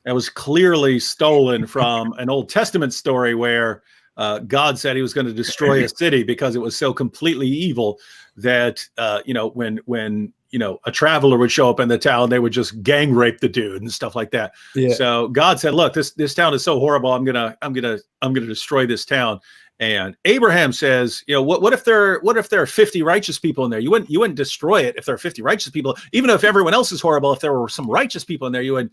Speaker 2: was clearly stolen from an Old Testament story where God said He was going to destroy a city because it was so completely evil that when a traveler would show up in the town, they would just gang rape the dude and stuff like that. Yeah. So God said, look, this town is so horrible. I'm gonna destroy this town. And Abraham says, what if there are 50 righteous people in there? You wouldn't destroy it if there are 50 righteous people, even if everyone else is horrible. If there were some righteous people in there, you wouldn't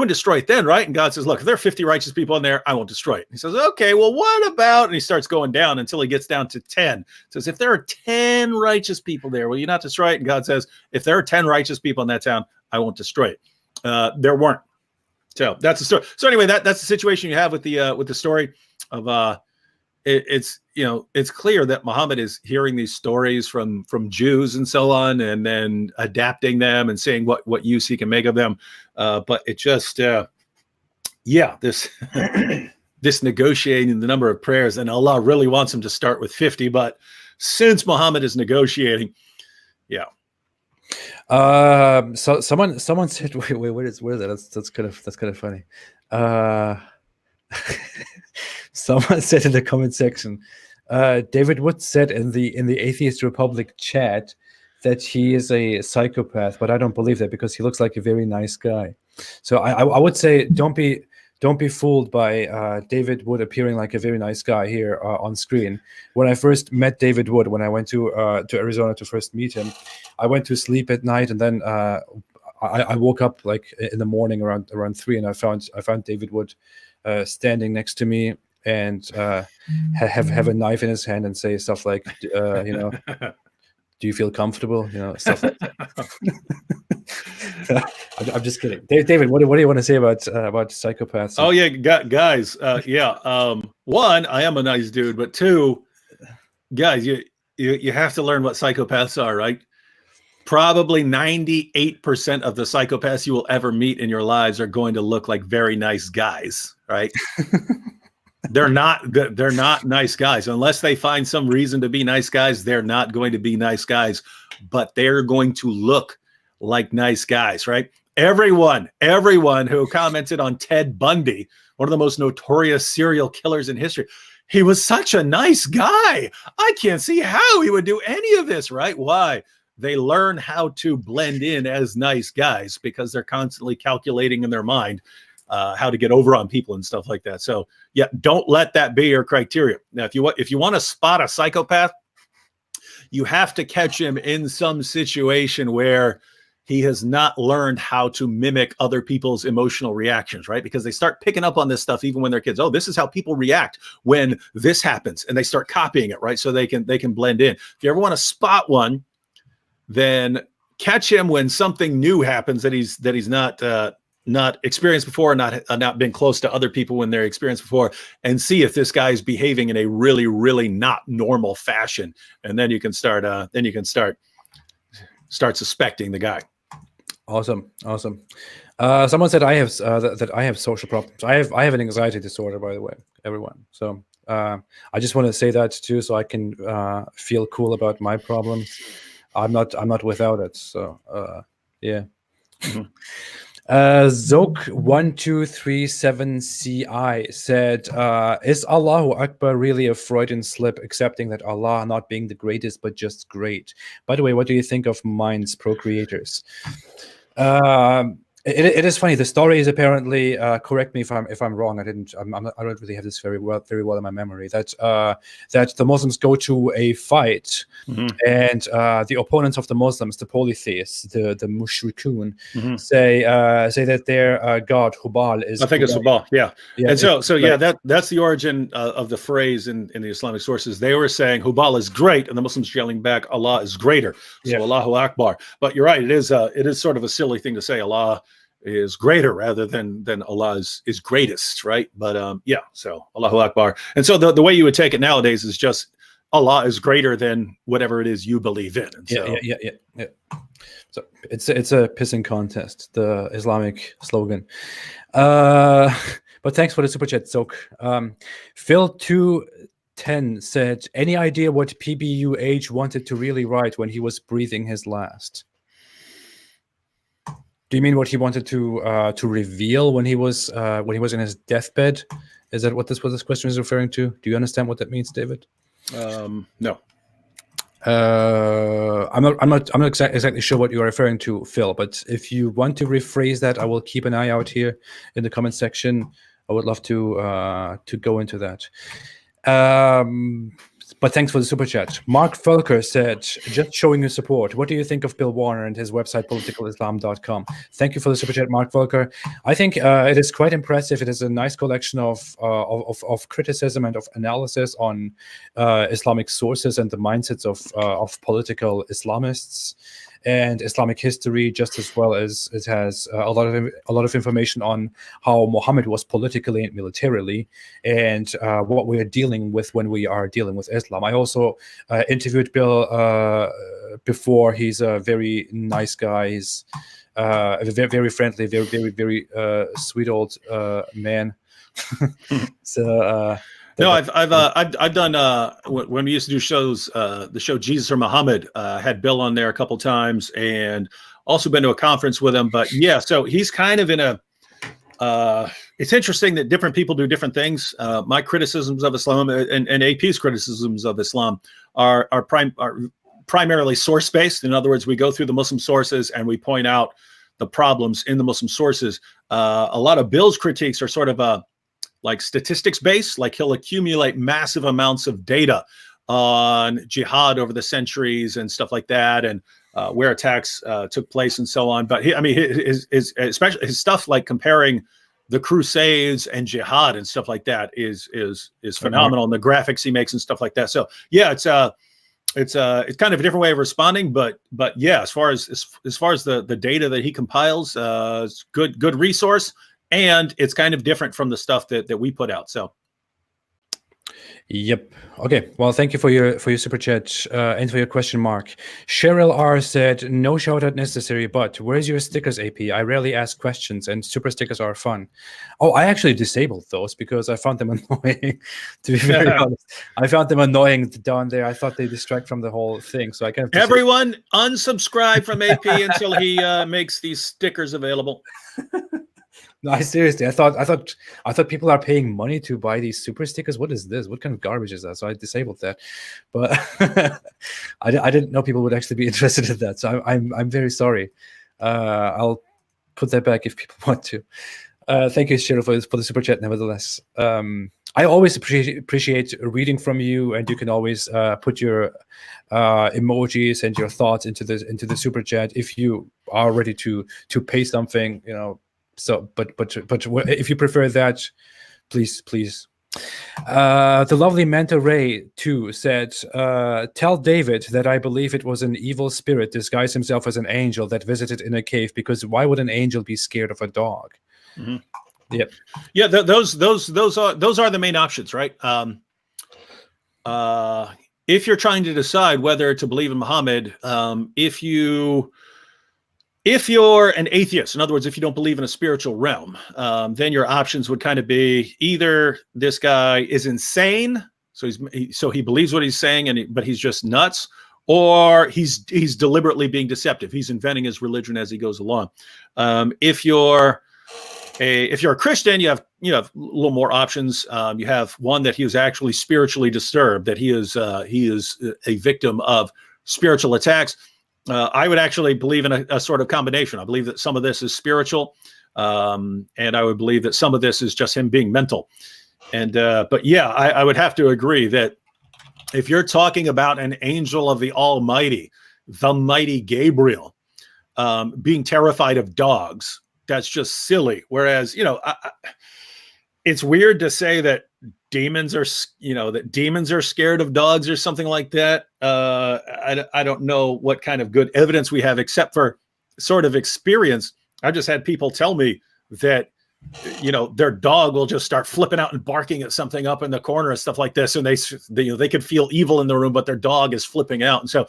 Speaker 2: destroy it then, right? And God says, look, if there are 50 righteous people in there, I won't destroy it. He says, okay, well, what about? And he starts going down until he gets down to 10. Says, if there are 10 righteous people there, will you not destroy it? And God says, if there are 10 righteous people in that town, I won't destroy it. There weren't. So that's the story. So anyway, that's the situation you have with the story of it's clear that Muhammad is hearing these stories from Jews and so on, and then adapting them and saying what use he can make of them. But it just, this this negotiating the number of prayers, and Allah really wants him to start with 50. But since Muhammad is negotiating,
Speaker 1: so someone said, wait, where is that? That's kind of funny. Someone said in the comment section, David Wood said in the Atheist Republic chat that he is a psychopath, but I don't believe that because he looks like a very nice guy. So I would say don't be fooled by David Wood appearing like a very nice guy here on screen. When I first met David Wood, when I went to Arizona to first meet him, I went to sleep at night, and then I woke up like in the morning around 3, and I found David Wood standing next to me and have a knife in his hand and say stuff like, do you feel comfortable? Stuff like that. I'm just kidding. David, what do you want to say about psychopaths?
Speaker 2: Oh yeah, guys. One, I am a nice dude, but two, guys, you have to learn what psychopaths are, right? Probably 98% of the psychopaths you will ever meet in your lives are going to look like very nice guys, right? They're not nice guys unless they find some reason to be nice guys. They're not going to be nice guys, but they're going to look like nice guys, right? Everyone who commented on Ted Bundy, one of the most notorious serial killers in history, he was such a nice guy. I can't see how he would do any of this, right? Why? They learn how to blend in as nice guys because they're constantly calculating in their mind how to get over on people and stuff like that. So yeah, don't let that be your criteria. Now, if you want to spot a psychopath, you have to catch him in some situation where he has not learned how to mimic other people's emotional reactions, right? Because they start picking up on this stuff even when they're kids. Oh, this is how people react when this happens, and they start copying it, right? So they can blend in. If you ever want to spot one, then catch him when something new happens that he's not experienced before, not been close to other people when they're experienced before, and see if this guy's behaving in a really, really not normal fashion. And then you can start suspecting the guy.
Speaker 1: Awesome. Someone said I have that I have social problems. I have an anxiety disorder, by the way, everyone. So I just want to say that too, so I can feel cool about my problems. I'm not without it. So yeah. Mm-hmm. Zoke1237CI said, is Allahu Akbar really a Freudian slip, accepting that Allah not being the greatest but just great? By the way, what do you think of Mind's procreators? It is funny. The story is apparently, correct me if I'm wrong. I don't really have this very well in my memory. That the Muslims go to a fight, mm-hmm. and the opponents of the Muslims, the polytheists, the mushrikun, mm-hmm. say that their god Hubal is.
Speaker 2: I think it's Hubal. Yeah. And so that's the origin of the phrase in the Islamic sources. They were saying Hubal is great, and the Muslims yelling back, Allah is greater. So Allahu Akbar. But you're right. It is sort of a silly thing to say. Allah is greater rather than Allah is greatest, right? But so Allahu Akbar. And so the way you would take it nowadays is just Allah is greater than whatever it is you believe in. And so,
Speaker 1: yeah. So it's a pissing contest, the Islamic slogan. But thanks for the super chat, Zoke. Phil210 said, any idea what PBUH wanted to really write when he was breathing his last? Do you mean what he wanted to reveal when he was in his deathbed? Is that what this question is referring to? Do you understand what that means, David?
Speaker 2: No.
Speaker 1: I'm not exactly sure what you are referring to, Phil. But if you want to rephrase that, I will keep an eye out here in the comment section. I would love to go into that. But thanks for the super chat. Mark Felker said, just showing your support. What do you think of Bill Warner and his website, politicalislam.com? Thank you for the super chat, Mark Felker. I think it is quite impressive. It is a nice collection of criticism and of analysis on Islamic sources and the mindsets of political Islamists and Islamic history, just as well as it has a lot of information on how Muhammad was politically and militarily, and what we are dealing with when we are dealing with Islam. I also interviewed Bill before. He's a very nice guy. He's very, very friendly, very, very, very sweet old man. So.
Speaker 2: No, I've done when we used to do shows, the show Jesus or Muhammad, had Bill on there a couple times, and also been to a conference with him. But yeah, so he's kind of in a. It's interesting that different people do different things. My criticisms of Islam and AP's criticisms of Islam are primarily source-based. In other words, we go through the Muslim sources and we point out the problems in the Muslim sources. A lot of Bill's critiques are sort of like statistics-based, like he'll accumulate massive amounts of data on jihad over the centuries and stuff like that, and where attacks took place and so on. But especially his stuff like comparing the Crusades and jihad and stuff like that is phenomenal, and the graphics he makes and stuff like that. So yeah, it's kind of a different way of responding, but yeah, as far as the data that he compiles, it's good resource, and it's kind of different from the stuff that we put out. So.
Speaker 1: Yep. Okay. Well, thank you for your super chat and for your question, Mark. Cheryl R said, "No shout out necessary, but where's your stickers, AP? I rarely ask questions, and super stickers are fun." Oh, I actually disabled those because I found them annoying. To be very honest, I found them annoying down there. I thought they distract from the whole thing, so I kind of
Speaker 2: everyone unsubscribe from AP until he makes these stickers available.
Speaker 1: No, seriously, I thought people are paying money to buy these super stickers. What is this? What kind of garbage is that? So I disabled that, but I didn't know people would actually be interested in that. So I'm very sorry. I'll put that back if people want to. Thank you, Cheryl, for the super chat. Nevertheless, I always appreciate reading from you, and you can always put your emojis and your thoughts into the super chat if you are ready to pay something, you know. So, but if you prefer that, please. The lovely Manta Ray too said, "Tell David that I believe it was an evil spirit disguised himself as an angel that visited in a cave. Because why would an angel be scared of a dog?" Mm-hmm. Yep.
Speaker 2: Yeah, those are the main options, right? If you're trying to decide whether to believe in Muhammad, if you're an atheist, in other words, if you don't believe in a spiritual realm, then your options would kind of be either this guy is insane, so he believes what he's saying, but he's just nuts, or he's deliberately being deceptive. He's inventing his religion as he goes along. If you're a Christian, you have a little more options. You have one that he was actually spiritually disturbed, that he is a victim of spiritual attacks. I would actually believe in a sort of combination. I believe that some of this is spiritual, and I would believe that some of this is just him being mental. And but yeah, I would have to agree that if you're talking about an angel of the Almighty, the mighty Gabriel, being terrified of dogs, that's just silly. Whereas, it's weird to say that demons are scared of dogs or something like that. I don't know what kind of good evidence we have, except for sort of experience. I just had people tell me that, their dog will just start flipping out and barking at something up in the corner and stuff like this. And they could feel evil in the room, but their dog is flipping out. And so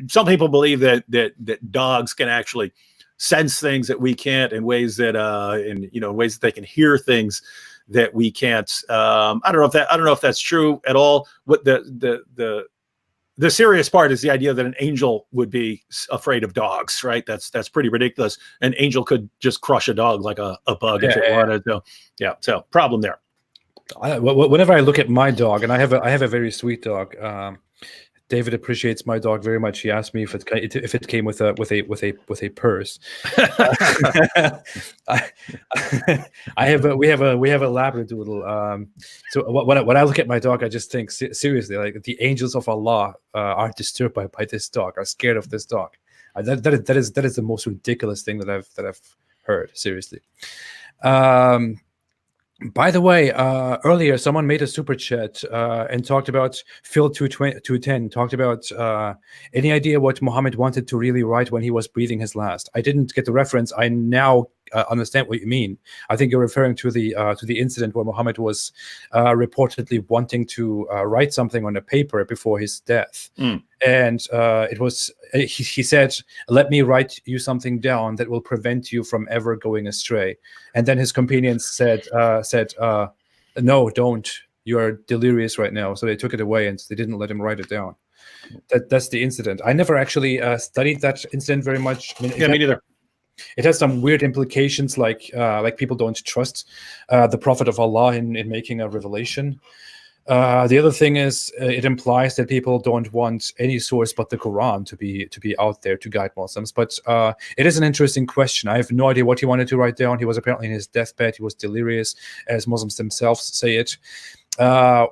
Speaker 2: some people believe that dogs can actually sense things that we can't, in ways that ways that they can hear things that we can't. I don't know if that's true at all. What the serious part is the idea that an angel would be afraid of dogs, right? That's pretty ridiculous. An angel could just crush a dog like a bug if it wanted. So problem there.
Speaker 1: Whenever I look at my dog, and I have a very sweet dog. David appreciates my dog very much. He asked me if it came with a purse. We have a Labradoodle. So when I look at my dog, I just think seriously, like the angels of Allah are disturbed by this dog, are scared of this dog. That is the most ridiculous thing that I've heard. Seriously. By the way, earlier someone made a super chat and talked about Phil 210, talked about any idea what Muhammad wanted to really write when he was breathing his last. I didn't get the reference. I now understand what you mean. I think you're referring to the incident where Muhammad was reportedly wanting to write something on a paper before his death. And it was he said, "Let me write you something down that will prevent you from ever going astray." And then his companions said, "No, don't. You are delirious right now." So they took it away and they didn't let him write it down. That's the incident. I never actually studied that incident very much.
Speaker 2: Me neither.
Speaker 1: It has some weird implications, like people don't trust the Prophet of Allah in making a revelation. The other thing is, it implies that people don't want any source but the Quran to be out there to guide Muslims. But it is an interesting question. I have no idea what he wanted to write down. He was apparently in his deathbed. He was delirious, as Muslims themselves say it.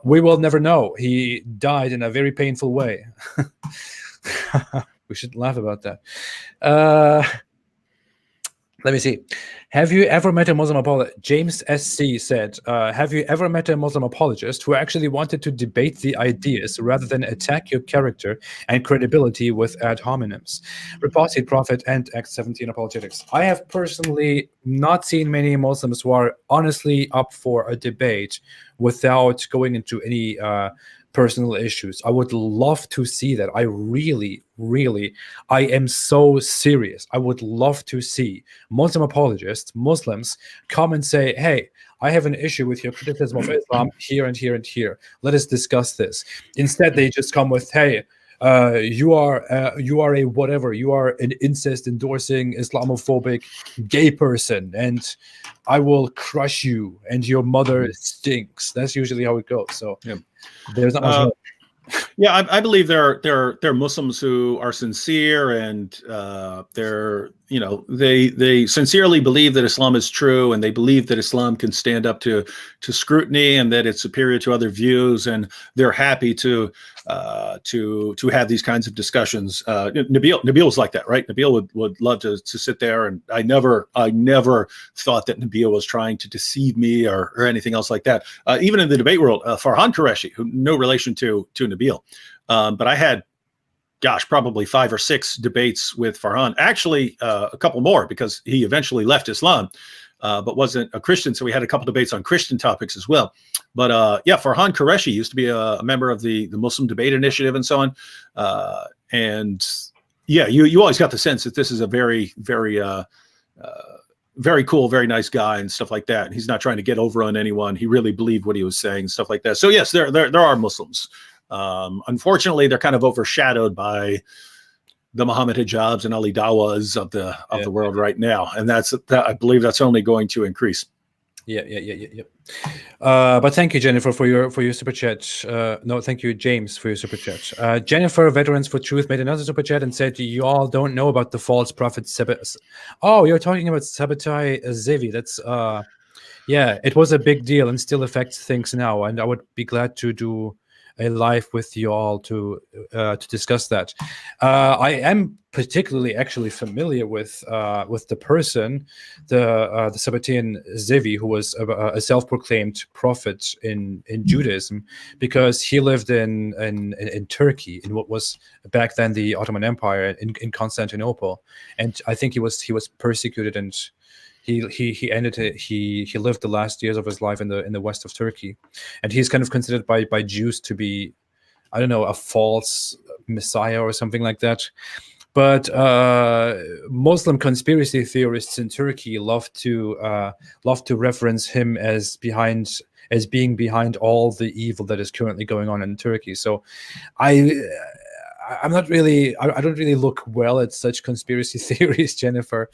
Speaker 1: We will never know. He died in a very painful way. We shouldn't laugh about that. Let me see. Have you ever met a Muslim apologist? James SC said, have you ever met a Muslim apologist who actually wanted to debate the ideas rather than attack your character and credibility with ad hominems? Apostate, Prophet, and Acts 17 apologetics. I have personally not seen many Muslims who are honestly up for a debate without going into any personal issues. I would love to see that. I really, I am so serious. I would love to see Muslim apologists, Muslims, come and say, hey, I have an issue with your criticism of Islam here and here and here. Let us discuss this. Instead, they just come with, hey, you are a whatever. You are an incest-endorsing, Islamophobic gay person, and I will crush you, and your mother stinks. That's usually how it goes. So
Speaker 2: yeah.
Speaker 1: There's not much.
Speaker 2: Yeah, I believe there are Muslims who are sincere, and they sincerely believe that Islam is true, and they believe that Islam can stand up to scrutiny, and that it's superior to other views, and they're happy to have these kinds of discussions. Nabil was like that, right? Nabil would love to sit there, and I never thought that Nabil was trying to deceive me or anything else like that. Even in the debate world, Farhan Qureshi, who no relation to Nabil, but I had, probably 5 or 6 debates with Farhan. Actually, a couple more, because he eventually left Islam, but wasn't a Christian. So we had a couple debates on Christian topics as well. But Farhan Qureshi used to be a member of the Muslim Debate Initiative and so on. You always got the sense that this is a very, very, very cool, very nice guy and stuff like that. And he's not trying to get over on anyone. He really believed what he was saying, stuff like that. So yes, there are Muslims. Unfortunately, they're kind of overshadowed by the Muhammad hijabs and Ali Dawas of the world right now, and I believe that's only going to increase.
Speaker 1: Yeah. But thank you, Jennifer, for your super chat. No, thank you, James, for your super chat. Jennifer, Veterans for Truth, made another super chat and said, "You all don't know about the false prophet." Oh, you're talking about Sabbatai Zevi. That's it was a big deal and still affects things now. And I would be glad to do a live with you all to discuss that. I am particularly actually familiar with the person, the Sabbatean Zevi, who was a self-proclaimed prophet in Judaism, because he lived in Turkey, in what was back then the Ottoman Empire, in Constantinople, and I think he was persecuted, and he lived the last years of his life in the west of Turkey, and he's kind of considered by Jews to be, I don't know, a false messiah or something like that. But Muslim conspiracy theorists in Turkey love to reference him as being behind all the evil that is currently going on in Turkey. So I don't really look well at such conspiracy theories, Jennifer.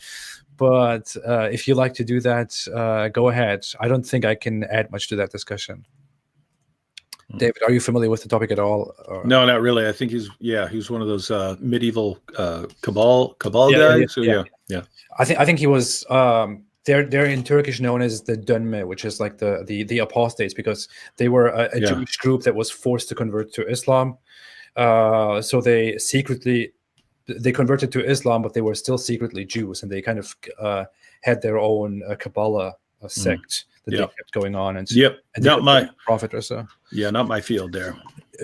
Speaker 1: But if you like to do that, go ahead. I don't think I can add much to that discussion. David, are you familiar with the topic at all? Or?
Speaker 2: No, not really. I think he's one of those medieval cabal guys. Yeah.
Speaker 1: I think he was. They're in Turkish known as the Dönme, which is like the apostates, because they were a Jewish group that was forced to convert to Islam. So they converted to Islam, but they were still secretly Jews, and they kind of had their own Kabbalah sect that they kept going on. And
Speaker 2: not my
Speaker 1: prophet or so.
Speaker 2: Yeah, not my field there.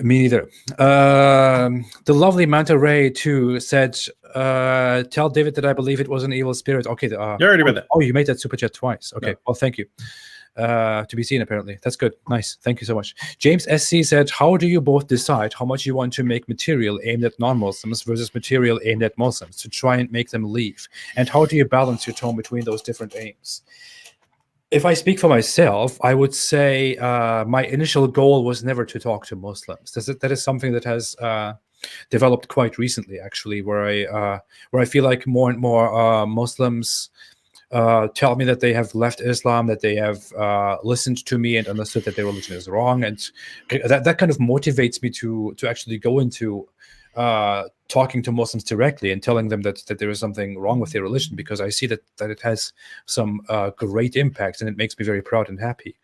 Speaker 1: Me neither. The lovely Manta Ray too said, "Tell David that I believe it was an evil spirit." Okay,
Speaker 2: you already read that.
Speaker 1: Oh, you made that super chat twice. Okay, well, thank you. To be seen, apparently. That's good. Nice. Thank you so much. James SC said, "How do you both decide how much you want to make material aimed at non-Muslims versus material aimed at Muslims to try and make them leave? And how do you balance your tone between those different aims?" If I speak for myself, I would say my initial goal was never to talk to Muslims. That is something that has developed quite recently, actually, where I feel like more and more Muslims tell me that they have left Islam, that they have listened to me and understood that their religion is wrong, and that kind of motivates me to actually go into talking to Muslims directly and telling them that there is something wrong with their religion, because I see that it has some great impact, and it makes me very proud and happy.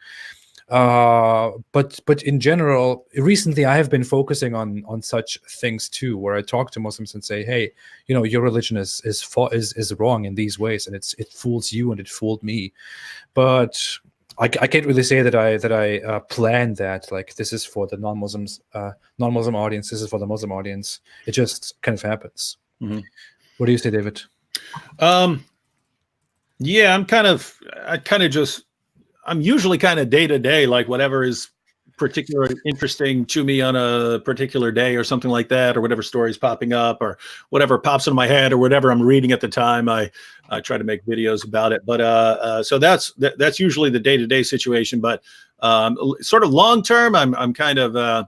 Speaker 1: But in general, recently I have been focusing on such things too, where I talk to Muslims and say, hey, your religion is wrong in these ways, and it fools you and it fooled me. But I can't really say that I planned that, like, this is for the non-Muslim audience, this is for the Muslim audience. It just kind of happens. Mm-hmm. What do you say, David?
Speaker 2: Yeah, I'm usually kind of day to day, like whatever is particularly interesting to me on a particular day or something like that, or whatever story's popping up or whatever pops in my head or whatever I'm reading at the time. I try to make videos about it. But so that's usually the day to day situation. But sort of long term, I'm kind of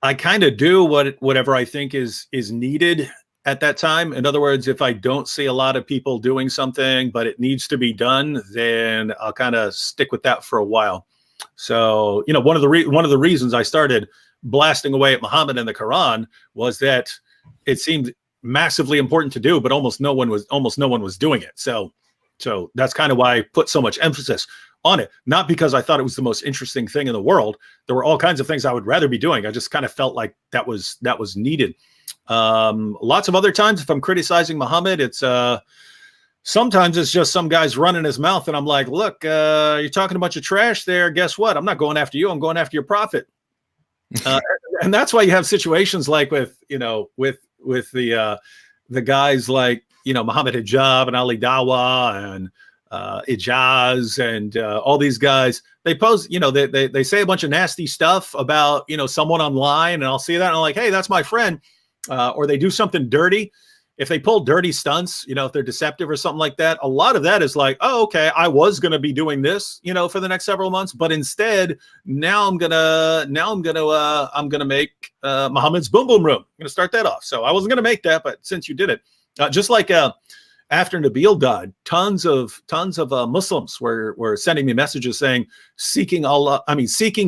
Speaker 2: I kind of do whatever I think is needed at that time. In other words, if I don't see a lot of people doing something, but it needs to be done, then I'll kind of stick with that for a while. So, one of the reasons I started blasting away at Muhammad and the Quran was that it seemed massively important to do, but almost no one was doing it. So that's kind of why I put so much emphasis on it. Not because I thought it was the most interesting thing in the world. There were all kinds of things I would rather be doing. I just kind of felt like that was needed. Lots of other times, if I'm criticizing Muhammad, it's sometimes it's just some guy's running his mouth, and I'm like, look, you're talking a bunch of trash there. Guess what? I'm not going after you. I'm going after your prophet. And that's why you have situations like with the guys like, Muhammad Hijab and Ali Dawa and Ijaz and all these guys. They post, they say a bunch of nasty stuff about, someone online, and I'll see that and I'm like, hey, that's my friend. Or they do something dirty. If they pull dirty stunts, if they're deceptive or something like that, a lot of that is like, oh, okay, I was going to be doing this, for the next several months, but instead now I'm gonna make Muhammad's Boom Boom Room. I'm gonna start that off. So I wasn't gonna make that, but since you did it, just like after Nabil died, tons of Muslims were sending me messages saying seeking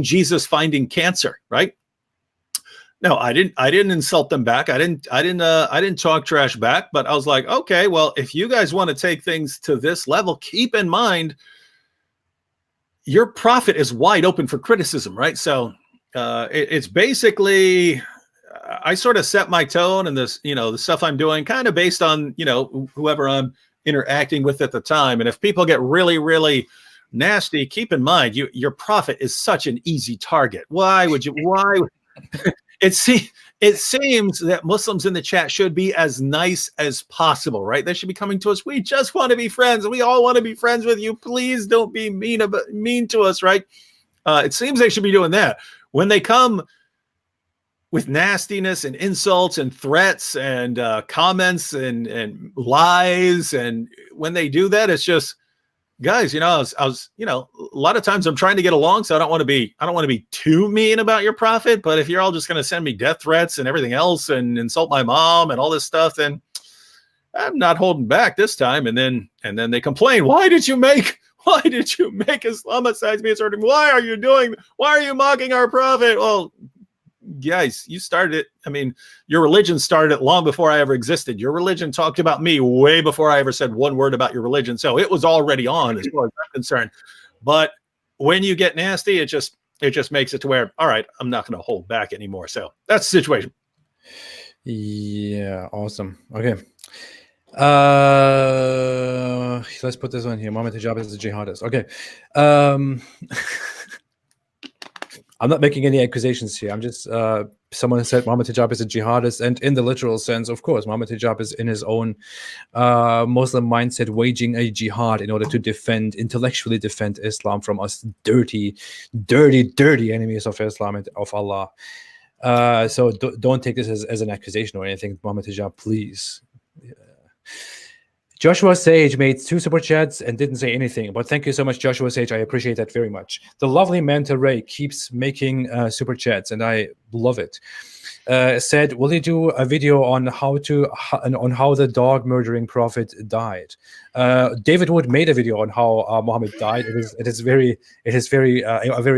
Speaker 2: Jesus finding cancer, right? No, I didn't insult them back. I didn't talk trash back, but I was like, okay, well, if you guys want to take things to this level, keep in mind your prophet is wide open for criticism, right? So it's basically, I sort of set my tone and this, the stuff I'm doing kind of based on, whoever I'm interacting with at the time. And if people get really, really nasty, keep in mind your prophet is such an easy target. Why? It seems that Muslims in the chat should be as nice as possible, right? They should be coming to us. We just want to be friends. We all want to be friends with you. Please don't be mean to us, right? It seems they should be doing that. When they come with nastiness and insults and threats and comments and lies, and when they do that, it's just, guys, I was, a lot of times I'm trying to get along, so I don't want to be too mean about your prophet. But if you're all just going to send me death threats and everything else and insult my mom and all this stuff, then I'm not holding back this time. And then they complain, why did you make Islamicize me? Why are you mocking our prophet? Well, guys, you started it. I mean, your religion started it long before I ever existed. Your religion talked about me way before I ever said one word about your religion. So it was already on as far as I'm concerned. But when you get nasty, it just makes it to where, all right, I'm not going to hold back anymore. So that's the situation.
Speaker 1: Yeah, awesome. Okay. Let's put this one here. Muhammad Hijab is a jihadist. Okay. I'm not making any accusations here. I'm just, someone said Muhammad Hijab is a jihadist, and in the literal sense, of course, Muhammad Hijab is in his own Muslim mindset waging a jihad in order to intellectually defend Islam from us dirty enemies of Islam and of Allah. So don't take this as an accusation or anything, Muhammad Hijab, please. Yeah. Joshua Sage made 2 super chats and didn't say anything, but thank you so much, Joshua Sage. I appreciate that very much. The lovely Manta Ray keeps making super chats, and I love it. said, will you do a video on how the dog murdering prophet died? David Wood made a video on how Muhammad died. It is a very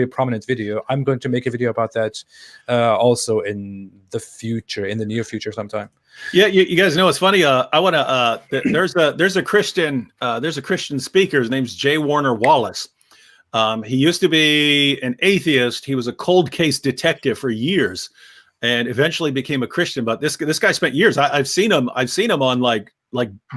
Speaker 1: prominent video. I'm going to make a video about that also in the near future sometime.
Speaker 2: Yeah, you guys know it's funny. I want to. There's a Christian speaker. His name's J. Warner Wallace. He used to be an atheist. He was a cold case detective for years, and eventually became a Christian. But this guy spent years. I've seen him on like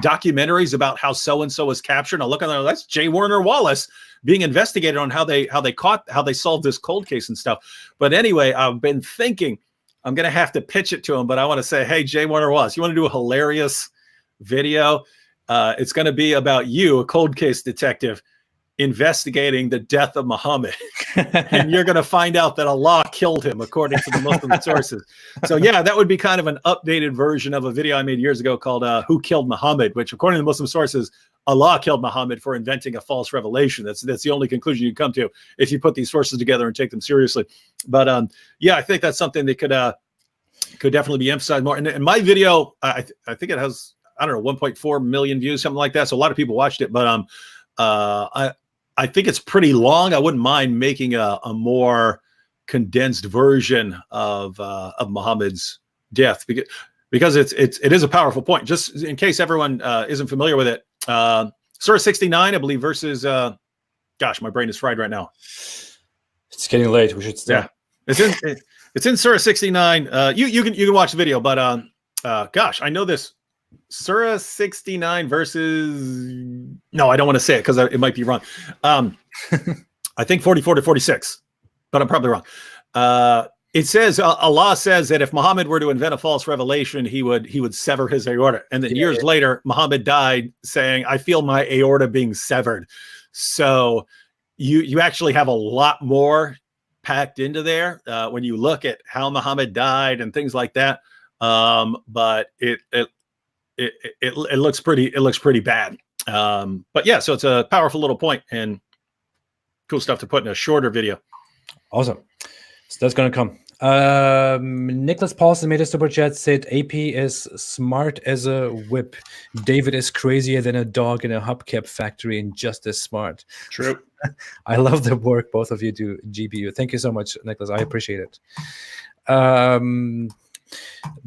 Speaker 2: documentaries about how so and so was captured. I look on there. That's J. Warner Wallace being investigated on how they solved this cold case and stuff. But anyway, I've been thinking I'm gonna have to pitch it to him. But I want to say, hey, J. Warner Wallace, you want to do a hilarious video? It's going to be about you, a cold case detective, investigating the death of Muhammad. And you're going to find out that Allah killed him, according to the Muslim sources. So yeah, that would be kind of an updated version of a video I made years ago called Who Killed Muhammad, which according to the Muslim sources, Allah killed Muhammad for inventing a false revelation. That's the only conclusion you come to if you put these sources together and take them seriously. But yeah, I think that's something that could definitely be emphasized more. And my video, I think it has, I don't know, 1.4 million views, something like that. So a lot of people watched it, but I think it's pretty long. I wouldn't mind making a more condensed version of Muhammad's death because it is a powerful point. Just in case everyone isn't familiar with it, Surah 69, I believe, verses. Gosh, my brain is fried right now.
Speaker 1: It's getting late. We should stop.
Speaker 2: Yeah, it's in Surah 69. You can watch the video, but gosh, I know this. Surah 69 verses. No, I don't want to say it because it might be wrong. I think 44 to 46, but I'm probably wrong. It says Allah says that if Muhammad were to invent a false revelation, he would sever his aorta. And then years later, Muhammad died saying, "I feel my aorta being severed." So you actually have a lot more packed into there when you look at how Muhammad died and things like that. But it looks pretty bad. But yeah, so it's a powerful little point and cool stuff to put in a shorter video.
Speaker 1: Awesome. So that's going to come. Nicholas Paulson made a super chat, said AP is smart as a whip. David is crazier than a dog in a hubcap factory and just as smart.
Speaker 2: True.
Speaker 1: I love the work both of you do, GBU. Thank you so much, Nicholas. I appreciate it. The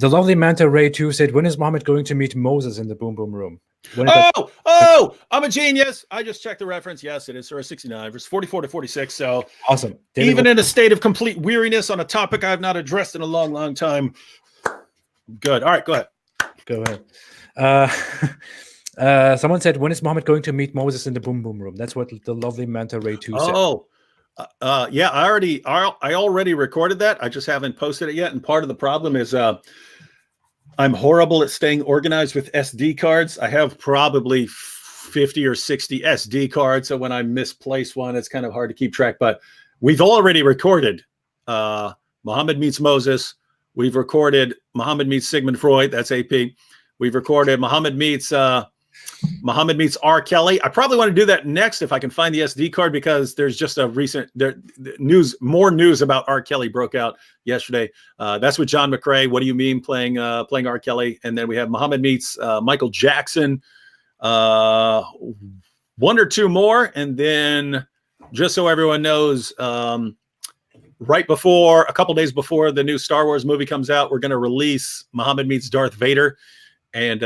Speaker 1: lovely Manta Ray 2 said, when is Muhammad going to meet Moses in the Boom Boom Room? I'm a genius. I just checked the reference. Yes, it is Surah 69, verse 44 to 46. So awesome.
Speaker 2: Even in a state of complete weariness on a topic I have not addressed in a long, long time. Good. All right, go ahead.
Speaker 1: Go ahead. Someone said, when is Muhammad going to meet Moses in the Boom Boom Room? That's what the lovely Manta Ray 2 said.
Speaker 2: Yeah, I already recorded that. I just haven't posted it yet. And part of the problem is I'm horrible at staying organized with SD cards. I have probably 50 or 60 SD cards. So when I misplace one, it's kind of hard to keep track. But we've already recorded Muhammad Meets Moses. We've recorded Muhammad Meets Sigmund Freud. That's AP. We've recorded Muhammad Meets R. Kelly. I probably want to do that next if I can find the SD card, because there's just a recent more news about R. Kelly broke out yesterday. That's with John McRae. What do you mean playing R. Kelly? And then we have Muhammad Meets Michael Jackson. One or two more, and then just so everyone knows, a couple days before the new Star Wars movie comes out, we're going to release Muhammad Meets Darth Vader, and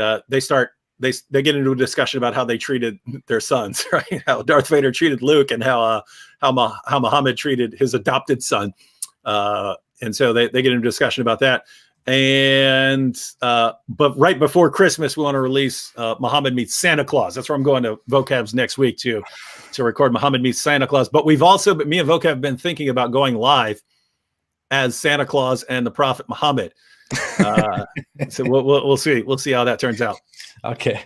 Speaker 2: they get into a discussion about how they treated their sons, right? How Darth Vader treated Luke, and how Muhammad treated his adopted son. And so they get into a discussion about that. And but right before Christmas, we want to release Muhammad Meets Santa Claus. That's where I'm going to Vocab's next week to record Muhammad Meets Santa Claus. But me and Vocab have been thinking about going live as Santa Claus and the Prophet Muhammad. So we'll see how that turns out.
Speaker 1: Okay,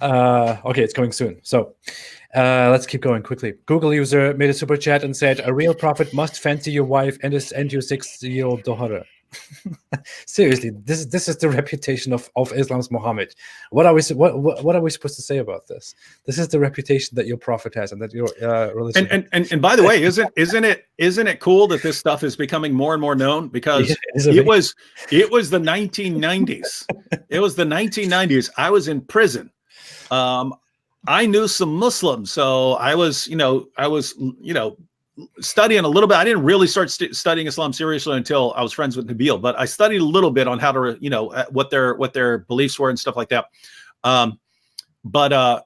Speaker 1: it's coming soon. So let's keep going quickly. Google user made a super chat and said, a real prophet must fancy your wife and your 6-year-old daughter. Seriously, this is the reputation of Islam's Muhammad. What are we supposed to say about this? This is the reputation that your prophet has, and that your religion.
Speaker 2: And by the way, isn't it cool that this stuff is becoming more and more known? Because it was the 1990s. It was the 1990s. I was in prison. I knew some Muslims, so I was studying a little bit. I didn't really start studying Islam seriously until I was friends with Nabil, but I studied a little bit on how to, what their beliefs were and stuff like that. But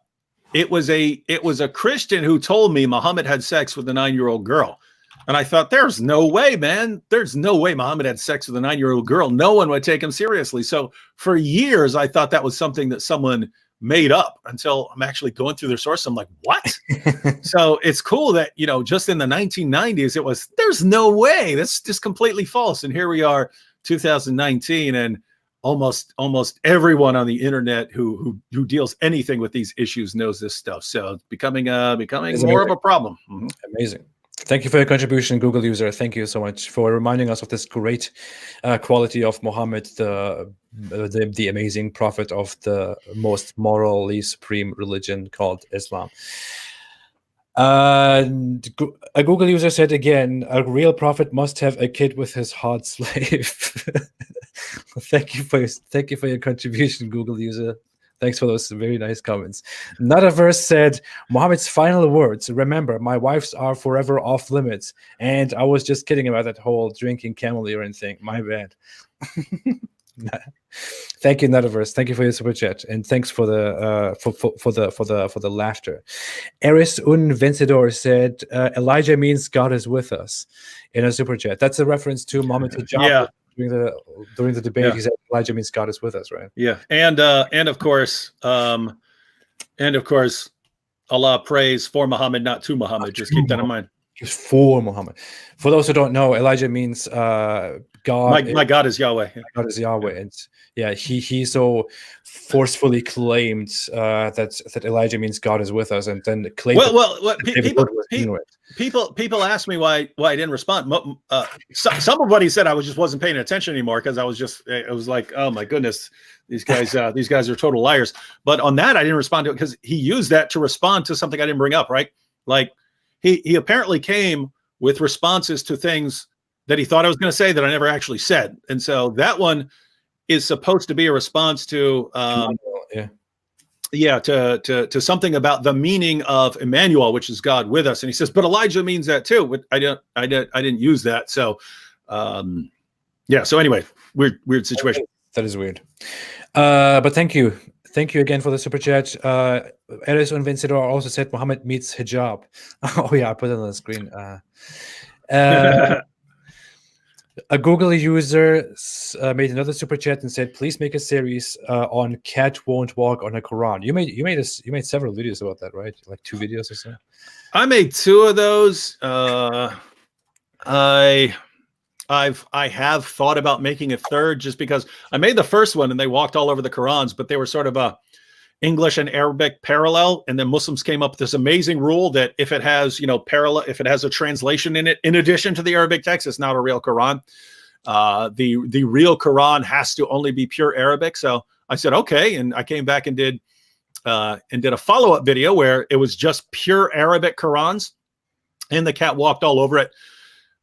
Speaker 2: it was a Christian who told me Muhammad had sex with a 9-year-old girl. And I thought, there's no way, man. There's no way Muhammad had sex with a 9-year-old girl. No one would take him seriously. So for years, I thought that was something that someone made up, until I'm actually going through their source. I'm like, what? So it's cool that, just in the 1990s, there's no way. That's just completely false. And here we are, 2019, and almost everyone on the internet who deals anything with these issues knows this stuff. So it's becoming more of a problem. Mm-hmm.
Speaker 1: Amazing. Thank you for your contribution, Google user. Thank you so much for reminding us of this great quality of Muhammad, the amazing prophet of the most morally supreme religion called Islam. A Google user said again, a real prophet must have a kid with his hot slave. Thank you for your contribution, Google user. Thanks for those very nice comments. Another verse said, Muhammad's final words, remember, my wives are forever off limits. And I was just kidding about that whole drinking camel urine thing. My bad. Thank you, another verse. Thank you for your super chat, and thanks for the for the laughter. Eris un Vencedor said, Elijah means God is with us, in a super chat. That's a reference to Muhammad Hijab.
Speaker 2: Yeah.
Speaker 1: During the debate, He said Elijah means God is with us, right?
Speaker 2: Yeah, and of course, Allah prays for Muhammad, not to Muhammad. Just keep that in mind.
Speaker 1: Just for Muhammad. For those who don't know, Elijah means God.
Speaker 2: My God is Yahweh.
Speaker 1: God is Yahweh, and he so forcefully claimed that Elijah means God is with us, and then claimed.
Speaker 2: People ask me why I didn't respond. Some of what he said, I just wasn't paying attention anymore, because I was like, oh my goodness, these guys are total liars. But on that, I didn't respond to it, because he used that to respond to something I didn't bring up. Right? Like he apparently came with responses to things that he thought I was going to say that I never actually said, and so that one is supposed to be a response to to something about the meaning of Emmanuel, which is God with us. And he says, but Elijah means that too. But I didn't use that. So so anyway, weird situation.
Speaker 1: That is weird. But thank you again for the super chat. Eris un Vencedor also said Muhammad meets hijab. Oh yeah, I put it on the screen. A Google user made another super chat and said, "Please make a series on cat won't walk on a Quran." You made several videos about that, right? Like 2 videos or so.
Speaker 2: I made 2 of those. I have thought about making a third, just because I made the first one and they walked all over the Qurans, but they were sort of a English and Arabic parallel, and then Muslims came up with this amazing rule that if it has, if it has a translation in it, in addition to the Arabic text, it's not a real Quran. The real Quran has to only be pure Arabic. So I said, okay. And I came back and did a follow-up video where it was just pure Arabic Qurans, and the cat walked all over it.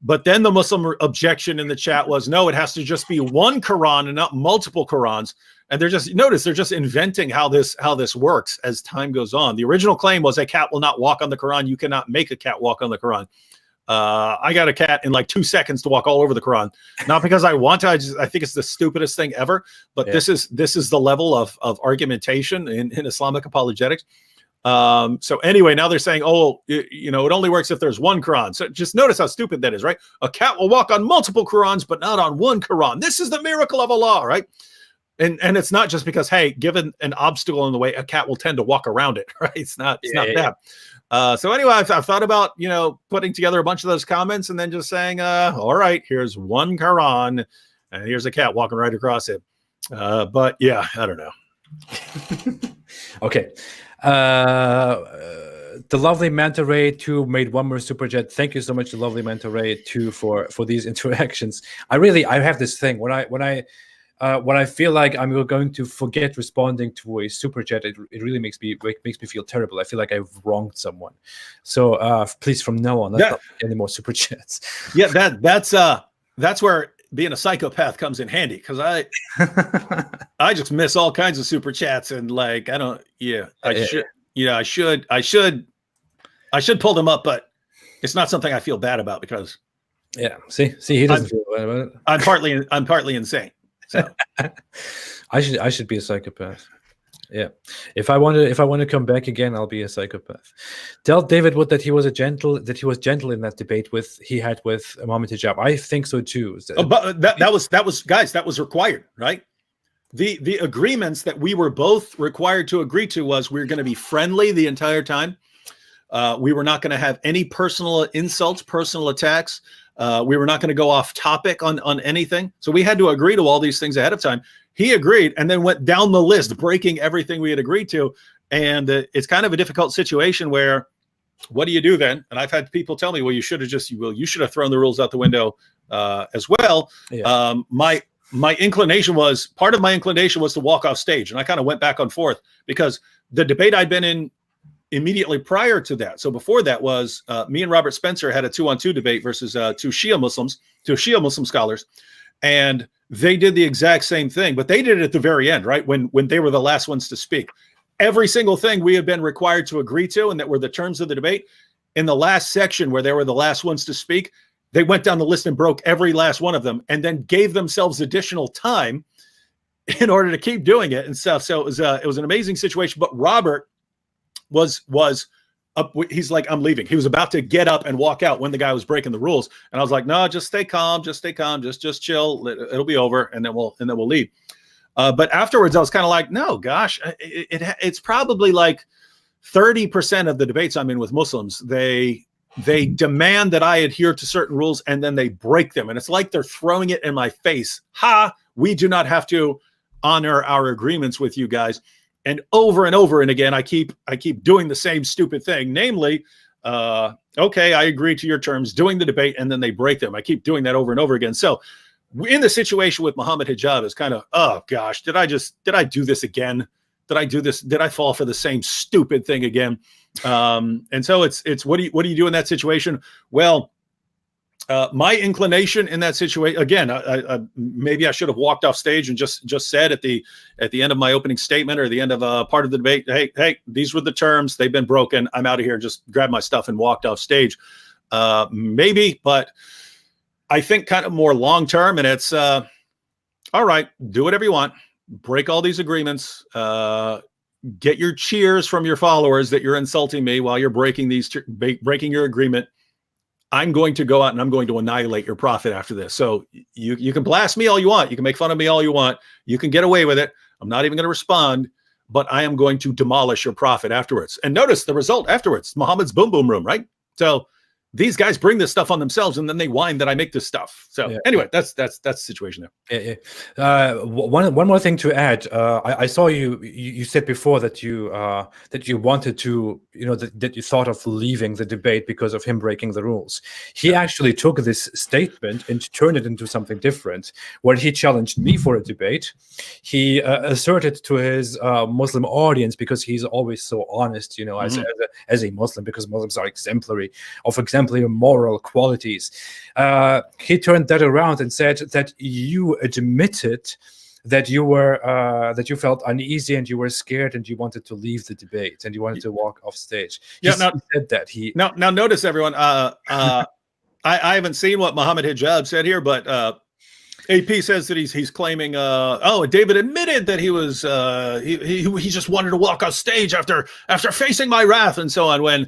Speaker 2: But then the Muslim objection in the chat was, no, it has to just be one Quran and not multiple Qurans. And they're just inventing how this works as time goes on. The original claim was a cat will not walk on the Quran. You cannot make a cat walk on the Quran. I got a cat in like 2 seconds to walk all over the Quran. Not because I want to. I think it's the stupidest thing ever. But this is the level of argumentation in Islamic apologetics. So anyway, now they're saying, oh, it only works if there's one Quran. So just notice how stupid that is, right? A cat will walk on multiple Qurans, but not on one Quran. This is the miracle of Allah, right? And it's not just because, hey, given an obstacle in the way, a cat will tend to walk around it, right? It's not bad. So anyway, I've thought about, putting together a bunch of those comments and then just saying, all right, here's one Quran and here's a cat walking right across it. But yeah, I don't know.
Speaker 1: Okay. the lovely Manta Ray 2 made one more super chat. Thank you so much, the lovely Manta Ray 2, for these interactions. I have this thing when I feel like I'm going to forget responding to a super chat, it really makes me feel terrible. I feel like I've wronged someone. So please, from now on, let's not make any more super chats.
Speaker 2: Yeah, that's where being a psychopath comes in handy, because I just miss all kinds of super chats, and like I should pull them up, but it's not something I feel bad about, because
Speaker 1: see he doesn't feel bad about it.
Speaker 2: I'm partly insane. So
Speaker 1: I should be a psychopath. Yeah. If I want to come back again, I'll be a psychopath. Tell David Wood that he was gentle in that debate he had with Mohammed Hijab. I think so too.
Speaker 2: But that was required, right? The agreements that we were both required to agree to was we're going to be friendly the entire time. We were not going to have any personal insults, personal attacks. We were not going to go off topic on anything. So we had to agree to all these things ahead of time. He agreed and then went down the list, breaking everything we had agreed to. And it's kind of a difficult situation where, what do you do then? And I've had people tell me, well, you should have thrown the rules out the window as well. Yeah. My inclination was to walk off stage. And I kind of went back and forth, because the debate I'd been in immediately prior to that, so before that, was me and Robert Spencer had a 2-on-2 debate versus two Shia Muslim scholars, and they did the exact same thing, but they did it at the very end, right when they were the last ones to speak. Every single thing we had been required to agree to, and that were the terms of the debate, in the last section where they were the last ones to speak, they went down the list and broke every last one of them, and then gave themselves additional time in order to keep doing it and stuff. So it was an amazing situation. But Robert was up. He's like, I'm leaving. He was about to get up and walk out when the guy was breaking the rules, and I was like, no, just stay calm, just chill. It'll be over, and then we'll leave. But afterwards, I was kind of like, no, gosh, it's probably like 30% of the debates I'm in with Muslims. They demand that I adhere to certain rules, and then they break them, and it's like they're throwing it in my face. We do not have to honor our agreements with you guys. And over and again, I keep doing the same stupid thing, namely, okay, I agree to your terms, doing the debate, and then they break them. I keep doing that over and over again. So in the situation with Mohammed Hijab, is kind of, oh gosh, did I do this again? Did I do this? Did I fall for the same stupid thing again? And so it's what do you do in that situation? Well, my inclination in that situation, again, maybe I should have walked off stage and just said at the end of my opening statement, or the end of a part of the debate, hey, these were the terms, they've been broken, I'm out of here, just grabbed my stuff and walked off stage. Maybe, but I think kind of more long term, and it's all right, do whatever you want, break all these agreements, get your cheers from your followers that you're insulting me while you're breaking your agreement. I'm going to go out and I'm going to annihilate your prophet after this. So you can blast me all you want. You can make fun of me all you want. You can get away with it. I'm not even going to respond, but I am going to demolish your prophet afterwards. And notice the result afterwards, Muhammad's boom boom room, right? So these guys bring this stuff on themselves, and then they whine that I make this stuff. So anyway, that's the situation there.
Speaker 1: One more thing to add. I saw you said before that you wanted to, that you thought of leaving the debate because of him breaking the rules. He actually took this statement and turned it into something different, where he challenged me for a debate. He asserted to his Muslim audience, because he's always so honest, as a Muslim, because Muslims are exemplary moral qualities. He turned that around and said that you admitted that you felt uneasy and you were scared and you wanted to leave the debate and you wanted to walk off stage. He said that.
Speaker 2: Now notice, everyone. I haven't seen what Mohammed Hijab said here, but AP says that he's claiming. David admitted that he was he just wanted to walk off stage after facing my wrath and so on.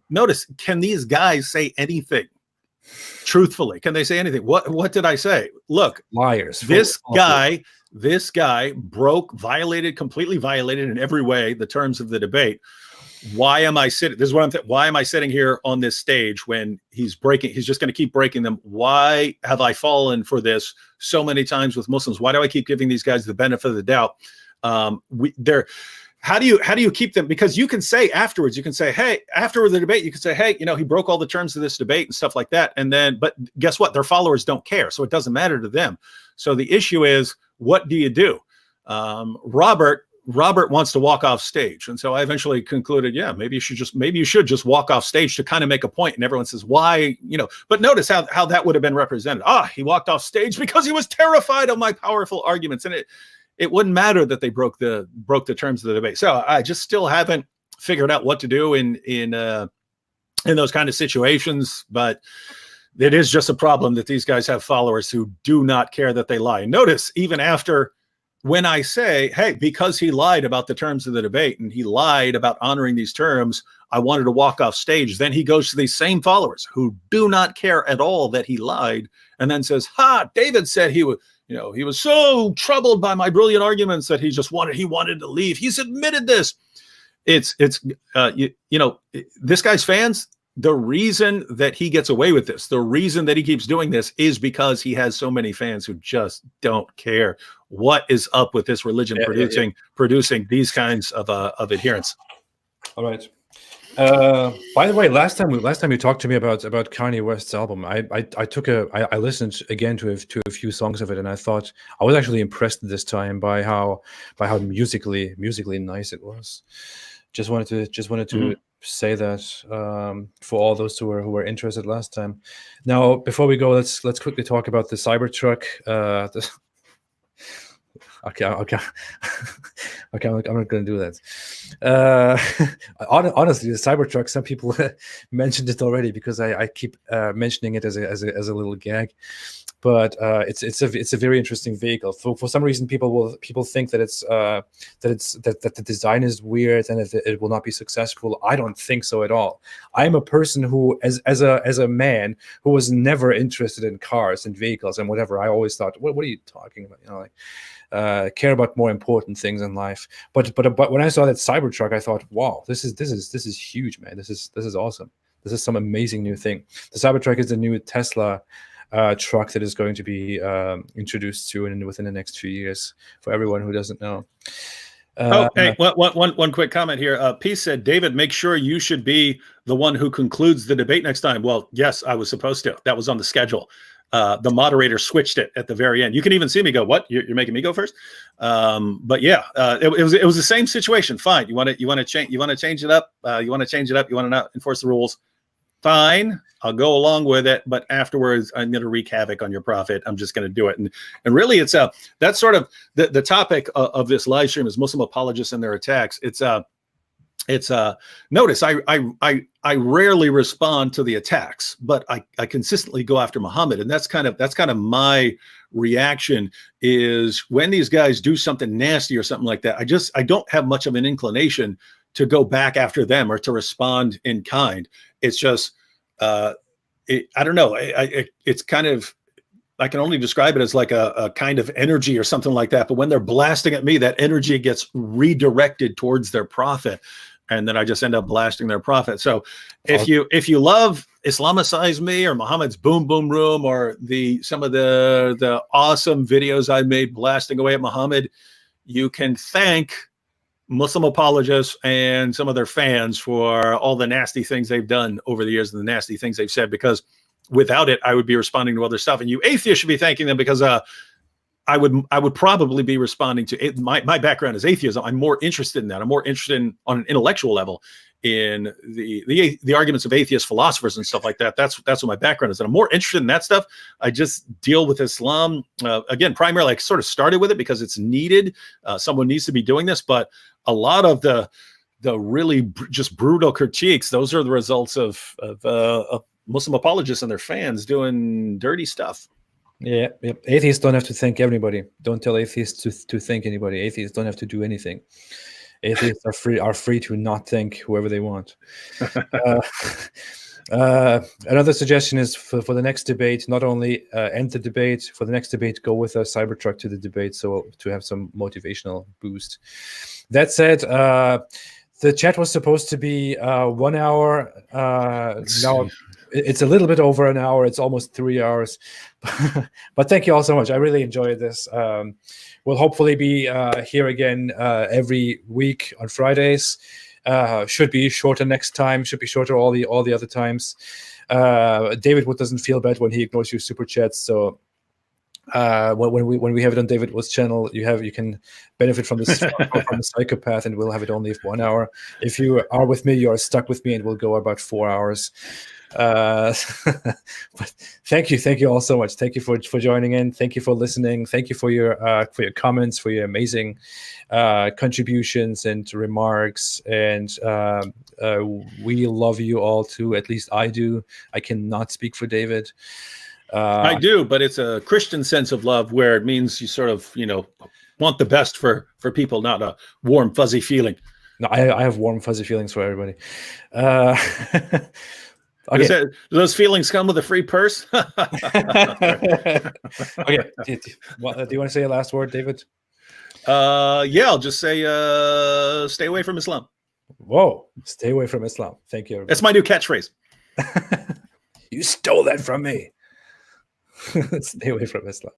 Speaker 2: Notice, can these guys say anything truthfully? Can they say anything? What did I say? Look,
Speaker 1: liars.
Speaker 2: This guy completely violated in every way the terms of the debate. Why am I sitting? This is what I'm why am I sitting here on this stage when he's just going to keep breaking them? Why have I fallen for this so many times with Muslims? Why do I keep giving these guys the benefit of the doubt? how do you keep them? Because you can say afterwards, you can say, hey, after the debate, you can say, hey, he broke all the terms of this debate and stuff like that. And then, but guess what? Their followers don't care. So it doesn't matter to them. So the issue is, what do you do? Robert wants to walk off stage. And so I eventually concluded, yeah, maybe you should just walk off stage to kind of make a point. And everyone says, why, but notice how that would have been represented. He walked off stage because he was terrified of my powerful arguments. And it wouldn't matter that they broke the terms of the debate. So I just still haven't figured out what to do in those kind of situations. But it is just a problem that these guys have followers who do not care that they lie. Notice even after, when I say, hey, because he lied about the terms of the debate and he lied about honoring these terms, I wanted to walk off stage. Then he goes to these same followers who do not care at all that he lied, and then says, David said he was so troubled by my brilliant arguments that he wanted to leave. He's admitted this. It's this guy's fans, the reason that he gets away with this, the reason that he keeps doing this is because he has so many fans who just don't care. What is up with this religion producing these kinds of adherents? All
Speaker 1: right. By the way, last time you talked to me about Kanye West's album, I listened again to a few songs of it, and I thought I was actually impressed this time by how musically nice it was. Just wanted to say that for all those who were interested last time. Now, before we go, let's quickly talk about the Cybertruck. Okay, I'm not going to do that. Honestly, the Cybertruck, some people mentioned it already because I keep mentioning it as a little gag. But it's a very interesting vehicle. For some reason, people think that that the design is weird and it will not be successful. I don't think so at all. I'm a person who, as a man who was never interested in cars and vehicles and whatever, I always thought, what are you talking about? Care about more important things in life. But when I saw that Cybertruck, I thought, wow, this is huge, man. This is awesome. This is some amazing new thing. The Cybertruck is the new Tesla truck that is going to be introduced to within the next few years. For everyone who doesn't know.
Speaker 2: One quick comment here. Peace said, David, make sure you should be the one who concludes the debate next time. Well, yes, I was supposed to. That was on the schedule. The moderator switched it at the very end. You can even see me go, what? You're making me go first? But yeah, it was the same situation. Fine. You want to change it up? You want to not enforce the rules? Fine. I'll go along with it. But afterwards, I'm going to wreak havoc on your profit. I'm just going to do it. And really, it's that's sort of the topic of this live stream is Muslim apologists and their attacks. Notice I rarely respond to the attacks, but I consistently go after Muhammad, and that's kind of my reaction is when these guys do something nasty or something like that. I don't have much of an inclination to go back after them or to respond in kind. It's just I don't know. It's kind of, I can only describe it as like a kind of energy or something like that. But when they're blasting at me, that energy gets redirected towards their prophet. And then I just end up blasting their prophet. So if you love Islamicize Me or Muhammad's Boom Boom Room or some of the awesome videos I made blasting away at Muhammad, you can thank Muslim apologists and some of their fans for all the nasty things they've done over the years and the nasty things they've said, because without it, I would be responding to other stuff. And you atheists should be thanking them, because I would probably be responding to it. My background is atheism. I'm more interested in that. I'm more interested on an intellectual level in the arguments of atheist philosophers and stuff like that. That's what my background is. And I'm more interested in that stuff. I just deal with Islam. Again, primarily, I sort of started with it because it's needed. Someone needs to be doing this. But a lot of the really just brutal critiques, those are the results of Muslim apologists and their fans doing dirty stuff.
Speaker 1: Yeah. Atheists don't have to thank everybody. Don't tell atheists to thank anybody. Atheists don't have to do anything. Atheists are free to not thank whoever they want. Another suggestion is for the next debate, not only end the debate, for the next debate, go with a Cybertruck to the debate, so to have some motivational boost. That said, the chat was supposed to be 1 hour. Now it's a little bit over an hour. It's almost 3 hours. But thank you all so much. I really enjoyed this. We'll hopefully be here again every week on Fridays. Should be shorter next time. Should be shorter all the other times. David Wood doesn't feel bad when he ignores your super chats. So when we have it on David Wood's channel, you can benefit from this from the psychopath, and we'll have it only for 1 hour. If you are with me, you are stuck with me, and we'll go about 4 hours. But thank you all so much. Thank you for joining in. Thank you for listening. Thank you for your comments, for your amazing contributions and remarks. And we love you all too. At least I do. I cannot speak for David.
Speaker 2: I do, but it's a Christian sense of love where it means you sort of, want the best for people, not a warm, fuzzy feeling.
Speaker 1: No, I have warm, fuzzy feelings for everybody. Okay.
Speaker 2: Do those feelings come with a free purse?
Speaker 1: Okay. Do you want to say a last word, David?
Speaker 2: Yeah, I'll just say stay away from Islam.
Speaker 1: Whoa, stay away from Islam. Thank you, everybody.
Speaker 2: That's my new catchphrase.
Speaker 1: You stole that from me. Stay away from Islam.